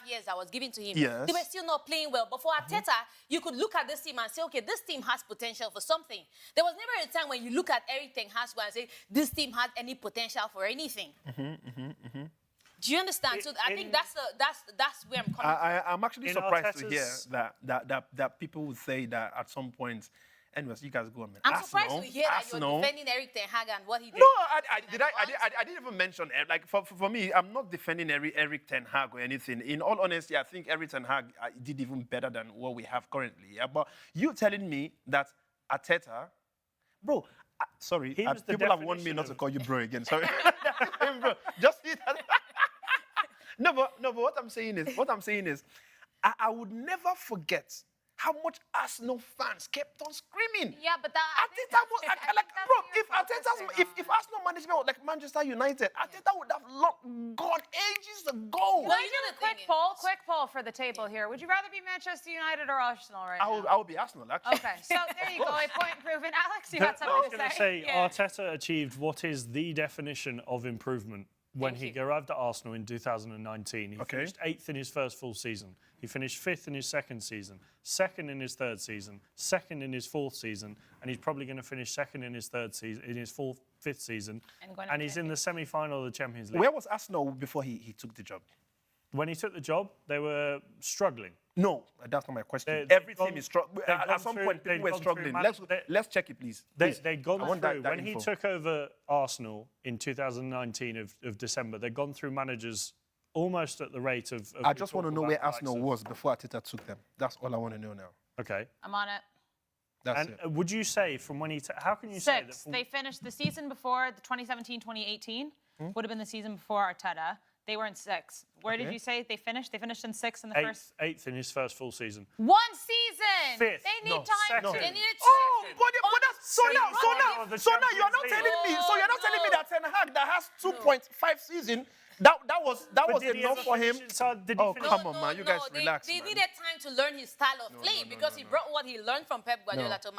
Speaker 3: years I was given to him,
Speaker 2: Yes.
Speaker 3: they were still not playing well. But for Arteta, you could look at this team and say, okay, this team has potential for something. There was never a time when you look at Erik ten Hag and say, this team has any potential for anything. Do you understand? So I think that's where I'm coming from.
Speaker 2: I'm actually
Speaker 4: In
Speaker 2: surprised to hear
Speaker 4: Arteta's-
Speaker 2: that people would say that at some point. Anyways, you guys go on, man.
Speaker 3: I'm surprised to hear that
Speaker 2: Arsenal.
Speaker 3: you're defending Erik ten Hag and what he did.
Speaker 2: No, I didn't even mention it. Like for me, I'm not defending Erik ten Hag or anything. In all honesty, I think Erik ten Hag did even better than what we have currently. Yeah? But you telling me that Arteta, bro. Sorry,
Speaker 4: He was the
Speaker 2: people have warned me
Speaker 4: definition
Speaker 2: not to
Speaker 4: of-
Speaker 2: call you bro again. Sorry, bro. Just see that. No, but what I'm saying is, I would never forget how much Arsenal fans kept on screaming.
Speaker 1: Yeah, but that...
Speaker 2: Arteta was if Arsenal management was like Manchester United, Arteta would have gone ages ago.
Speaker 3: Well,
Speaker 1: Can I
Speaker 3: you know
Speaker 1: do
Speaker 3: the
Speaker 1: a quick
Speaker 3: thing
Speaker 1: poll? Quick poll for the table here. Would you rather be Manchester United or Arsenal right now?
Speaker 2: I would be Arsenal actually.
Speaker 1: Okay, so there you go. A point proven. Alex, you got
Speaker 4: I was
Speaker 1: something
Speaker 4: going
Speaker 1: to
Speaker 4: to
Speaker 1: say?
Speaker 4: say, Arteta achieved what is the definition of improvement when
Speaker 3: Thank
Speaker 4: he
Speaker 3: you.
Speaker 4: arrived at Arsenal in 2019. He
Speaker 2: Okay.
Speaker 4: finished 8th in his first full season. He finished 5th in his second season, 2nd in his third season, 2nd in his fourth season, and he's probably going to finish 2nd in his third season, in his fifth season,
Speaker 1: And
Speaker 4: he's in the semi-final of the Champions League.
Speaker 2: Where was Arsenal before he took the job?
Speaker 4: When he took the job, they were struggling.
Speaker 2: No, that's not my question.
Speaker 4: They've
Speaker 2: Every
Speaker 4: gone-
Speaker 2: team is struggling.
Speaker 4: they've
Speaker 2: At
Speaker 4: gone
Speaker 2: some
Speaker 4: through-
Speaker 2: point, people
Speaker 4: they've
Speaker 2: were
Speaker 4: gone through
Speaker 2: struggling. Let's check it, please. Please.
Speaker 4: They'd gone
Speaker 2: I want
Speaker 4: through,
Speaker 2: that
Speaker 4: when he
Speaker 2: info.
Speaker 4: took over Arsenal in 2019 of December, they'd gone through managers almost at the rate of
Speaker 2: I
Speaker 4: we
Speaker 2: just
Speaker 4: talk
Speaker 2: want to know
Speaker 4: about
Speaker 2: where
Speaker 4: the likes
Speaker 2: Arsenal
Speaker 4: of-
Speaker 2: was before Arteta took them. That's all I want to know now.
Speaker 4: Okay.
Speaker 1: I'm on it.
Speaker 2: That's
Speaker 4: And
Speaker 2: it.
Speaker 4: would you say from when he... how can you say that...
Speaker 1: Six. They finished the season before the 2017-2018. Would have been the season before Arteta. They were in 6th. Where did
Speaker 2: Okay.
Speaker 1: you say they finished? They finished in 6th in the first...
Speaker 4: Eighth in his first full season.
Speaker 1: One season!
Speaker 4: Fifth.
Speaker 1: They need
Speaker 4: No,
Speaker 1: time.
Speaker 4: second.
Speaker 3: They needed
Speaker 2: Oh, but that's so
Speaker 4: Second
Speaker 2: now,
Speaker 4: of the
Speaker 2: so now you are not
Speaker 4: Champions
Speaker 2: telling me.
Speaker 3: League.
Speaker 2: So you're not telling me
Speaker 3: No.
Speaker 2: that Ten Hag that has 2.5 season. That was
Speaker 4: But did he
Speaker 2: enough
Speaker 4: ever
Speaker 2: for him.
Speaker 4: finish inside- did he
Speaker 2: Oh,
Speaker 4: finish-
Speaker 2: come on, man. You guys
Speaker 3: they,
Speaker 2: relax,
Speaker 3: They
Speaker 2: man.
Speaker 3: needed time to learn his style of play because he brought what he learned from Pep Guardiola to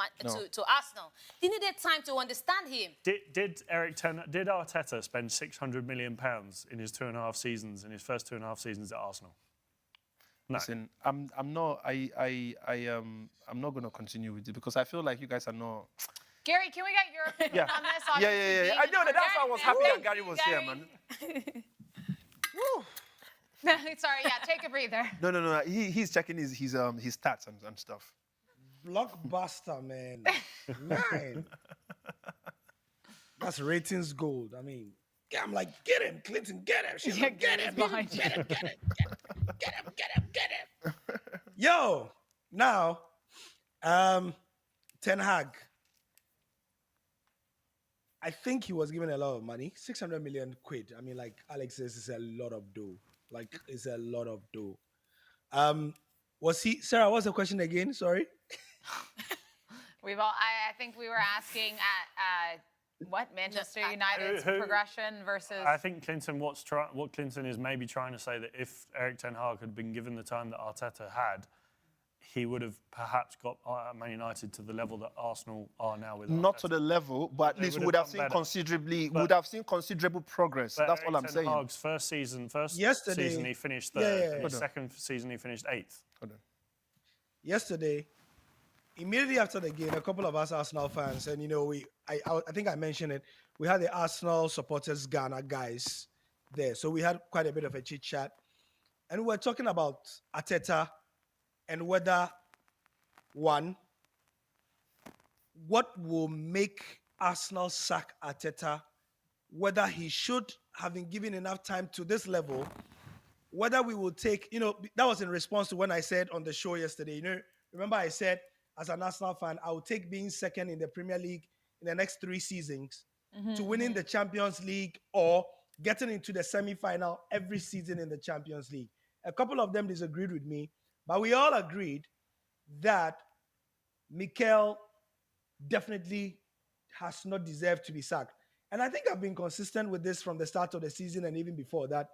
Speaker 3: Arsenal. They needed time to understand him.
Speaker 4: Did Arteta spend £600 million in his 2.5 seasons, in his first 2.5 seasons at Arsenal? No.
Speaker 2: Listen, I'm not going to continue with it because I feel like you guys are not.
Speaker 1: Gary, can we get your opinion
Speaker 2: Yeah.
Speaker 1: on this?
Speaker 2: Yeah.
Speaker 1: Obviously,
Speaker 2: I know that. That's why I was happy that
Speaker 3: Woo!
Speaker 2: Gary was here, man.
Speaker 1: Sorry, yeah, take a breather.
Speaker 2: No. He's checking his stats and stuff.
Speaker 6: Blockbuster, man. 9. That's ratings gold. I mean, I'm like, get him, Clinton, get him. She's like, get him,
Speaker 1: behind you.
Speaker 6: get him. Yo, now, Ten Hag. I think he was given a lot of money, 600 million quid. I mean, like Alex says, it's a lot of dough. Like, it's a lot of dough. Was he, Sarah, what's the question again? Sorry.
Speaker 1: I think we were asking at what Manchester United's
Speaker 4: Who-
Speaker 1: progression versus.
Speaker 4: I think Clinton, what Clinton is maybe trying to say that if Erik ten Hag had been given the time that Arteta had, he would have perhaps got Man United to the level that Arsenal are now with
Speaker 2: Not
Speaker 4: Arteta.
Speaker 2: to the level, but at
Speaker 4: They
Speaker 2: least we
Speaker 4: would
Speaker 2: would
Speaker 4: have
Speaker 2: have
Speaker 4: done
Speaker 2: seen
Speaker 4: better.
Speaker 2: would have seen considerable progress.
Speaker 4: But
Speaker 2: That's
Speaker 4: Erik
Speaker 2: all I'm
Speaker 4: ten
Speaker 2: saying.
Speaker 4: Hag's first season
Speaker 6: Yesterday-
Speaker 4: he finished
Speaker 6: Yeah,
Speaker 4: third.
Speaker 6: yeah, yeah.
Speaker 4: His second season he finished 8th.
Speaker 2: Hold on.
Speaker 6: Yesterday, immediately after the game, a couple of us Arsenal fans, and I think I mentioned it, we had the Arsenal supporters Ghana guys there. So we had quite a bit of a chit chat. And we were talking about Arteta and whether, one, what will make Arsenal sack Arteta, whether he should have been given enough time to this level, whether we will take, that was in response to when I said on the show yesterday, remember I said, as an Arsenal fan, I would take being second in the Premier League in the next 3 seasons to winning the Champions League or getting into the semi-final every season in the Champions League. A couple of them disagreed with me, but we all agreed that Mikel definitely has not deserved to be sacked. And I think I've been consistent with this from the start of the season and even before that.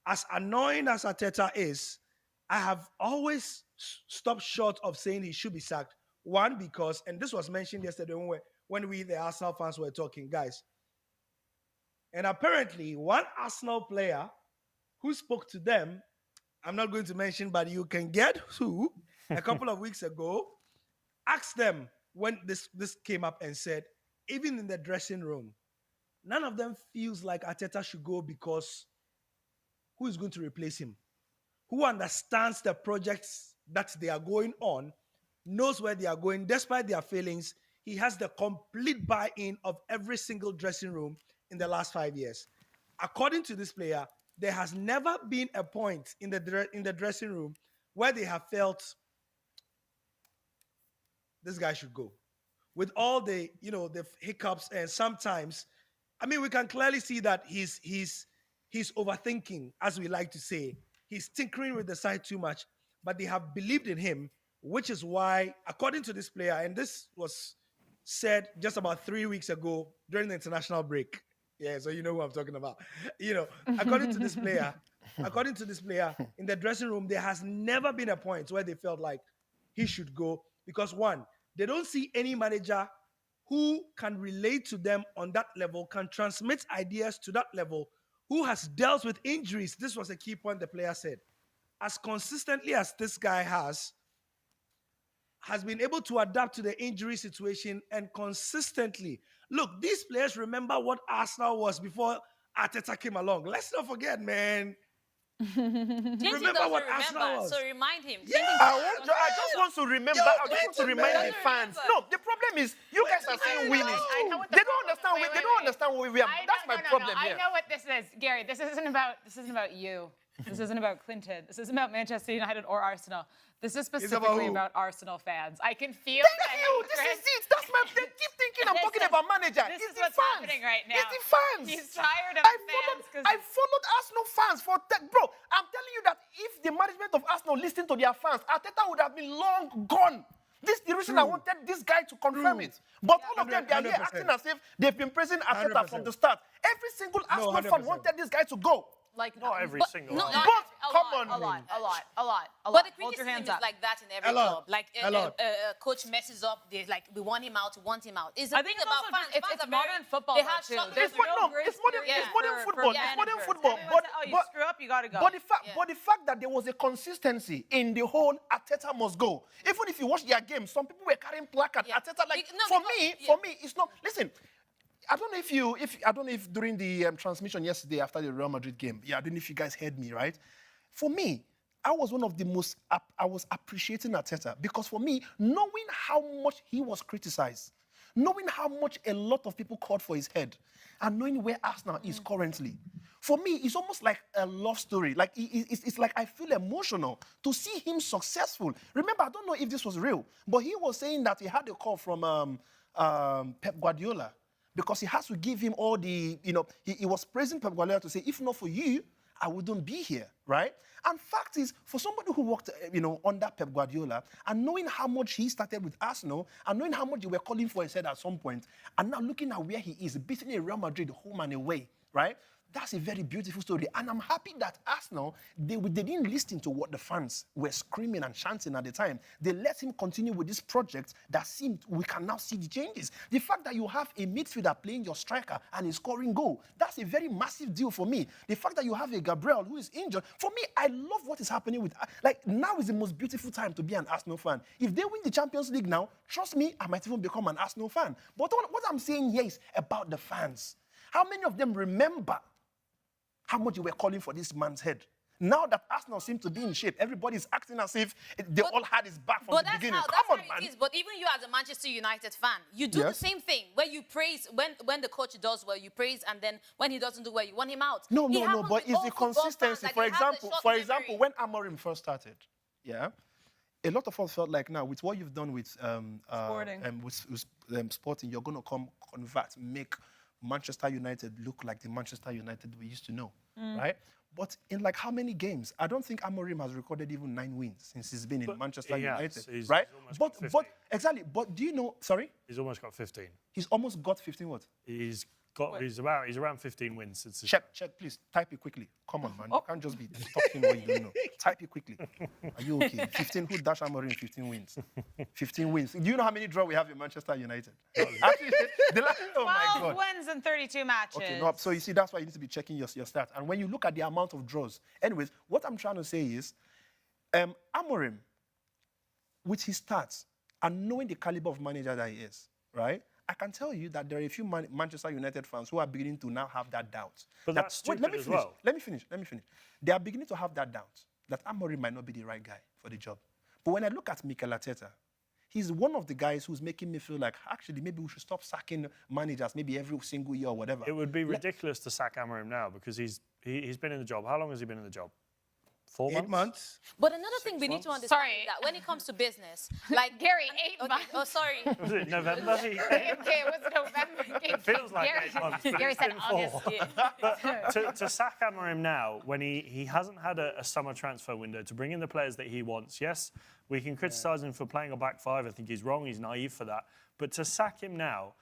Speaker 6: As annoying as Arteta is, I have always stopped short of saying he should be sacked. One, because, and this was mentioned yesterday when we, the Arsenal fans, were talking, guys. And apparently, one Arsenal player who spoke to them, I'm not going to mention, but you can get who, a couple of weeks ago, asked them when this came up and said, even in the dressing room, none of them feels like Arteta should go because who is going to replace him? Who understands the projects that they are going on, knows where they are going, despite their failings. He has the complete buy-in of every single dressing room in the last 5 years. According to this player, there has never been a point in the dressing room where they have felt this guy should go. With all the hiccups, and sometimes, I mean, we can clearly see that he's overthinking, as we like to say. He's tinkering with the side too much, but they have believed in him, which is why, according to this player, and this was said just about 3 weeks ago during the international break. Yeah, so you know who I'm talking about. According to this player, in the dressing room, there has never been a point where they felt like he should go because, one, they don't see any manager who can relate to them on that level, can transmit ideas to that level, who has dealt with injuries. This was a key point the player said. As consistently as this guy has been able to adapt to the injury situation and consistently. Look, these players remember what Arsenal was before Arteta came along. Let's not forget, man.
Speaker 3: Remember what Arsenal was. So remind him.
Speaker 2: Yeah, I just want to remember. I just want to remind the fans. No, the problem is you guys are saying winning. They don't understand. They don't understand what we are. That's my problem here.
Speaker 1: I know what this is, Gary. This isn't about you. This isn't about Clinton. This isn't about Manchester United or Arsenal. This is specifically about Arsenal fans. I can feel
Speaker 2: Thank you. This is it. That's my. They keep thinking I'm talking about manager.
Speaker 1: This
Speaker 2: It's
Speaker 1: is
Speaker 2: the
Speaker 1: what's
Speaker 2: fans.
Speaker 1: happening right now.
Speaker 2: It's the fans.
Speaker 1: He's tired of fans.
Speaker 2: I followed Arsenal fans for bro. I'm telling you that if the management of Arsenal listened to their fans, Arteta would have been long gone. This is the reason I wanted this guy to confirm it. But all of them, they are here acting as if they've been praising Arteta from the start. Every single Arsenal fan wanted this guy to go.
Speaker 1: Like
Speaker 4: not every single one.
Speaker 1: Come on, a lot.
Speaker 3: But the
Speaker 1: Hold your
Speaker 3: criticism
Speaker 1: hands
Speaker 3: is
Speaker 1: up.
Speaker 3: like that in every club. Like coach messes up, they like we want him out. It's
Speaker 1: I think it's
Speaker 3: about
Speaker 1: also
Speaker 3: fans.
Speaker 1: just, it's modern football
Speaker 3: They have
Speaker 1: too.
Speaker 3: some-
Speaker 1: There's no grace
Speaker 2: It's modern football. It's modern football. But
Speaker 1: you screw up, you gotta go.
Speaker 2: But the fact that there was a consistency in the whole Arteta must go. Even if you watch their game, some people were carrying placards.
Speaker 3: Yeah.
Speaker 2: Arteta, for me, it's not. Listen, I don't know if during the transmission yesterday after the Real Madrid game, I don't know if you guys heard me, right? For me, I was one of the most. I was appreciating Arteta because for me, knowing how much he was criticized, knowing how much a lot of people called for his head, and knowing where Arsenal is currently, for me, it's almost like a love story. Like it's like I feel emotional to see him successful. Remember, I don't know if this was real, but he was saying that he had a call from Pep Guardiola because he has to give him all the, he was praising Pep Guardiola to say, if not for you, I wouldn't be here, right? And fact is, for somebody who worked, under Pep Guardiola, and knowing how much he started with Arsenal, and knowing how much they were calling for his head at some point, and now looking at where he is, beating a Real Madrid home and away, right? That's a very beautiful story. And I'm happy that Arsenal, they didn't listen to what the fans were screaming and chanting at the time. They let him continue with this project that seemed we can now see the changes. The fact that you have a midfielder playing your striker and is scoring goal, that's a very massive deal for me. The fact that you have a Gabriel who is injured, for me, I love what is happening with, now is the most beautiful time to be an Arsenal fan. If they win the Champions League now, trust me, I might even become an Arsenal fan. But what I'm saying here is about the fans. How many of them remember how much you were calling for this man's head? Now that Arsenal seem to be in shape, everybody's acting as if they all had his back from the beginning.
Speaker 3: That's
Speaker 2: Come on,
Speaker 3: how it
Speaker 2: man.
Speaker 3: is. But even you as a Manchester United fan, you do the same thing where you praise when the coach does well, you praise, and then when he doesn't do well, you want him out.
Speaker 2: No, but it's the consistency. For example, when Amorim first started, a lot of us felt like now with what you've done with Sporting, you're going to convert, make Manchester United look like the Manchester United we used to know, right? But in like how many games? I don't think Amorim has recorded even 9 wins since he's been in Manchester United, right? But exactly. But do you know? Sorry,
Speaker 4: he's almost got 15.
Speaker 2: He's almost got 15. What?
Speaker 4: He's around 15 wins since.
Speaker 2: Check, please. Type it quickly. Come on, man. You can't just be talking what you don't know. Type it quickly. Are you okay? 15. Who dash Amorim 15 wins? 15 wins. Do you know how many draws we have in Manchester United? Actually, oh my God.
Speaker 1: 12 wins in 32 matches.
Speaker 2: Okay, no. So you see, that's why you need to be checking your stats. And when you look at the amount of draws, anyways, what I'm trying to say is, Amorim, with his stats and knowing the caliber of manager that he is, right? I can tell you that there are a few Manchester United fans who are beginning to now have that doubt.
Speaker 4: But that's stupid
Speaker 2: let me
Speaker 4: as
Speaker 2: finish.
Speaker 4: well.
Speaker 2: Let me finish. They are beginning to have that doubt that Amorim might not be the right guy for the job. But when I look at Mikel Arteta, he's one of the guys who's making me feel like, actually, maybe we should stop sacking managers maybe every single year or whatever.
Speaker 4: It would be ridiculous to sack Amorim now because he's been in the job. How long has he been in the job? 4 months?
Speaker 6: 8 months.
Speaker 3: But another thing we need to understand is that when it comes to business, like
Speaker 1: Gary, 8 months.
Speaker 3: Oh, sorry.
Speaker 4: Was it November?
Speaker 1: Okay, it was November.
Speaker 4: It feels like 8 months. But
Speaker 1: Gary
Speaker 4: it's
Speaker 1: said
Speaker 4: been
Speaker 1: August.
Speaker 4: 4. But to sack Amorim now, when he hasn't had a summer transfer window to bring in the players that he wants, yes, we can criticise him for playing a back five. I think he's wrong. He's naive for that. But to sack him now,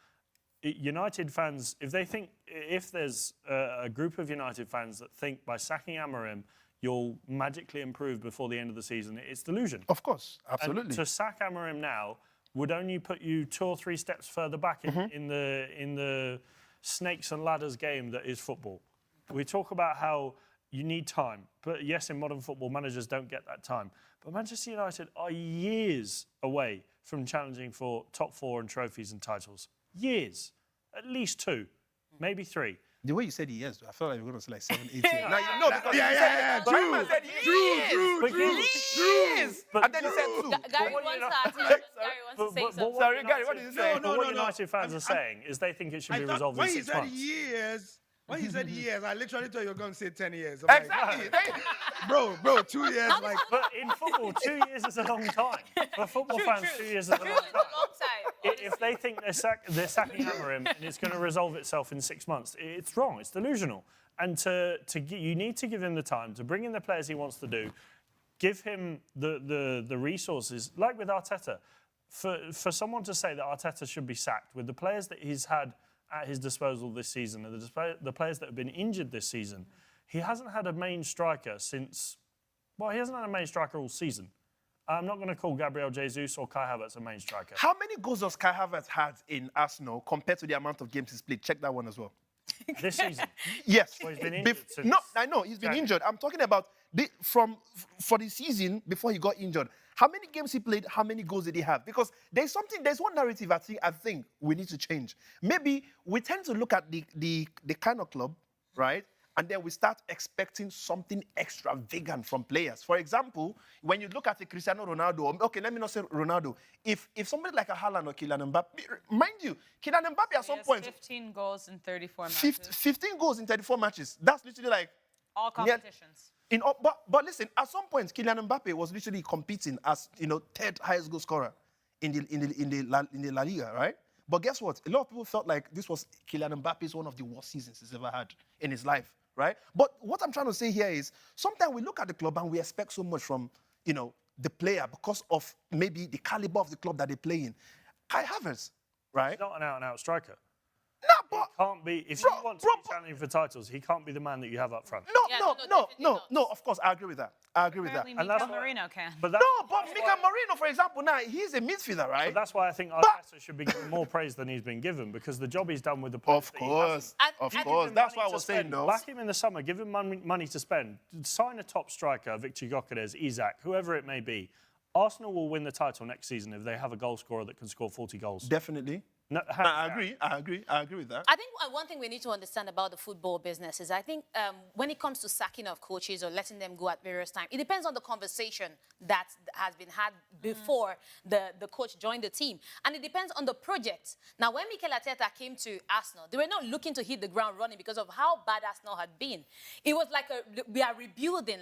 Speaker 4: United fans, if there's a group of United fans that think by sacking Amorim, you'll magically improve before the end of the season, it's delusion.
Speaker 2: Of course, absolutely.
Speaker 4: And to sack Amorim now would only put you 2 or 3 steps further back in the snakes and ladders game that is football. We talk about how you need time, but yes, in modern football, managers don't get that time. But Manchester United are years away from challenging for top 4 and trophies and titles. Years. At least 2, maybe 3.
Speaker 2: The way you said years, I felt like you were going to say like 7, 8 years. Now you know because
Speaker 6: True.
Speaker 2: And then he said 2.
Speaker 3: Gary wants to say something.
Speaker 2: Sorry, Gary, what did you say?
Speaker 4: What United fans are saying is they think it should be resolved in 6 months.
Speaker 6: When he said years, I literally thought you were going to say 10 years.
Speaker 2: Exactly.
Speaker 6: Bro, 2 years. Like,
Speaker 4: But in football, 2 years is a long time. For football fans, 2 years is a long time. If they think they're sacking Amorim and it's going to resolve itself in 6 months, it's wrong. It's delusional. And you need to give him the time to bring in the players he wants to do, give him the resources, like with Arteta. For someone to say that Arteta should be sacked with the players that he's had at his disposal this season and the players that have been injured this season, he hasn't had a main striker since... Well, he hasn't had a main striker all season. I'm not going to call Gabriel Jesus or Kai Havertz a main striker.
Speaker 2: How many goals does Kai Havertz had in Arsenal compared to the amount of games he's played? Check that one as well.
Speaker 4: This season?
Speaker 2: Yes.
Speaker 4: Well, he's been injured since...
Speaker 2: No, I know, he's been injured. I'm talking about for the season before he got injured. How many games he played, how many goals did he have? Because there's one narrative I think we need to change. Maybe we tend to look at the kind of club, right? And then we start expecting something extravagant from players. For example, when you look at a Cristiano Ronaldo, okay, let me not say Ronaldo. If somebody like a Haaland or Kylian Mbappe, mind you, Kylian Mbappe at some point...
Speaker 1: 15 goals in 34 matches.
Speaker 2: 15 goals in 34 matches. That's literally like...
Speaker 1: All competitions.
Speaker 2: But listen, at some point, Kylian Mbappe was literally competing as, third highest goal scorer in the La Liga, right? But guess what? A lot of people felt like this was Kylian Mbappe's one of the worst seasons he's ever had in his life, right? But what I'm trying to say here is sometimes we look at the club and we expect so much from, the player because of maybe the caliber of the club that they play in. Kai Havertz, right?
Speaker 4: He's not an out-and-out striker.
Speaker 2: No, but...
Speaker 4: He can't be... If you want to be challenging for titles, he can't be the man that you have up front.
Speaker 2: No, of course, I agree with that.
Speaker 1: Apparently Miguel Moreno can.
Speaker 4: But
Speaker 2: Miguel Moreno, for example, now, he's a midfielder, right?
Speaker 4: But that's why I think Arteta should be given more praise than he's been given, because the job he's done with the players
Speaker 2: Of course. That's why I was saying, though.
Speaker 4: Back him in the summer, give him money to spend. Sign a top striker, Victor Gyökeres, Isak, whoever it may be. Arsenal will win the title next season if they have a goal scorer that can score 40 goals.
Speaker 2: Definitely.
Speaker 4: No,
Speaker 2: I agree with that.
Speaker 3: I think one thing we need to understand about the football business is I think when it comes to sacking of coaches or letting them go at various times, it depends on the conversation that has been had before the coach joined the team. And it depends on the project. Now, when Mikel Arteta came to Arsenal, they were not looking to hit the ground running because of how bad Arsenal had been. It was like we are rebuilding.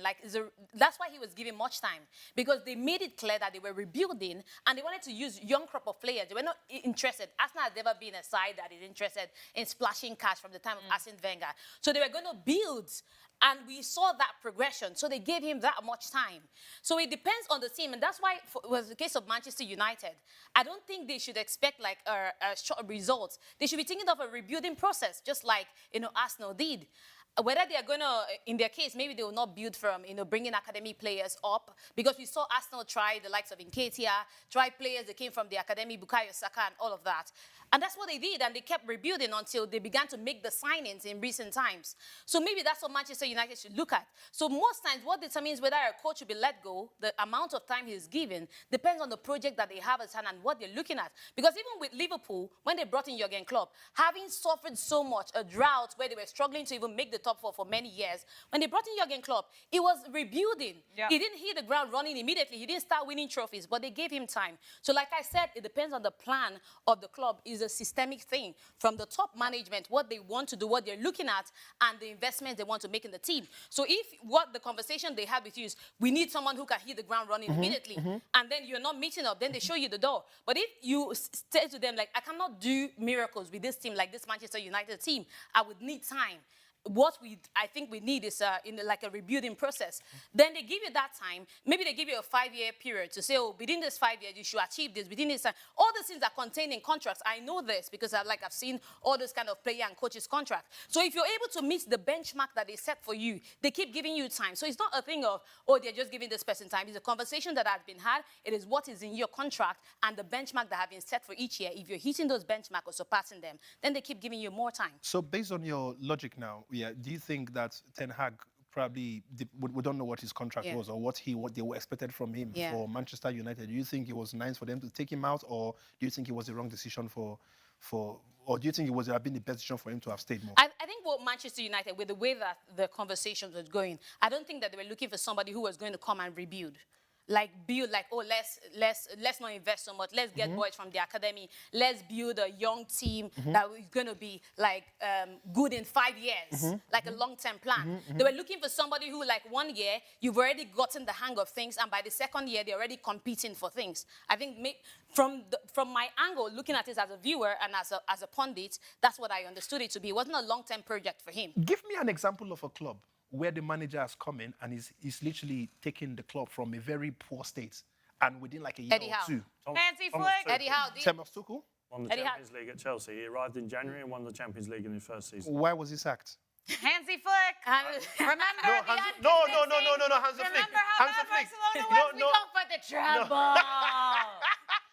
Speaker 3: That's why he was given much time, because they made it clear that they were rebuilding and they wanted to use young crop of players. They were not interested. Arsenal has never been a side that is interested in splashing cash from the time of Arsene Wenger. So they were going to build, and we saw that progression. So they gave him that much time. So it depends on the team, and that's why it was the case of Manchester United. I don't think they should expect like a short results. They should be thinking of a rebuilding process, just like Arsenal did. Whether they are going to, in their case, maybe they will not build from, bringing academy players up, because we saw Arsenal try the likes of Nketiah, try players that came from the academy, Bukayo Saka and all of that. And that's what they did, and they kept rebuilding until they began to make the signings in recent times. So maybe that's what Manchester United should look at. So most times what determines whether a coach will be let go, the amount of time he's given, depends on the project that they have at hand and what they're looking at. Because even with Liverpool, when they brought in Jurgen Klopp, having suffered so much, a drought where they were struggling to even make the top four for many years, when they brought in Jurgen Klopp, it was rebuilding. Yeah. He didn't hit the ground running immediately. He didn't start winning trophies, but they gave him time. So like I said, it depends on the plan of the club. Is a systemic thing from the top management, what they want to do, what they're looking at, and the investments they want to make in the team. So if what the conversation they had with you is, we need someone who can hit the ground running immediately, and then you're not meeting up, then they show you the door. But if you say to them, like, I cannot do miracles with this team, like this Manchester United team, I would need time. What I think we need is like a rebuilding process. Then they give you that time. Maybe they give you a 5-year period to say, oh, within this 5 years, you should achieve this. Within this time, all these things are contained in contracts. I know this because I've seen all this kind of player and coaches contract. So if you're able to meet the benchmark that they set for you, they keep giving you time. So it's not a thing of, oh, they're just giving this person time. It's a conversation that has been had. It is what is in your contract and the benchmark that have been set for each year. If you're hitting those benchmarks or surpassing them, then they keep giving you more time.
Speaker 2: So based on your logic now, do you think that Ten Hag probably, we don't know what his contract was or what they were expected from him for Manchester United? Do you think it was nice for them to take him out, or do you think it was the wrong decision or do you think it would have been the best decision for him to have stayed more?
Speaker 3: I think what Manchester United, with the way that the conversations were going, I don't think that they were looking for somebody who was going to come and rebuild. Oh, let's not invest so much. Let's get boys from the academy. Let's build a young team that is going to be good in 5 years, like a long-term plan. They were looking for somebody who, 1 year, you've already gotten the hang of things, and by the second year, they're already competing for things. I think from my angle, looking at it as a viewer and as a pundit, that's what I understood it to be. It wasn't a long-term project for him.
Speaker 2: Give me an example of a club where the manager has come in and is literally taking the club from a very poor state, and within a year
Speaker 3: Eddie
Speaker 2: or two.
Speaker 1: Fancy flick.
Speaker 3: Eddie Howe.
Speaker 2: Thomas Tuchel
Speaker 4: won the Champions League at Chelsea. He arrived in January and won the Champions League in his first season.
Speaker 2: Why was he sacked?
Speaker 1: Hansi Flick. Remember
Speaker 2: No,
Speaker 1: the
Speaker 2: Hansi Flick.
Speaker 1: Remember how bad Barcelona was? We go for the treble.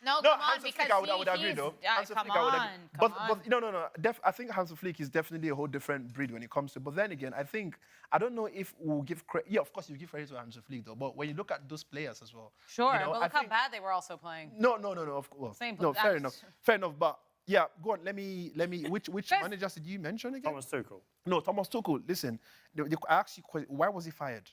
Speaker 1: No, come on,
Speaker 2: Hansi Flick, I would agree, though. Hansi Flick, I would agree. But no. I think Hansi Flick is definitely a whole different breed when it comes to. But then again, I don't know if we'll give credit. Yeah, of course, you give credit to Hansi Flick, though. But when you look at those players as well,
Speaker 1: sure. But look how bad they were also playing.
Speaker 2: No. Of course. Fair enough. But yeah, go on. Let me. Which managers did you mention again?
Speaker 4: Thomas Tuchel.
Speaker 2: No, Thomas Tuchel. Listen, I asked you, why was he fired?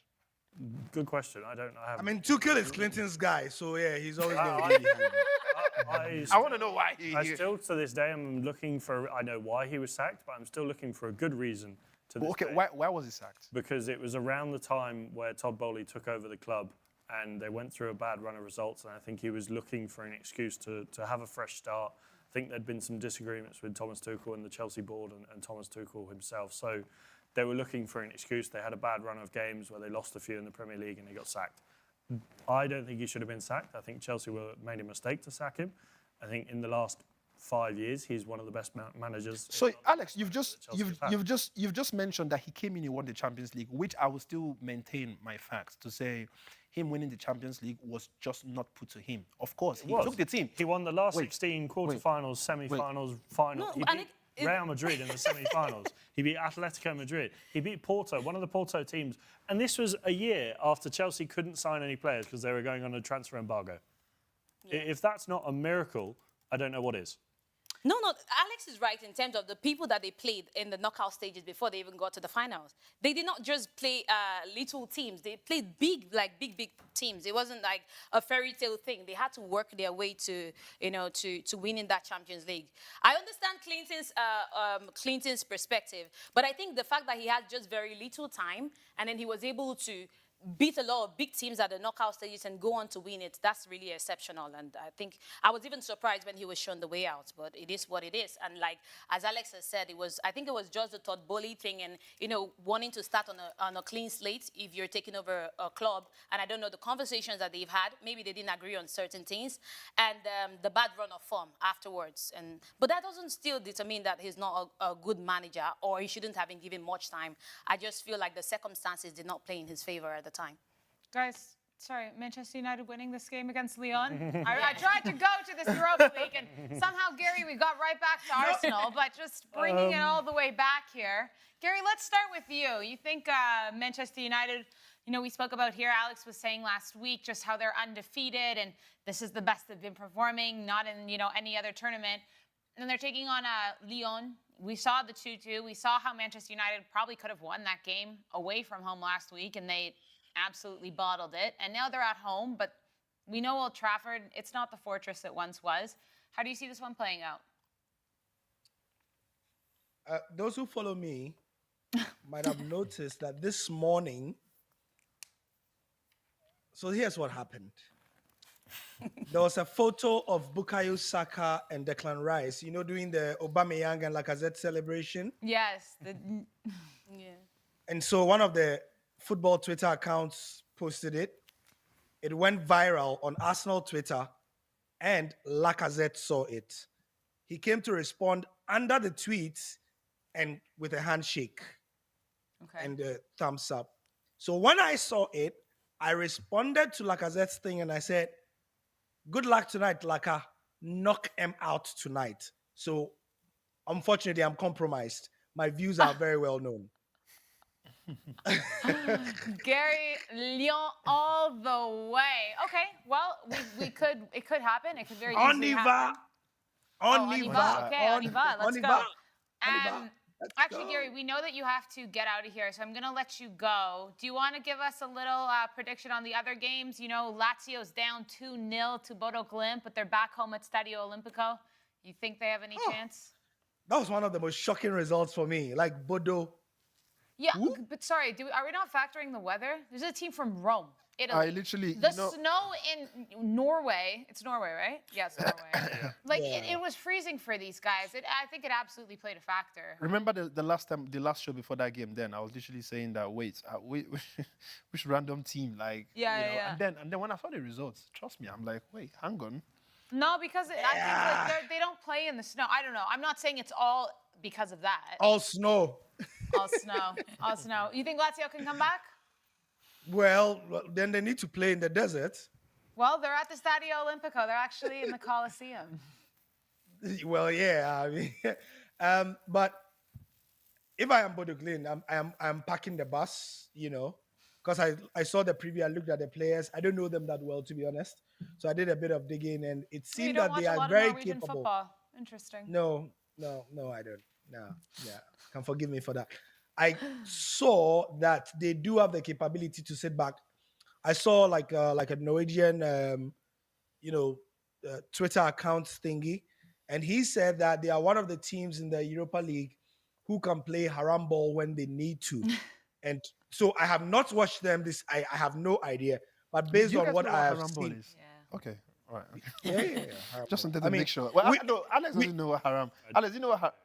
Speaker 4: Good question. I don't know.
Speaker 6: I mean, Tuchel is Clinton's guy, so yeah, he's always going to be behind.
Speaker 2: I want to know why.
Speaker 4: I still, to this day, am looking for. I know why he was sacked, but I'm still looking for a good reason to this day.
Speaker 2: Why was he sacked?
Speaker 4: Because it was around the time where Todd Bowley took over the club, and they went through a bad run of results, and I think he was looking for an excuse to have a fresh start. I think there'd been some disagreements with Thomas Tuchel and the Chelsea board and Thomas Tuchel himself. So they were looking for an excuse. They had a bad run of games where they lost a few in the Premier League and he got sacked. I don't think he should have been sacked. I think Chelsea made a mistake to sack him. I think in the last 5 years, he's one of the best managers.
Speaker 2: So, Alex, you've just mentioned that he came in and won the Champions League, which I will still maintain my facts to say him winning the Champions League was just not put to him. Of course, he took the team.
Speaker 4: He won the last 16 quarterfinals, semi-finals, finals. He beat Real Madrid in the semi-finals. He beat Atletico Madrid. He beat Porto, one of the Porto teams. And this was a year after Chelsea couldn't sign any players because they were going on a transfer embargo. Yeah. If that's not a miracle, I don't know what is.
Speaker 3: No, Alex is right in terms of the people that they played in the knockout stages before they even got to the finals. They did not just play little teams. They played big teams. It wasn't like a fairy tale thing. They had to work their way to, to winning that Champions League. I understand Clinton's perspective, but I think the fact that he had just very little time and then he was able to beat a lot of big teams at the knockout stages and go on to win it, that's really exceptional. And I think I was even surprised when he was shown the way out, but it is what it is. And like, as Alex has said, I think it was just the Todd Bowley thing and, wanting to start on a clean slate if you're taking over a club. And I don't know the conversations that they've had. Maybe they didn't agree on certain things. And the bad run of form afterwards. But that doesn't still determine that he's not a good manager or he shouldn't have been given much time. I just feel like the circumstances did not play in his favor at the time.
Speaker 1: Guys, sorry, Manchester United winning this game against Lyon. I tried to go to this Europa League, and somehow, Gary, we got right back to Arsenal, but just bringing it all the way back here. Gary, let's start with you. You think Manchester United, we spoke about here, Alex was saying last week just how they're undefeated, and this is the best they've been performing, not in, any other tournament. And then they're taking on Lyon. We saw the 2-2. We saw how Manchester United probably could have won that game away from home last week, and they absolutely bottled it. And now they're at home, but we know Old Trafford, it's not the fortress it once was. How do you see this one playing out?
Speaker 6: Those who follow me might have noticed that this morning, so here's what happened. There was a photo of Bukayo Saka and Declan Rice, doing the Aubameyang and Lacazette celebration.
Speaker 1: Yes.
Speaker 3: Yeah.
Speaker 6: And so one of the football Twitter accounts posted it. It went viral on Arsenal Twitter, and Lacazette saw it. He came to respond under the tweet and with a handshake and a thumbs up. So when I saw it, I responded to Lacazette's thing and I said, "Good luck tonight, Laka. Knock him out tonight." So unfortunately, I'm compromised. My views are very well known.
Speaker 1: Gary, Lyon all the way. Okay, well, it could happen. It could very easily happen.
Speaker 6: On y va.
Speaker 1: Okay, on y va. Let's go. Actually,
Speaker 6: go.
Speaker 1: Gary, we know that you have to get out of here, so I'm going to let you go. Do you want to give us a little prediction on the other games? Lazio's down 2-0 to Bodo Glimt, but they're back home at Stadio Olimpico. You think they have any chance?
Speaker 6: That was one of the most shocking results for me. Like Bodo.
Speaker 1: Yeah, but sorry, are we not factoring the weather? There's a team from Rome, Italy.
Speaker 2: I literally,
Speaker 1: the snow in Norway. It's Norway, right? Yes, Norway. It was freezing for these guys. I think it absolutely played a factor.
Speaker 2: Remember the last show before that game? Then I was literally saying that which random team And then when I saw the results, trust me, I'm like, wait, hang on.
Speaker 1: No, because I think they don't play in the snow. I don't know. I'm not saying it's all because of that.
Speaker 6: All snow.
Speaker 1: All snow. All snow. You think Lazio can come back?
Speaker 6: Well, then they need to play in the desert.
Speaker 1: Well, they're at the Stadio Olimpico. They're actually in the Coliseum.
Speaker 6: Well, yeah. But if I am Bodo Glimt, I'm packing the bus, because I saw the preview. I looked at the players. I don't know them that well, to be honest. So I did a bit of digging, and it seemed that they are very capable.
Speaker 1: Football. Interesting.
Speaker 6: No, I don't. No, yeah, can forgive me for that. I saw that they do have the capability to sit back. I saw like a Norwegian, Twitter account thingy, and he said that they are one of the teams in the Europa League who can play haram ball when they need to. And so I have not watched them. I have no idea. But based on what I have seen,
Speaker 2: Okay. All right.
Speaker 6: Yeah.
Speaker 2: Just wanted to make sure. Well, Alex doesn't know what haram. Alex, you know what?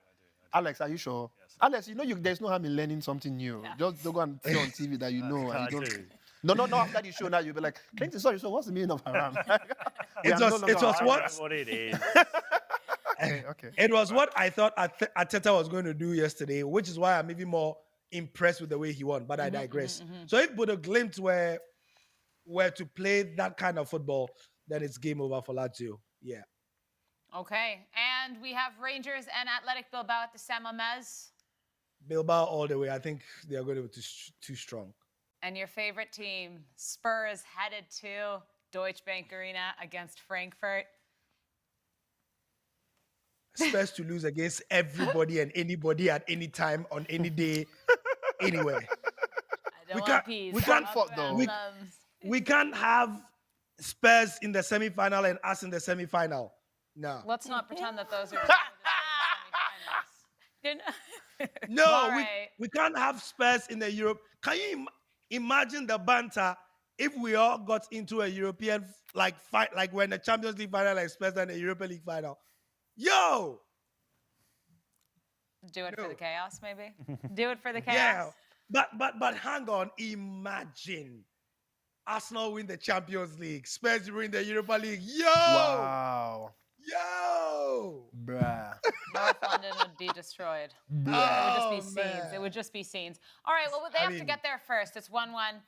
Speaker 2: Alex, are you sure? Yes. Alex, there's no harm in learning something new. Yeah. Just don't go and say on TV that you know. And you don't. No. After the show now, you'll be like, Clinton, sorry, so what's the meaning of haram?
Speaker 6: It was what
Speaker 4: it is.
Speaker 2: Okay.
Speaker 6: It was what I thought Arteta was going to do yesterday, which is why I'm even more impressed with the way he won. But I digress. So if Bodo Glimt were to play that kind of football, then it's game over for Lazio. Yeah.
Speaker 1: Okay, and we have Rangers and Athletic Bilbao at the San Mamés.
Speaker 6: Bilbao all the way. I think they are going to be too strong.
Speaker 1: And your favorite team, Spurs, headed to Deutsche Bank Arena against Frankfurt.
Speaker 6: Spurs to lose against everybody and anybody at any time, on any day, anywhere.
Speaker 1: We
Speaker 6: can't have Spurs in the semi-final and us in the semi-final. No.
Speaker 1: Let's not pretend that those are the semi-finals.
Speaker 6: No, we can't have Spurs in the Europe. Can you imagine the banter if we all got into a European fight, like when the Champions League final like Spurs and the Europa League final? Yo!
Speaker 1: Do it for the chaos, maybe? Do it for the chaos?
Speaker 6: Yeah. But hang on, imagine Arsenal win the Champions League, Spurs win the Europa League. Yo!
Speaker 2: Wow.
Speaker 6: Yo!
Speaker 2: Bruh.
Speaker 1: North London would be destroyed. It would just be scenes. It would just be scenes. All right, well, they have to get there first. It's 1-1.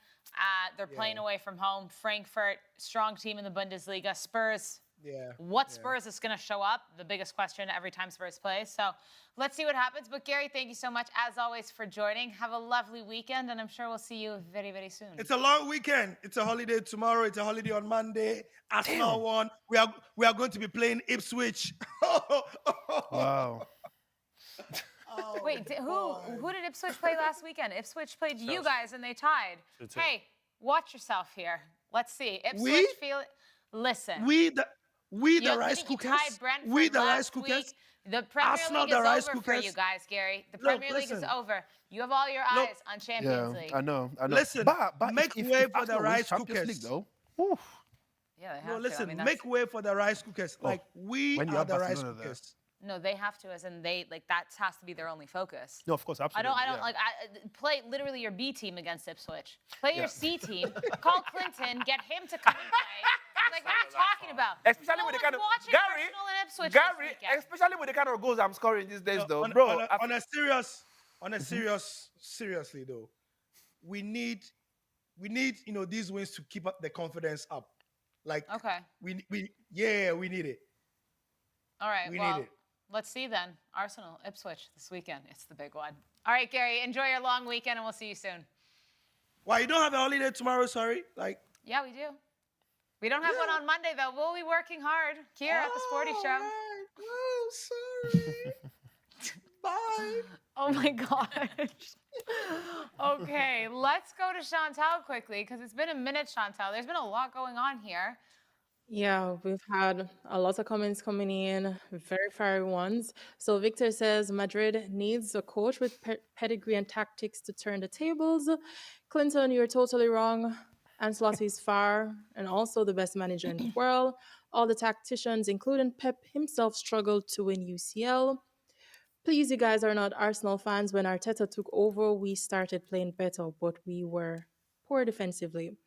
Speaker 1: They're playing away from home. Frankfurt, strong team in the Bundesliga. Spurs.
Speaker 6: Yeah.
Speaker 1: What Spurs is going to show up? The biggest question every time Spurs plays. So let's see what happens. But Gary, thank you so much, as always, for joining. Have a lovely weekend, and I'm sure we'll see you very, very soon.
Speaker 6: It's a long weekend. It's a holiday tomorrow. It's a holiday on Monday. Arsenal won. We are going to be playing Ipswich.
Speaker 2: Wow.
Speaker 1: Wait, who did Ipswich play last weekend? Ipswich played you guys, and they tied. Hey, watch yourself here. Let's see. Ipswich listen.
Speaker 6: We the rice cookers. We the rice cookers.
Speaker 1: The Premier League is over for you guys, Gary. The Premier League is over. You have all your eyes on Champions League.
Speaker 2: I know.
Speaker 6: Listen,
Speaker 2: but
Speaker 6: make way for the rice cookers.
Speaker 2: League, though.
Speaker 1: Yeah, they have to.
Speaker 6: Listen,
Speaker 1: I mean,
Speaker 6: make way for the rice cookers. Like, we are the rice cookers.
Speaker 1: No, they have to, as in that has to be their only focus.
Speaker 2: No, of course, absolutely.
Speaker 1: I don't play literally your B team against Ipswich. Play your C team. Call Clinton, get him to come and play. Like, what are you talking about?
Speaker 2: Especially with the kind of Gary, especially with the kind of goals I'm scoring these days, though, bro.
Speaker 6: Seriously though, we need these wins to keep up the confidence up. Like, we need it.
Speaker 1: All right, we need it. Let's see then. Arsenal, Ipswich this weekend. It's the big one. All right, Gary, enjoy your long weekend, and we'll see you soon.
Speaker 6: Why, you don't have a holiday tomorrow, sorry?
Speaker 1: Yeah, we do. We don't have one on Monday, though. We'll be working hard here at the Sporty Show.
Speaker 6: Right. Oh, sorry. Bye.
Speaker 1: Oh, my gosh. Okay, let's go to Chantal quickly, because it's been a minute, Chantal. There's been a lot going on here.
Speaker 5: Yeah, we've had a lot of comments coming in, very fiery ones. So Victor says Madrid needs a coach with pedigree and tactics to turn the tables. Clinton, you're totally wrong. Ancelotti is far and also the best manager in the world. All the tacticians, including Pep himself, struggled to win UCL. Please, you guys are not Arsenal fans. When Arteta took over, we started playing better, but we were poor defensively.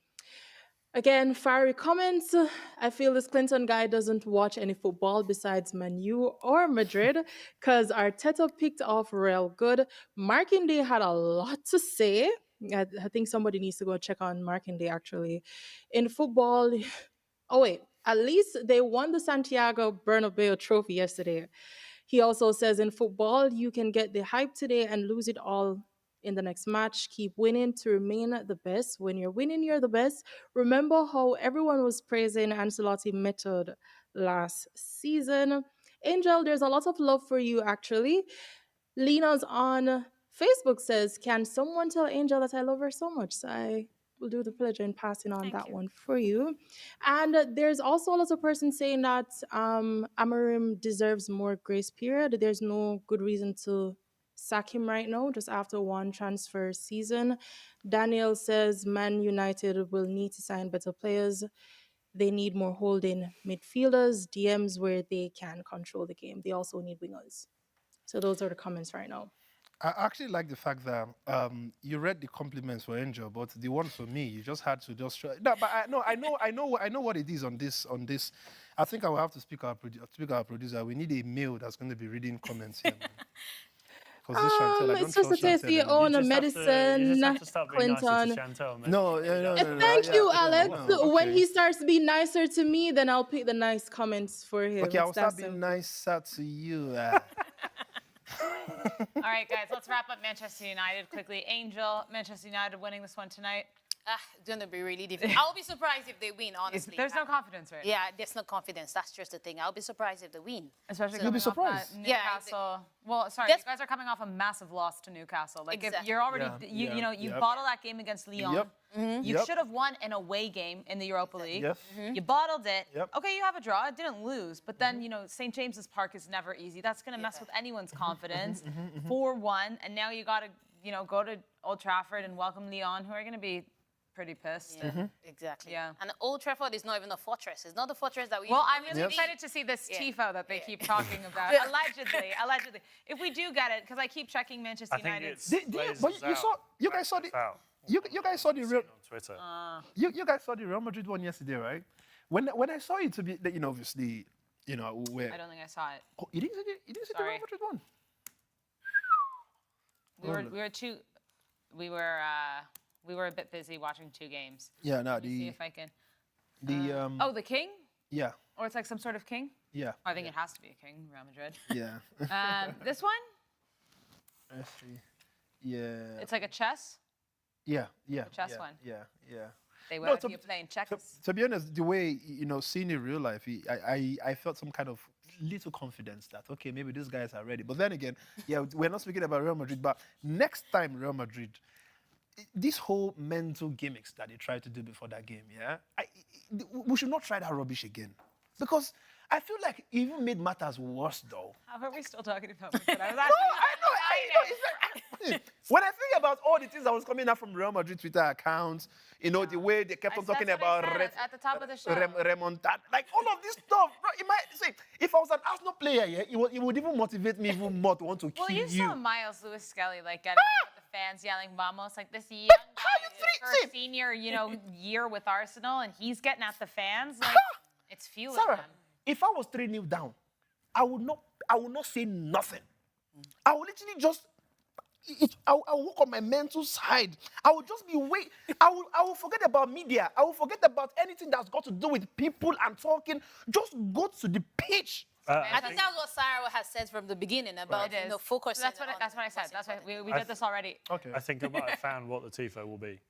Speaker 5: Again, fiery comments. I feel this Clinton guy doesn't watch any football besides Man U or Madrid because Arteta picked off real good. Markinde had a lot to say. I think somebody needs to go check on Markinde, actually. In football, at least they won the Santiago Bernabeu trophy yesterday. He also says in football, you can get the hype today and lose it all in the next match. Keep winning to remain the best. When you're winning, you're the best. Remember how everyone was praising Ancelotti method last season. Angel, there's a lot of love for you, actually. Lena's on Facebook says, can someone tell Angel that I love her so much? So I will do the pleasure in passing on one for you. And there's also a lot of persons saying that Amorim deserves more grace period. There's no good reason to sack him right now, just after one transfer season. Daniel says Man United will need to sign better players. They need more holding midfielders, DMs where they can control the game. They also need wingers. So those are the comments right now.
Speaker 2: I actually like the fact that you read the compliments for Angel, but the one for me, you just had to just try. No, but I know what it is on this. I think I will have to speak our producer. We need a mail that's going to be reading comments here.
Speaker 5: It's just a taste of your own medicine, Clinton.
Speaker 2: No.
Speaker 5: Thank you, Alex. When he starts being nicer to me, then I'll pick the nice comments for him.
Speaker 2: Okay, I'll start being nicer to you.
Speaker 1: All right, guys, let's wrap up Manchester United quickly. Angel, Manchester United winning this one tonight.
Speaker 3: It's going to be really difficult. I'll be surprised if they win, honestly.
Speaker 1: There's no confidence, right?
Speaker 3: Yeah, there's no confidence. That's just the thing. I'll be surprised if they win.
Speaker 1: Especially
Speaker 2: You'll be
Speaker 1: coming off
Speaker 2: surprised.
Speaker 1: that Newcastle. Well, sorry, you guys are coming off a massive loss to Newcastle. Like, if you're already, you bottled that game against Lyon.
Speaker 2: Yep.
Speaker 1: You should have won an away game in the Europa League.
Speaker 2: Yes.
Speaker 1: You bottled it.
Speaker 2: Yep.
Speaker 1: Okay, you have a draw. It didn't lose. But then, St. James's Park is never easy. That's going to mess with anyone's confidence. 4-1. And now you got to, go to Old Trafford and welcome Lyon, who are going to be pretty pissed.
Speaker 3: Yeah, exactly.
Speaker 1: Yeah.
Speaker 3: And Old Trafford is not even a fortress. It's not the fortress that we.
Speaker 1: Well, I'm really excited to see this tifo that they keep talking about. Allegedly. If we do get it, because I keep checking Manchester United.
Speaker 2: But you guys saw the you guys saw the real
Speaker 4: on Twitter.
Speaker 2: you guys saw the Real Madrid one yesterday, right? When I saw it to be, obviously, where
Speaker 1: I don't think I saw it.
Speaker 2: oh, you didn't see the Real Madrid one.
Speaker 1: We were a bit busy watching 2 games.
Speaker 2: Yeah, no,
Speaker 1: Let me see if I can.
Speaker 2: the
Speaker 1: The king?
Speaker 2: yeah,
Speaker 1: Or it's like some sort of king?
Speaker 2: yeah,
Speaker 1: I think it has to be a king, Real Madrid.
Speaker 2: yeah.
Speaker 1: This one?
Speaker 2: Let's see. Yeah.
Speaker 1: It's like a chess.
Speaker 2: Yeah.
Speaker 1: chess
Speaker 2: yeah,
Speaker 1: one.
Speaker 2: Yeah.
Speaker 1: They
Speaker 2: No,
Speaker 1: were
Speaker 2: to-
Speaker 1: you playing checkers.
Speaker 2: To be honest, the way seeing in real life, I felt some kind of little confidence that okay, maybe these guys are ready. But then again, we're not speaking about Real Madrid. But next time Real Madrid, this whole mental gimmicks that they tried to do before that game, we should not try that rubbish again, because I feel like it even made matters worse though.
Speaker 1: How are we still talking about this? I was
Speaker 2: No, I know. It's like, when I think about all the things that was coming out from Real Madrid Twitter accounts, the way they kept on talking about
Speaker 1: at the top of the show.
Speaker 2: remontada, like all of this stuff. Bro, it might say if I was an Arsenal player, it would even motivate me even more to want to kill
Speaker 1: you
Speaker 2: you.
Speaker 1: saw Miles Lewis Skelly getting at the fans yelling "Vamos!" like this young guy, first senior year with Arsenal, and he's getting at the fans. Like it's fueling
Speaker 2: Sarah,
Speaker 1: them.
Speaker 2: if I was 3-0 down, I would not say nothing. I would literally just. I will work on my mental side. I will just be I will forget about media. I will forget about anything that's got to do with people and talking. Just go to the pitch.
Speaker 3: I think that's what Sarah has said from the beginning about focusing.
Speaker 1: That's what I said. That's why we did this already.
Speaker 2: Okay.
Speaker 4: I think I might have found what the tifo will be.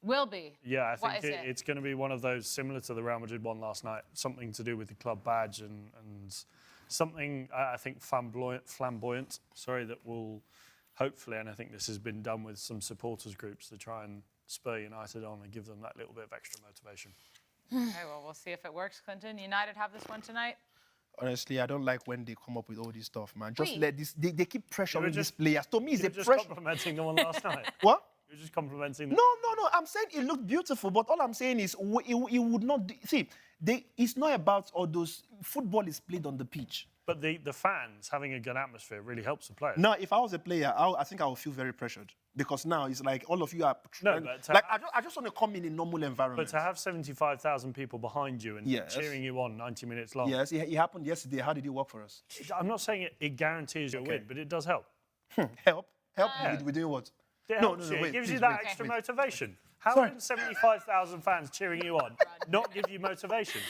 Speaker 1: Will be.
Speaker 4: Yeah, I think
Speaker 1: What is it?
Speaker 4: it's going to be one of those similar to the Real Madrid one last night. Something to do with the club badge and something I think flamboyant. Sorry, that will. Hopefully, and I think this has been done with some supporters groups to try and spur United on and give them that little bit of extra motivation.
Speaker 1: Okay, well, we'll see if it works, Clinton. United have this one tonight?
Speaker 2: Honestly, I don't like when they come up with all this stuff, man. Just let this. They keep pressuring these players. To me, it's a
Speaker 4: just
Speaker 2: pressure.
Speaker 4: complimenting the one last night.
Speaker 2: What?
Speaker 4: You're just complimenting them.
Speaker 2: No. I'm saying it looked beautiful, but all I'm saying is it would not. It's not about all those. Football is played on the pitch.
Speaker 4: But the fans having a good atmosphere really helps the players.
Speaker 2: Now, if I was a player, I think I would feel very pressured, because now it's like all of you are.
Speaker 4: No, but
Speaker 2: I just want to come in a normal environment.
Speaker 4: But to have 75,000 people behind you and cheering you on 90 minutes long.
Speaker 2: Yes, it happened yesterday. How did it work for us?
Speaker 4: I'm not saying it guarantees you a win, but it does help.
Speaker 2: Help with doing what?
Speaker 4: No,
Speaker 2: wait,
Speaker 4: it gives
Speaker 2: please,
Speaker 4: you that
Speaker 2: wait,
Speaker 4: extra
Speaker 2: wait.
Speaker 4: motivation. How can 75,000 fans cheering you on not give you motivation?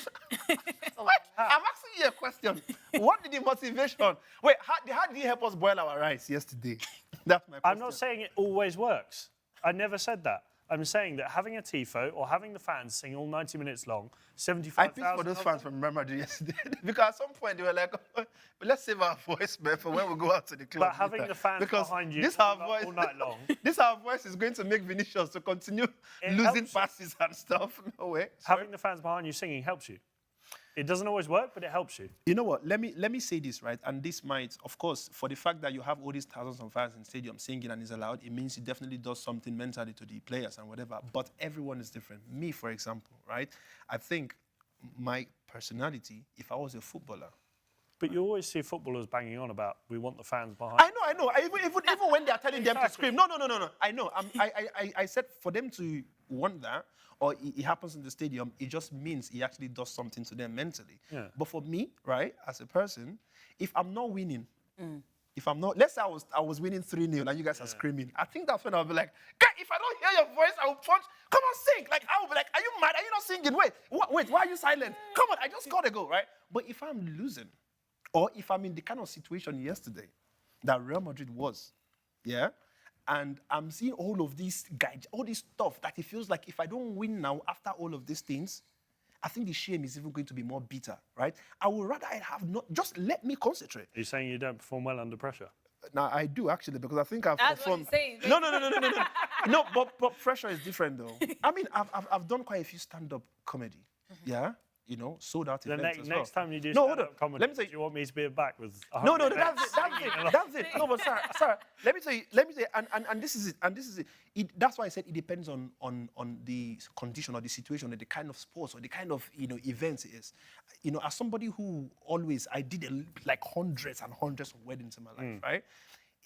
Speaker 2: I'm asking you a question. What did the motivation? Wait, how did he help us boil our rice yesterday? That's my question.
Speaker 4: I'm not saying it always works. I never said that. I'm saying that having a tifo or having the fans sing all 90 minutes long,
Speaker 2: I
Speaker 4: 75,000.
Speaker 2: pity for those fans from Real Madrid yesterday, because at some point they were like, oh, let's save our voice, man, for when we go out to the club.
Speaker 4: But having the fans behind you all night long.
Speaker 2: Our voice is going to make Vinicius to continue losing passes and stuff. No way.
Speaker 4: Having the fans behind you singing helps you. It doesn't always work, but it helps you.
Speaker 2: You know what? Let me say this, right? And this might, of course, for the fact that you have all these thousands of fans in stadium singing and it's allowed, it means it definitely does something mentally to the players and whatever. But everyone is different. Me, for example, right? I think my personality, if I was a footballer.
Speaker 4: But you always see footballers banging on about, we want the fans behind.
Speaker 2: I know. Even when they are telling them to scream. No. I know. I said for them to want that, or it happens in the stadium, it just means it actually does something to them mentally.
Speaker 4: Yeah.
Speaker 2: But for me, right, as a person, if I'm not winning, let's say I was winning 3-0 and you guys are screaming, I think that's when I'll be like, guy, if I don't hear your voice, I will punch. Come on, sing. Like, I will be like, are you mad? Are you not singing? Wait, why are you silent? Come on, I just got to go, right? But if I'm losing, or if I'm in the kind of situation yesterday that Real Madrid was, And I'm seeing all of these guys, all this stuff that it feels like if I don't win now after all of these things, I think the shame is even going to be more bitter, right? I would rather I have not, just let me concentrate.
Speaker 4: Are you saying you don't perform well under pressure?
Speaker 2: Now, I do actually, because I think I've
Speaker 1: That's
Speaker 2: performed...
Speaker 1: what he's saying.
Speaker 2: No. No, but pressure is different though. I mean, I've done quite a few stand-up comedy, yeah? You know, sold out
Speaker 4: The
Speaker 2: events as well.
Speaker 4: next time you do
Speaker 2: No,
Speaker 4: stand-up comedy,
Speaker 2: let me tell
Speaker 4: do you want me to be back with...
Speaker 2: No, that's it. No, but Sarah, let me tell you, and this is it. That's why I said it depends on the condition or the situation or the kind of sports or the kind of, events it is. You know, as somebody who always, I did like hundreds and hundreds of weddings in my life, right?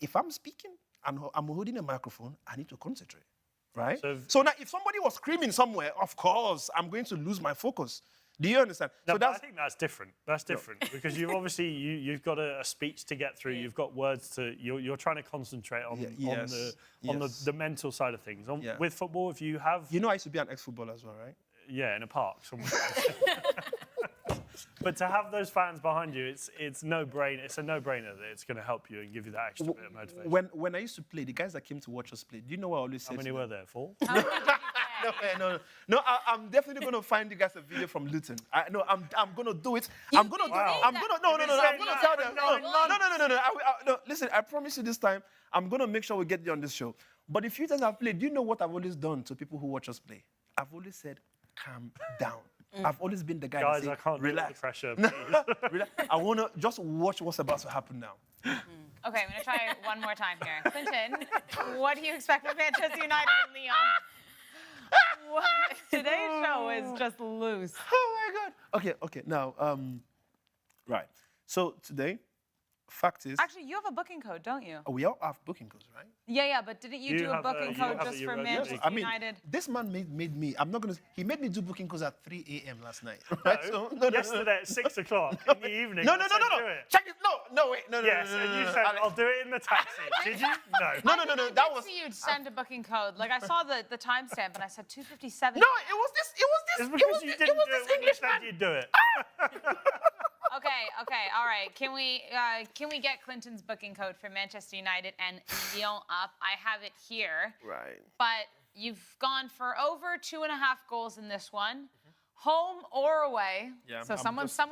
Speaker 2: If I'm speaking and I'm holding a microphone, I need to concentrate, right? So now if somebody was screaming somewhere, of course, I'm going to lose my focus. Do you understand?
Speaker 4: No, but I think that's different. That's different because you've obviously you've got a speech to get through. You've got words to. You're trying to concentrate on the mental side of things. With football, if you have,
Speaker 2: I used to be an ex-footballer as well, right?
Speaker 4: Yeah, in a park somewhere. But to have those fans behind you, it's no-brainer. It's a no-brainer that it's going to help you and give you that extra bit of motivation.
Speaker 2: When I used to play, the guys that came to watch us play, do you know what I always said?
Speaker 4: How many were there? 4?
Speaker 2: No, I'm definitely going to find you guys a video from Luton. I'm going to do it. I'm going to tell them. No. Listen, I promise you this time, I'm going to make sure we get you on this show. But the few times I've played, do you know what I've always done to people who watch us play? I've always said, calm down. I've always been the guy that says,
Speaker 4: I can't
Speaker 2: relax.
Speaker 4: Pressure,
Speaker 2: Relax. I want to just watch what's about to happen now.
Speaker 1: Okay, I'm going to try one more time here. Clinton, what do you expect from Manchester United and Lyon? Today's show is just loose.
Speaker 2: Oh my God. Okay. Now, right. So today, fact is...
Speaker 1: Actually, you have a booking code, don't you?
Speaker 2: Oh, we all have booking codes, right?
Speaker 1: Yeah, but didn't you do a booking code just for Manchester United?
Speaker 2: This man made me, he made me do booking codes at 3 a.m. last night. Right?
Speaker 4: No, yesterday at 6 o'clock in the evening.
Speaker 2: No. Check it. No.
Speaker 4: Yes, and you said, I'll do it in the taxi. Did you? No.
Speaker 1: No. That was... you'd send a booking code. Like, I saw the timestamp, and I said 2:57.
Speaker 2: No, it was this.
Speaker 4: It's because you didn't do it when you said you'd do it.
Speaker 1: Okay, all right. Can we get Clinton's booking code for Manchester United and Lyon up? I have it here.
Speaker 2: Right.
Speaker 1: But you've gone for over 2.5 goals in this one, home or away.
Speaker 2: Yeah.
Speaker 1: So someone's. So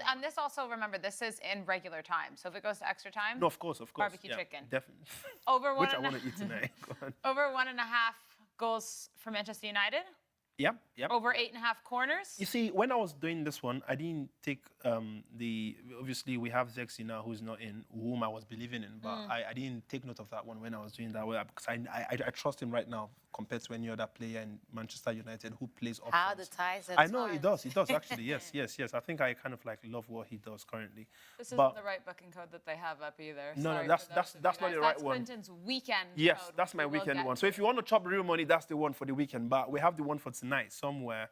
Speaker 1: and this also, remember, this is in regular time. So if it goes to extra time.
Speaker 2: No, of course.
Speaker 1: Barbecue chicken.
Speaker 2: Definitely.
Speaker 1: Over
Speaker 2: Which I want to eat tonight. Go on.
Speaker 1: Over 1.5 goals for Manchester United.
Speaker 2: Yep.
Speaker 1: Over 8.5 corners.
Speaker 2: You see, when I was doing this one, I didn't take obviously we have Zexi now who's not in, whom I was believing in, but I didn't take note of that one when I was doing that way because I trust him right now compared to any other player in Manchester United who plays up
Speaker 3: How
Speaker 2: front.
Speaker 3: the ties are
Speaker 2: I know he does actually, yes. I think I kind of like love what he does currently.
Speaker 1: This isn't the right booking code that they have up either.
Speaker 2: No,
Speaker 1: Sorry
Speaker 2: that's not the right one.
Speaker 1: That's Clinton's weekend
Speaker 2: Yes,
Speaker 1: code,
Speaker 2: that's my weekend one. So if you want to chop real money, that's the one for the weekend. But we have the one for tonight somewhere.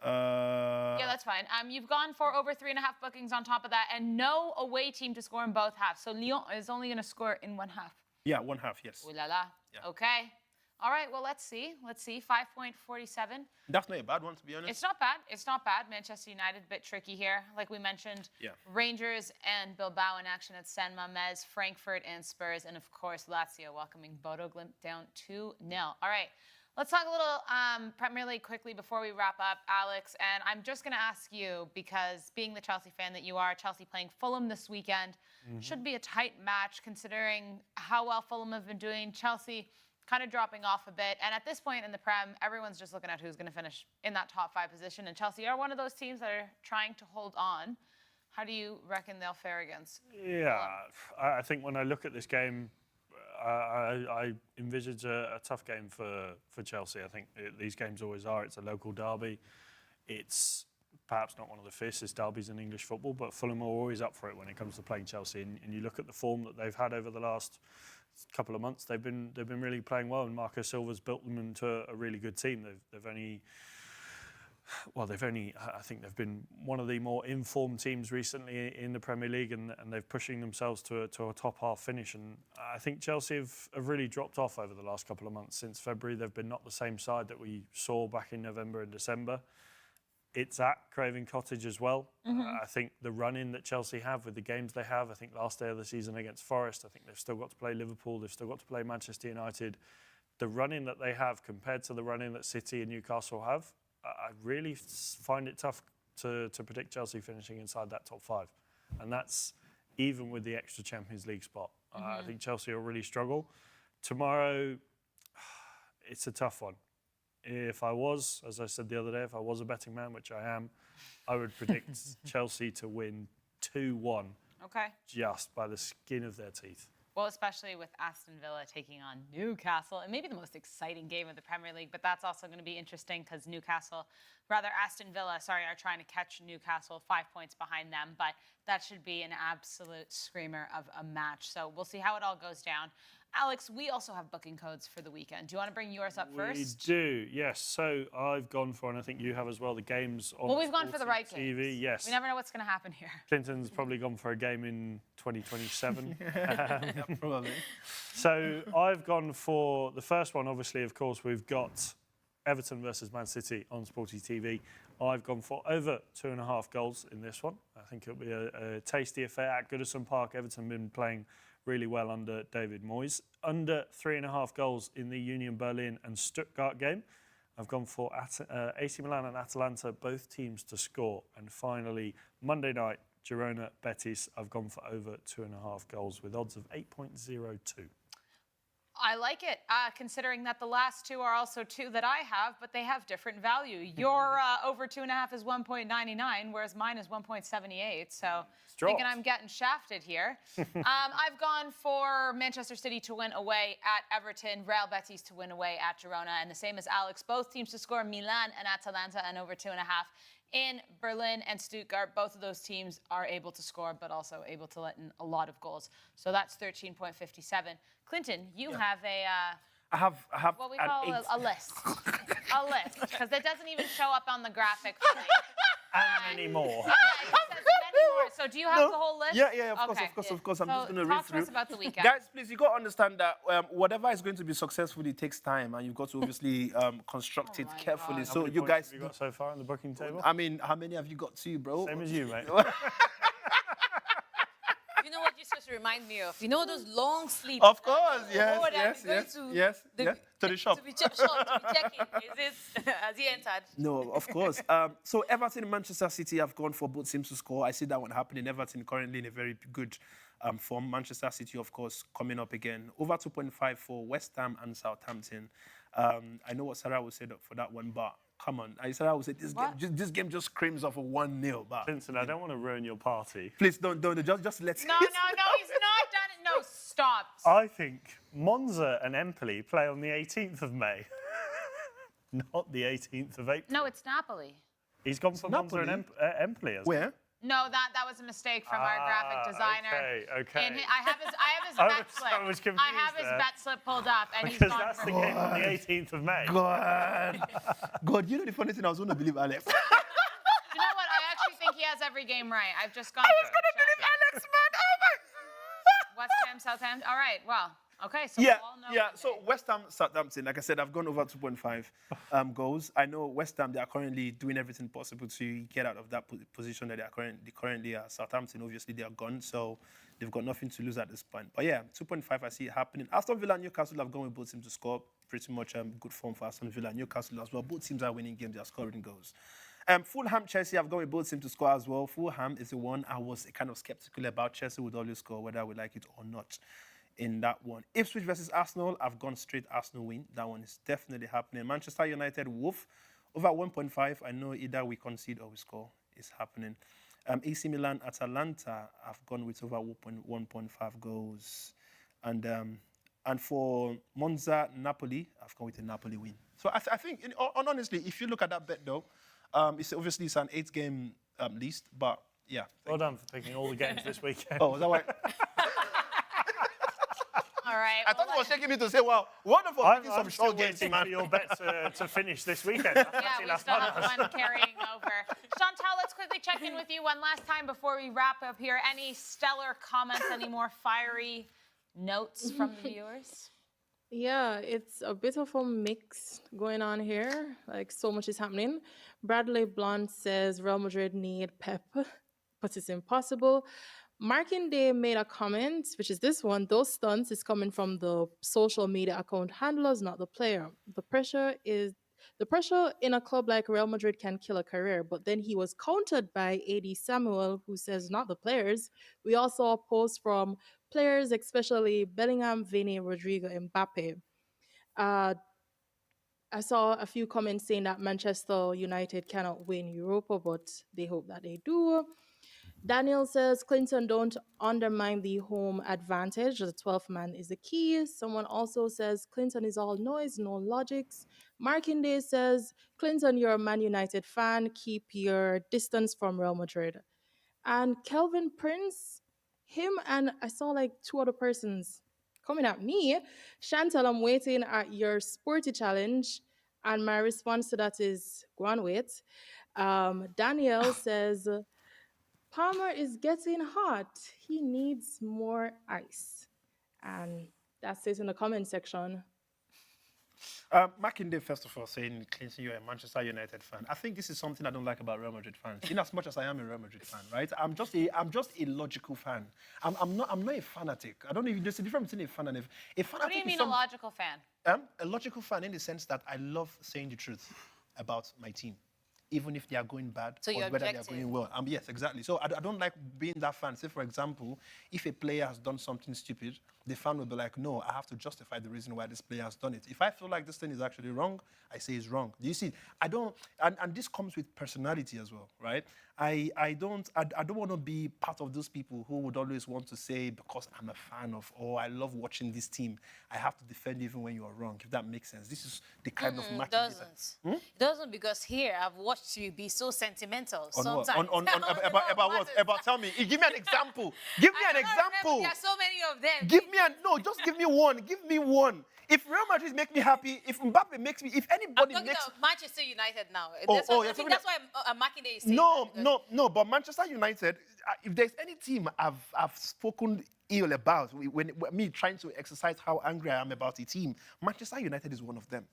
Speaker 1: Yeah, that's fine. You've gone for over 3.5 bookings on top of that, and no away team to score in both halves. So Lyon is only going to score in one half.
Speaker 2: Yeah, one half, yes.
Speaker 1: Ooh la la. Yeah. Okay. All right, well, let's see. 5.47.
Speaker 2: That's not a bad one, to be honest.
Speaker 1: It's not bad. Manchester United, a bit tricky here. Like we mentioned, Rangers and Bilbao in action at San Mamés, Frankfurt and Spurs, and of course, Lazio welcoming Bodo Glimt down 2-0. All right, let's talk a little Premier League quickly before we wrap up, Alex. And I'm just going to ask you, because being the Chelsea fan that you are, Chelsea playing Fulham this weekend, should be a tight match considering how well Fulham have been doing. Chelsea kind of dropping off a bit. And at this point in the Prem, everyone's just looking at who's going to finish in that top 5 position. And Chelsea are one of those teams that are trying to hold on. How do you reckon they'll fare against Fulham?
Speaker 4: I think when I look at this game, I envisage a tough game for Chelsea. I think these games always are. It's a local derby. It's perhaps not one of the fiercest derbies in English football, but Fulham are always up for it when it comes to playing Chelsea. And you look at the form that they've had over the last couple of months, they've been really playing well, and Marco Silva's built them into a really good team. I think they've been one of the more informed teams recently in the Premier League, and they're pushing themselves to a top half finish. And I think Chelsea have really dropped off over the last couple of months. Since February, they've been not the same side that we saw back in November and December. It's at Craven Cottage as well. I think the run-in that Chelsea have with the games they have, I think last day of the season against Forest, I think they've still got to play Liverpool, they've still got to play Manchester United. The run-in that they have compared to the run-in that City and Newcastle have, I really find it tough to predict Chelsea finishing inside that top 5. And that's even with the extra Champions League spot. I think Chelsea will really struggle. Tomorrow, it's a tough one. If I was, as I said the other day, if I was a betting man, which I am, I would predict Chelsea to win 2-1.
Speaker 1: Okay.
Speaker 4: Just by the skin of their teeth.
Speaker 1: Well, especially with Aston Villa taking on Newcastle. It may be the most exciting game of the Premier League, but that's also going to be interesting because Aston Villa, are trying to catch Newcastle 5 points behind them, but that should be an absolute screamer of a match. So we'll see how it all goes down. Alex, we also have booking codes for the weekend. Do you want to bring yours up first?
Speaker 4: We do, yes. So I've gone for, and I think you have as well, the games on
Speaker 1: we've gone for the right
Speaker 4: TV.
Speaker 1: games.
Speaker 4: Yes.
Speaker 1: We never know what's going to happen here.
Speaker 4: Clinton's probably gone for a game in 2027.
Speaker 2: Yeah, probably.
Speaker 4: So I've gone for the first one, obviously, of course, we've got Everton versus Man City on Sporty TV. I've gone for over 2.5 goals in this one. I think it'll be a tasty affair at Goodison Park. Everton been playing really well under David Moyes. Under 3.5 goals in the Union Berlin and Stuttgart game. I've gone for AC Milan and Atalanta, both teams to score. And finally, Monday night, Girona Betis. I've gone for over 2.5 goals with odds of 8.02.
Speaker 1: I like it, considering that the last two are also two that I have, but they have different value. Your over 2.5 is 1.99, whereas mine is 1.78. So thinking I'm getting shafted here. I've gone for Manchester City to win away at Everton, Real Betis to win away at Girona, and the same as Alex, both teams to score, Milan and Atalanta, and over 2.5. In Berlin and Stuttgart, both of those teams are able to score, but also able to let in a lot of goals. So that's 13.57. Clinton, you have a...
Speaker 2: I have
Speaker 1: what we call a list. A list, because it doesn't even show up on the graphic for me.
Speaker 4: And many more.
Speaker 1: Yeah, it says many more. So do you have the whole list?
Speaker 2: Yeah, of
Speaker 1: Okay.
Speaker 2: course. I'm just going to read
Speaker 1: Talk to
Speaker 2: through.
Speaker 1: us about the weekend.
Speaker 2: Guys, please, you got to understand that whatever is going to be successful, it takes time, and you've got to obviously construct it carefully.
Speaker 1: God.
Speaker 2: So
Speaker 4: How many
Speaker 2: you
Speaker 4: points
Speaker 2: guys...
Speaker 4: have you got so far on the booking table?
Speaker 2: I mean, how many have you got too, bro?
Speaker 4: Same as you, mate.
Speaker 3: You know what you just remind me of? You know those long sleeps?
Speaker 2: Of course, yes. To the shop.
Speaker 3: To be checking. Is it, has he entered?
Speaker 2: No, of course. So Everton and Manchester City have gone for both teams to score. I see that one happening. Everton currently in a very good form. Manchester City, of course, coming up again. Over 2.5 for West Ham and Southampton. I know what Sarah will say for that one, but come on. Sarah will say this game just screams of a 1-0. But
Speaker 4: Vincent, I don't want to ruin your party.
Speaker 2: please don't. Just let's.
Speaker 1: No, he's not done it. No, stop.
Speaker 4: I think Monza and Empoli play on the 18th of May. Not the 18th of April.
Speaker 1: No, it's Napoli.
Speaker 4: He's gone for Monza
Speaker 2: Napoli?
Speaker 4: and Empoli.
Speaker 2: Where?
Speaker 1: No, that was a mistake from our graphic designer.
Speaker 4: Okay.
Speaker 1: And I have his bet slip.
Speaker 4: I was confused
Speaker 1: I have his
Speaker 4: there.
Speaker 1: bet slip pulled up, and he's
Speaker 4: Because
Speaker 1: gone
Speaker 4: that's
Speaker 1: for
Speaker 4: the game on the 18th of May.
Speaker 2: God, you know the funny thing, I was going to believe Alex.
Speaker 1: You know what? I actually think he has every game right. I've just gone. I was going to believe Alex, man. Oh my. West Ham, Southampton. All right. Well. Okay. So we'll all know.
Speaker 2: So West Ham, Southampton. Like I said, I've gone over 2.5 goals. I know West Ham. They are currently doing everything possible to get out of that position that they are currently are. Southampton, obviously, they are gone, so they've got nothing to lose at this point. But yeah, 2.5. I see it happening. Aston Villa and Newcastle have gone with both teams to score. Pretty much good form for Aston Villa and Newcastle as well. Both teams are winning games. They are scoring goals. Fulham, Chelsea have gone with both teams to score as well. Fulham is the one I was kind of skeptical about. Chelsea would always score, whether we like it or not. In that one. Ipswich versus Arsenal, I've gone straight Arsenal win. That one is definitely happening. Manchester United, Wolf, over 1.5. I know either we concede or we score. It's happening. AC Milan, Atalanta, I've gone with over 1.5 goals. And for Monza, Napoli, I've gone with a Napoli win. So I think, honestly, if you look at that bet though, it's an 8-game list, but yeah.
Speaker 4: Well done for picking all the games this weekend.
Speaker 2: Oh, is that why?
Speaker 1: All right.
Speaker 2: I thought you were shaking me to say, wow, wonderful, picking some short games,
Speaker 4: man. For your bet to finish this weekend.
Speaker 1: Yeah, we still have one carrying over. Chantal, let's quickly check in with you one last time before we wrap up here. Any stellar comments, any more fiery notes from the viewers?
Speaker 5: Yeah, it's a bit of a mix going on here. Like, so much is happening. Bradley Blunt says Real Madrid need Pep, but it's impossible. Marking Day made a comment, which is this one: those stunts is coming from the social media account handlers, not the player. The pressure in a club like Real Madrid can kill a career. But then he was countered by AD Samuel, who says not the players. We also saw a post from players, especially Bellingham, Vini, Rodrigo, Mbappe. Uh, I saw a few comments saying that Manchester United cannot win Europa, but they hope that they do. Daniel says, Clinton, don't undermine the home advantage. The 12th man is the key. Someone also says, Clinton is all noise, no logics. Markinde says, Clinton, you're a Man United fan. Keep your distance from Real Madrid. And Kelvin Prince, him and I saw like two other persons coming at me. Chantal, I'm waiting at your sporty challenge. And my response to that is, go on, wait. Daniel says, Palmer is getting hot. He needs more ice. And that's it in the comment section.
Speaker 2: Mackinday, first of all, saying, Clinton, you're a Manchester United fan. I think this is something I don't like about Real Madrid fans. In as much as I am a Real Madrid fan, right? I'm just a logical fan. I'm not a fanatic. I don't know if there's a difference between a fan and a fanatic.
Speaker 1: What do you mean a logical fan?
Speaker 2: A logical fan in the sense that I love saying the truth about my team, even if they are going bad
Speaker 3: So
Speaker 2: or
Speaker 3: you're
Speaker 2: whether they are
Speaker 3: objective.
Speaker 2: going well. Yes, exactly. So I don't like being that fan. Say, for example, if a player has done something stupid, the fan will be like, no, I have to justify the reason why this player has done it. If I feel like this thing is actually wrong, I say it's wrong. Do you see? I don't, and this comes with personality as well, right? I don't want to be part of those people who would always want to say, because I'm a fan of, or I love watching this team, I have to defend even when you are wrong, if that makes sense. This is the kind of match.
Speaker 3: It doesn't. It doesn't, because here I've watched you be so sentimental
Speaker 2: On what?
Speaker 3: sometimes.
Speaker 2: About what? About, tell me. Give me an example. Give me an example.
Speaker 3: There are so many of them.
Speaker 2: Just give me one. Give me one. If Real Madrid make me happy, if Mbappe makes me, if
Speaker 3: I'm
Speaker 2: anybody
Speaker 3: talking
Speaker 2: makes...
Speaker 3: about Manchester United now.
Speaker 2: you're
Speaker 3: I think
Speaker 2: talking
Speaker 3: that's why I'm marking it.
Speaker 2: No, but Manchester United, if there's any team I've spoken ill about, when me trying to exercise how angry I am about a team, Manchester United is one of them.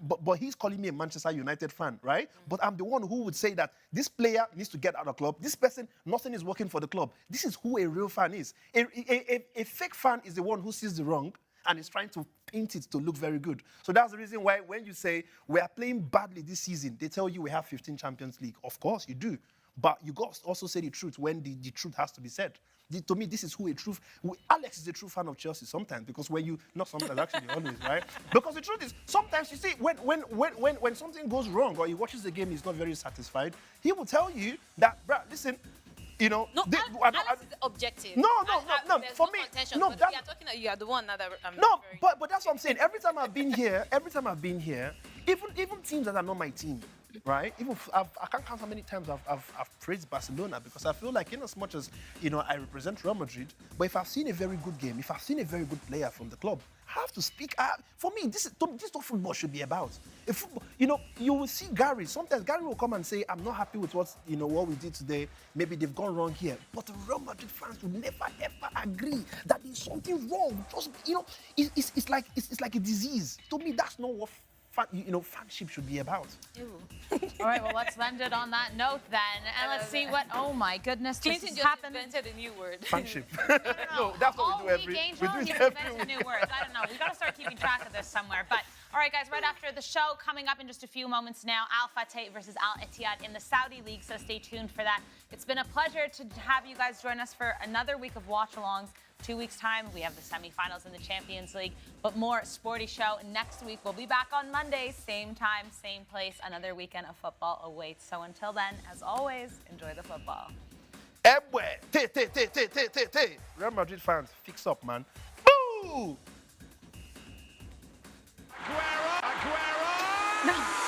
Speaker 2: But he's calling me a Manchester United fan, right? But I'm the one who would say that this player needs to get out of the club. This person, nothing is working for the club. This is who a real fan is. A fake fan is the one who sees the wrong and is trying to paint it to look very good. So that's the reason why when you say we are playing badly this season, they tell you we have 15 Champions League. Of course you do. But you got to also say the truth when the truth has to be said. To me, this is who Alex is a true fan of Chelsea sometimes, because not sometimes, actually, always, right? Because the truth is, sometimes you see, when something goes wrong or he watches the game, he's not very satisfied, he will tell you that, bruh, listen, you know...
Speaker 3: No, Alex is objective.
Speaker 2: No.
Speaker 3: There's
Speaker 2: For
Speaker 3: no
Speaker 2: me,
Speaker 3: contention,
Speaker 2: no,
Speaker 3: but
Speaker 2: that,
Speaker 3: we are talking, you are the one that I'm
Speaker 2: no,
Speaker 3: very...
Speaker 2: but that's what I'm saying. Every time I've been here, even teams that are not my team, right? Even I can't count how many times I've praised Barcelona, because I feel like, in as much as I represent Real Madrid, but if I've seen a very good game, if I've seen a very good player from the club, I have to speak. For me, this is what football should be about. If football, you will see Gary. Sometimes Gary will come and say, "I'm not happy with what we did today. Maybe they've gone wrong here." But the Real Madrid fans will never ever agree that there's something wrong. Just it's like a disease. To me, that's not what fanship should be about.
Speaker 1: All right, well, let's end it on that note then. And let's see what, oh my goodness,
Speaker 3: Clinton
Speaker 1: this
Speaker 3: just
Speaker 1: has happened.
Speaker 3: invented a new word.
Speaker 2: Fanship.
Speaker 1: No,
Speaker 2: that's what we do
Speaker 1: week, Angel,
Speaker 2: we do
Speaker 1: he's
Speaker 2: it every
Speaker 1: inventing
Speaker 2: week.
Speaker 1: new words. I don't know. We got to start keeping track of this somewhere. But all right, guys, right after the show, coming up in just a few moments now, Al Fateh versus Al Ittihad in the Saudi League. So stay tuned for that. It's been a pleasure to have you guys join us for another week of watch-alongs. 2 weeks' time, we have the semifinals in the Champions League. But more Sporty Show next week. We'll be back on Monday, same time, same place. Another weekend of football awaits. So until then, as always, enjoy the football.
Speaker 2: Real Madrid fans, fix up, man. Boo!
Speaker 7: Aguero!
Speaker 1: No.